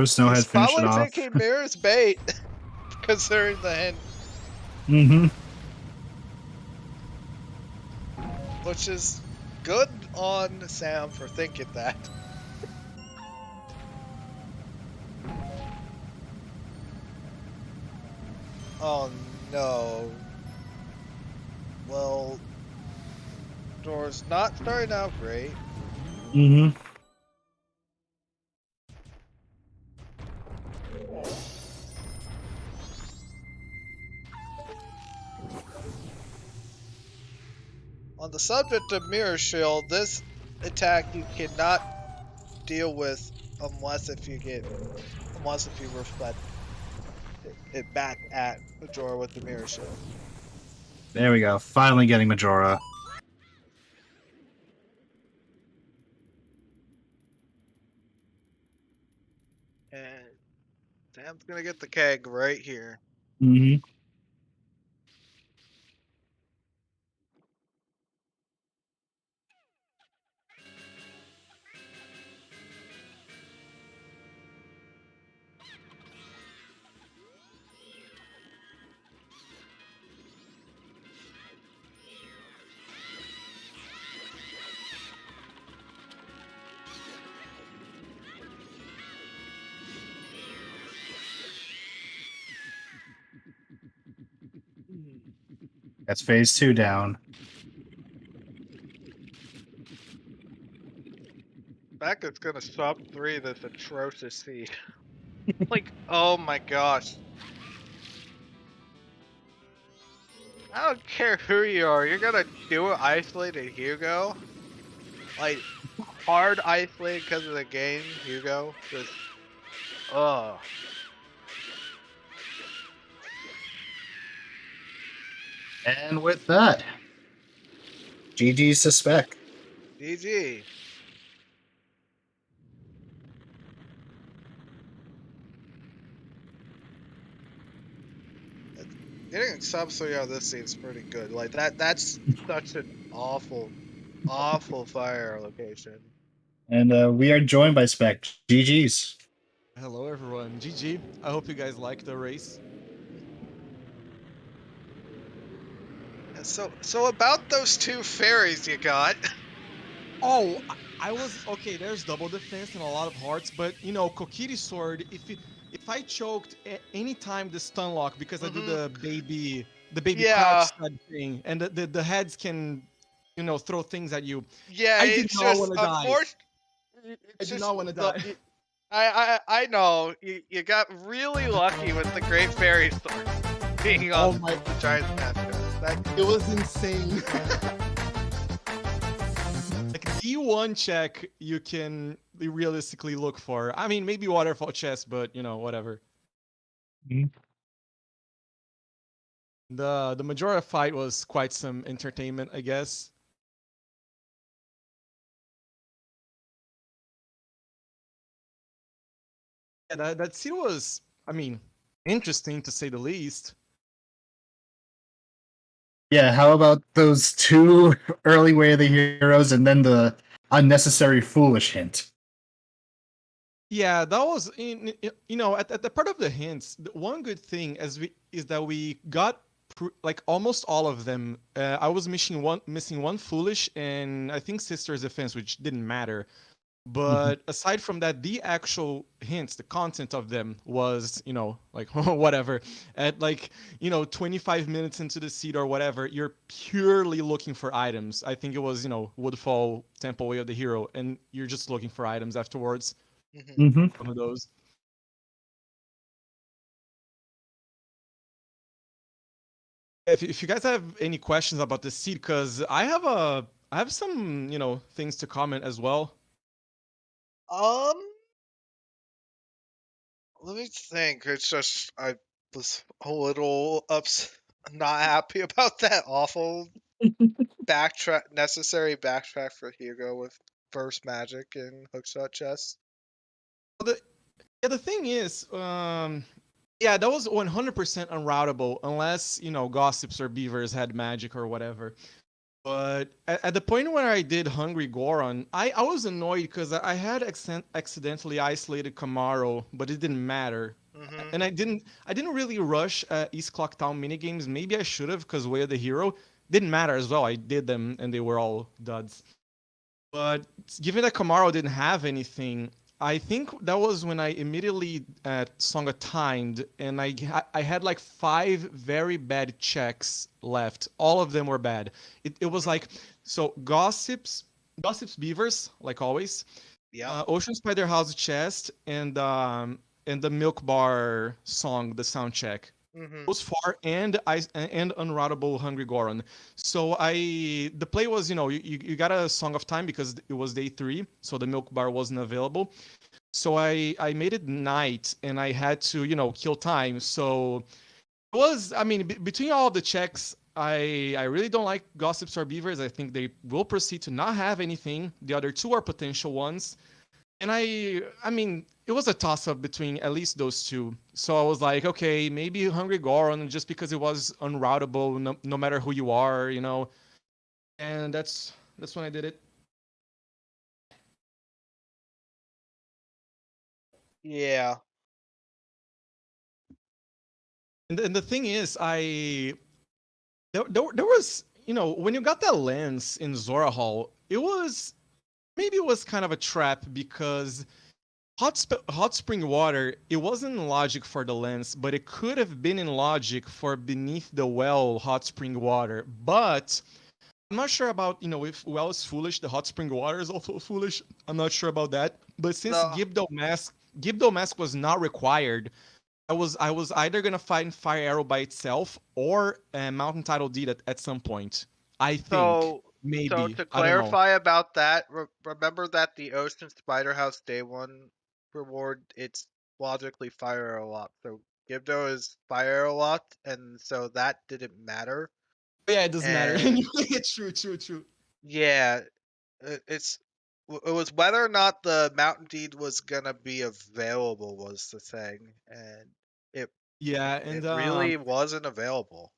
Snowhead, He's finish it probably off. thinking Mirror's bait, considering the hint. Mm-hmm. Which is good on Sam for thinking that. Oh no. Well, Door's not starting out great. Mm-hmm. On the subject of Mirror Shield, this attack you cannot deal with unless if you reflect it back at Majora with the Mirror Shield. There we go. Finally getting Majora. And Sam's gonna get the keg right here. Mm-hmm. That's phase 2 down. Spec is gonna sub 3 this atrocious seed. Like, oh my gosh. I don't care who you are, you're gonna do isolated Hugo? Like, hard isolated because of the game, Hugo? Just, ugh. And with that, GG's to Spec. GG. Getting sub 3 on this scene's pretty good. Like, that's such an awful, awful fire location. And we are joined by Spec. GG's. Hello everyone, GG. I hope you guys liked the race. So about those 2 fairies you got. Oh, I was okay. There's double defense and a lot of hearts, but you know, Kokiri sword. If I choked any time the stun lock because I do the baby crouch stud thing, and the heads can, you know, throw things at you. Yeah, I did not want to die. I do not want to die. I know you got really lucky with the Great Fairy sword being on the giant mascot. It was insane. Like D1 check, you can realistically look for. I mean, maybe waterfall chest, but you know, whatever. Mhm. The Majora fight was quite some entertainment, I guess. Yeah, that scene was, I mean, interesting to say the least. Yeah, how about those 2 early Way of the Heroes and then the unnecessary foolish hint? Yeah, that was in, you know, at the part of the hints. The one good thing is that we got like almost all of them. I was missing one foolish, and I think Sister's Defense, which didn't matter. But aside from that, the actual hints, the content of them was, you know, like whatever. At like, you know, 25 minutes into the seed or whatever, you're purely looking for items. I think it was, you know, Woodfall, Temple, Way of the Hero, and you're just looking for items afterwards. One of those. If you guys have any questions about the seed, because I have some, you know, things to comment as well. Let me think. It's just I was a little not happy about that awful necessary backtrack for Hugo with first magic and hookshot chest. The thing is, yeah, that was 100% unroutable unless, you know, gossips or beavers had magic or whatever. But at the point where I did Hungry Goron, I was annoyed because I had accidentally isolated Camaro, but it didn't matter. And I didn't really rush East Clock Town minigames. Maybe I should have, because Way of the Hero didn't matter as well. I did them and they were all duds. But given that Camaro didn't have anything, I think that was when I immediately Songa timed, and I had like 5 very bad checks left. All of them were bad. It was like, so gossips beavers, like always. Yeah. Ocean Spider House chest and the Milk Bar song, the sound check. Those 4 and unroutable Hungry Goron. So the play was, you know, you got a Song of Time because it was day 3, so the Milk Bar wasn't available. So I made it night and I had to, you know, kill time. So it was, I mean, between all the checks, I really don't like gossips or beavers. I think they will proceed to not have anything. The other 2 are potential ones. And I mean, it was a toss-up between at least those 2. So I was like, okay, maybe Hungry Goron, just because it was unroutable, no matter who you are, you know. And that's when I did it. Yeah. And the thing is, there was, you know, when you got that lens in Zora Hall, it was kind of a trap because hot spring water, it wasn't in logic for the lens, but it could have been in logic for beneath the well hot spring water. But I'm not sure about, if well is foolish, the hot spring water is also foolish. I'm not sure about that. But since No. Gibdo mask was not required, I was either gonna find Fire Arrow by itself or Mountain Tidal Deed at some point. I think So maybe to I don't know. clarify about that, remember that the Ocean Spider House Day 1 reward, it's logically Fire Arrow locked. So Gibdo is Fire Arrow locked, and so that didn't matter. Yeah, it doesn't matter. And True. yeah, it was whether or not the Mountain Deed was gonna be available was the thing, and it Yeah, and it really wasn't available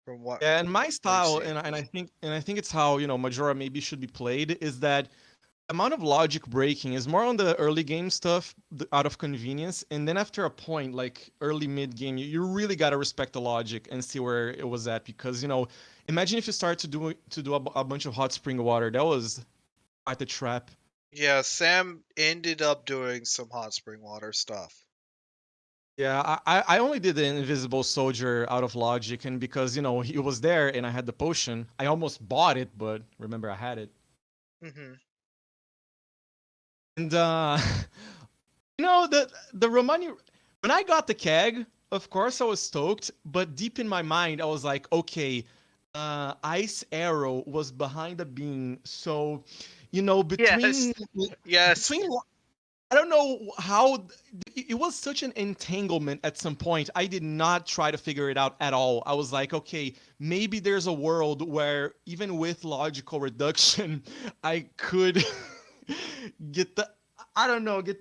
from what yeah, and my we've style, seen. and I think it's how Majora maybe should be played is that amount of logic breaking is more on the early game stuff out of convenience, and then after a point like early mid game, you really got to respect the logic and see where it was at, because imagine if you start to do a bunch of hot spring water. That was quite the trap. Yeah, Sam ended up doing some hot spring water stuff. Yeah, I only did the invisible soldier out of logic, and because he was there and I had the potion, I almost bought it, but remember I had it. Mm-hmm. And the Romani, when I got the keg, of course I was stoked, but deep in my mind I was like, okay, Ice Arrow was behind the beam, so between Yes. between I don't know how it was such an entanglement at some point. I did not try to figure it out at all. I was like, okay, maybe there's a world where even with logical reduction, I could get the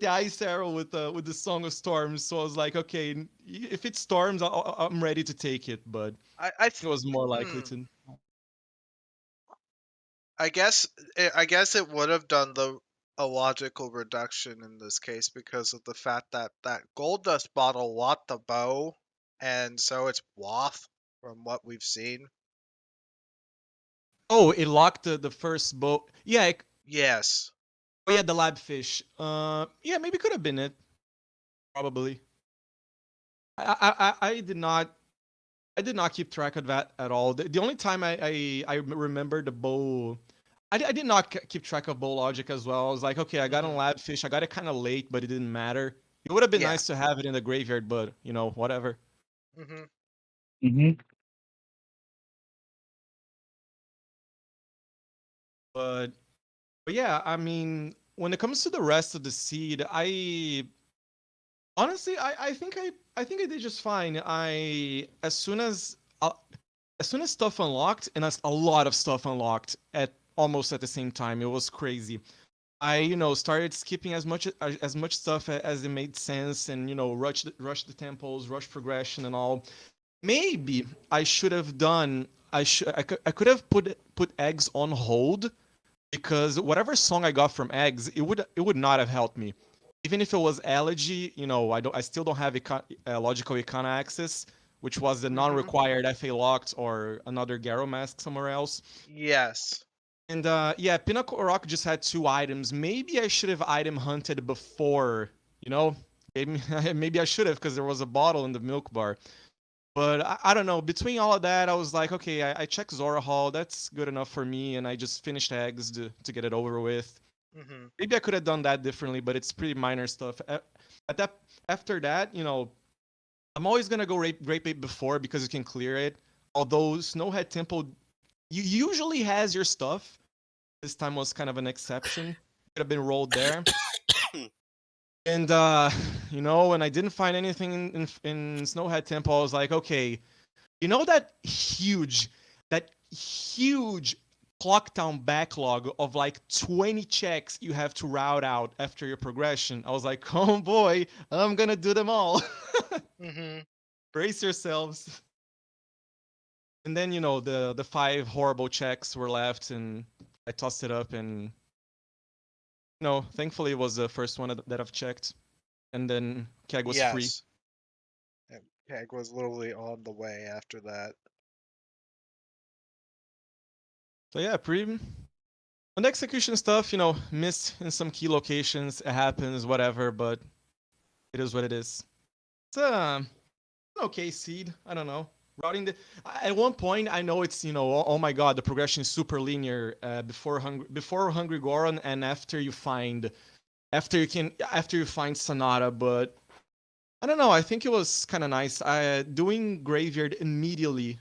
Ice Arrow with the Song of Storms. So I was like, okay, if it storms, I'm ready to take it. But I it was more likely to. I guess it would have done a logical reduction in this case because of the fact that gold dust bottle locked the bow, and so it's waff from what we've seen. Oh, it locked the first bow. Yeah. Yes. Oh yeah, the lab fish. Yeah, maybe could have been it. Probably. I did not keep track of that at all. The only time I remember the bow, I did not keep track of bow logic as well. I was like, okay, I got a lab fish. I got it kind of late, but it didn't matter. It would have been nice to have it in the graveyard, but whatever. But yeah, I mean, when it comes to the rest of the seed, honestly, I think I did just fine. As soon as stuff unlocked, and as a lot of stuff unlocked at almost at the same time, it was crazy. I started skipping as much stuff as it made sense, and rush the temples, rush progression, and all. Maybe I should have done. I could have put eggs on hold, because whatever song I got from eggs, it would not have helped me. Even if it was Elegy, I still don't have logical Icona access, which was the non-required FA locked or another Garo mask somewhere else. Yes. And yeah, Pinnacle Rock just had 2 items. Maybe I should have item hunted before, maybe I should have, because there was a bottle in the milk bar. But I don't know. Between all of that, I was like, okay, I checked Zora Hall. That's good enough for me, and I just finished eggs to get it over with. Maybe I could have done that differently, but it's pretty minor stuff. After that, I'm always gonna go Great Bait before, because you can clear it. Although Snowhead Temple usually has your stuff. This time was kind of an exception. Could have been rolled there. And when I didn't find anything in Snowhead Temple, I was like, okay, that huge Clocktown backlog of like 20 checks you have to route out after your progression. I was like, oh boy, I'm gonna do them all. Brace yourselves. And then the 5 horrible checks were left, and I tossed it up, and thankfully it was the first one that I've checked, and then Keg was free. And Keg was literally on the way after that. So yeah, pretty. On the execution stuff, missed in some key locations. It happens, whatever, but it is what it is. It's an okay seed. I don't know. Routing at one point, I know it's oh my god, the progression is super linear before Hungry Goron and after you find Sonata, but I don't know. I think it was kind of nice. Doing Graveyard immediately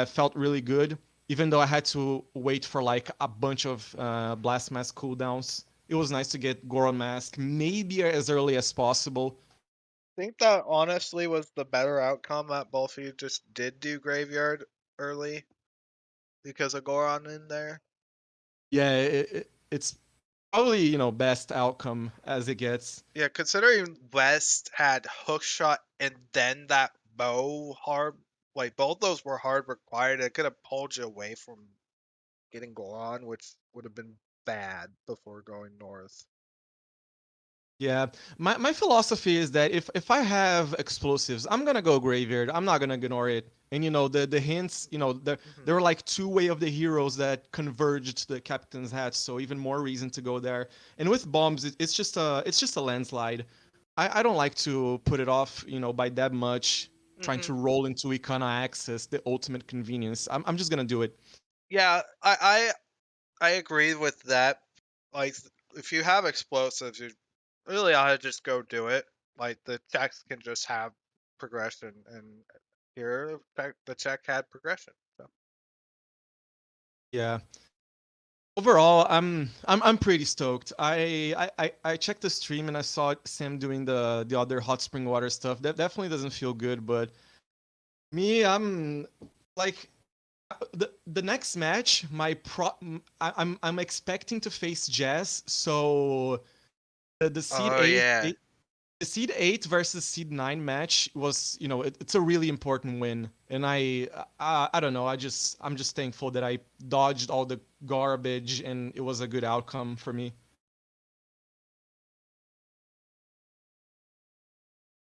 felt really good, even though I had to wait for like a bunch of Blast Mask cooldowns. It was nice to get Goron Mask maybe as early as possible. I think that honestly was the better outcome that both of you just did do Graveyard early because of Goron in there. Yeah, it's probably best outcome as it gets. Yeah, considering West had Hookshot and then that bow hard, like both those were hard required. It could have pulled you away from getting Goron, which would have been bad before going north. Yeah, my philosophy is that if I have explosives, I'm gonna go Graveyard. I'm not gonna ignore it. And the hints, there were like two Way of the Heroes that converged to the Captain's Hat, so even more reason to go there. And with bombs, it's just a landslide. I don't like to put it off, by that much, trying to roll into Icona Access, the ultimate convenience. I'm just gonna do it. Yeah, I agree with that. Like, if you have explosives, you really ought to just go do it. Like, the checks can just have progression, and here the check had progression. So. Yeah. Overall, I'm pretty stoked. I checked the stream and I saw Sam doing the other hot spring water stuff. That definitely doesn't feel good, but me, I'm like the next match. I'm expecting to face Jazz, so the seed the seed 8 versus seed 9 match was it's a really important win, and I don't know, I'm just thankful that I dodged all the garbage and it was a good outcome for me.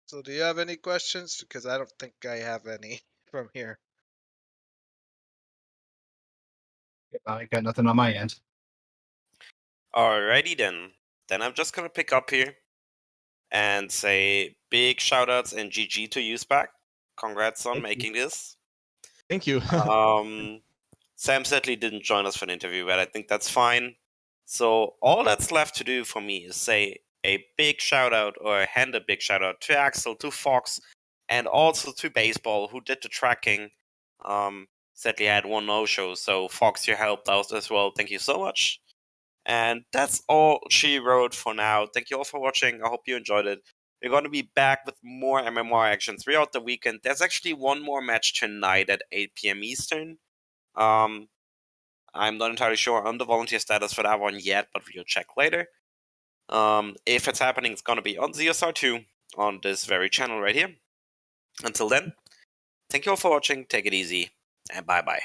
So do you have any questions? Because I don't think I have any from here. I got nothing on my end. Alrighty then. Then I'm just gonna pick up here and say big shoutouts and GG to you, Spec. Congrats on making this. Thank you. Sam sadly didn't join us for an interview, but I think that's fine. So all that's left to do for me is say a big shout out, or hand a big shout out to Axel, to Fox, and also to Baseball, who did the tracking. Sadly I had one no-show, so Fox, you helped out as well. Thank you so much. And that's all she wrote for now. Thank you all for watching. I hope you enjoyed it. We're going to be back with more MMR action throughout the weekend. There's actually one more match tonight at 8 p.m. Eastern. I'm not entirely sure on the volunteer status for that one yet, but we'll check later. If it's happening, it's going to be on ZSR2 on this very channel right here. Until then, thank you all for watching. Take it easy, and bye-bye.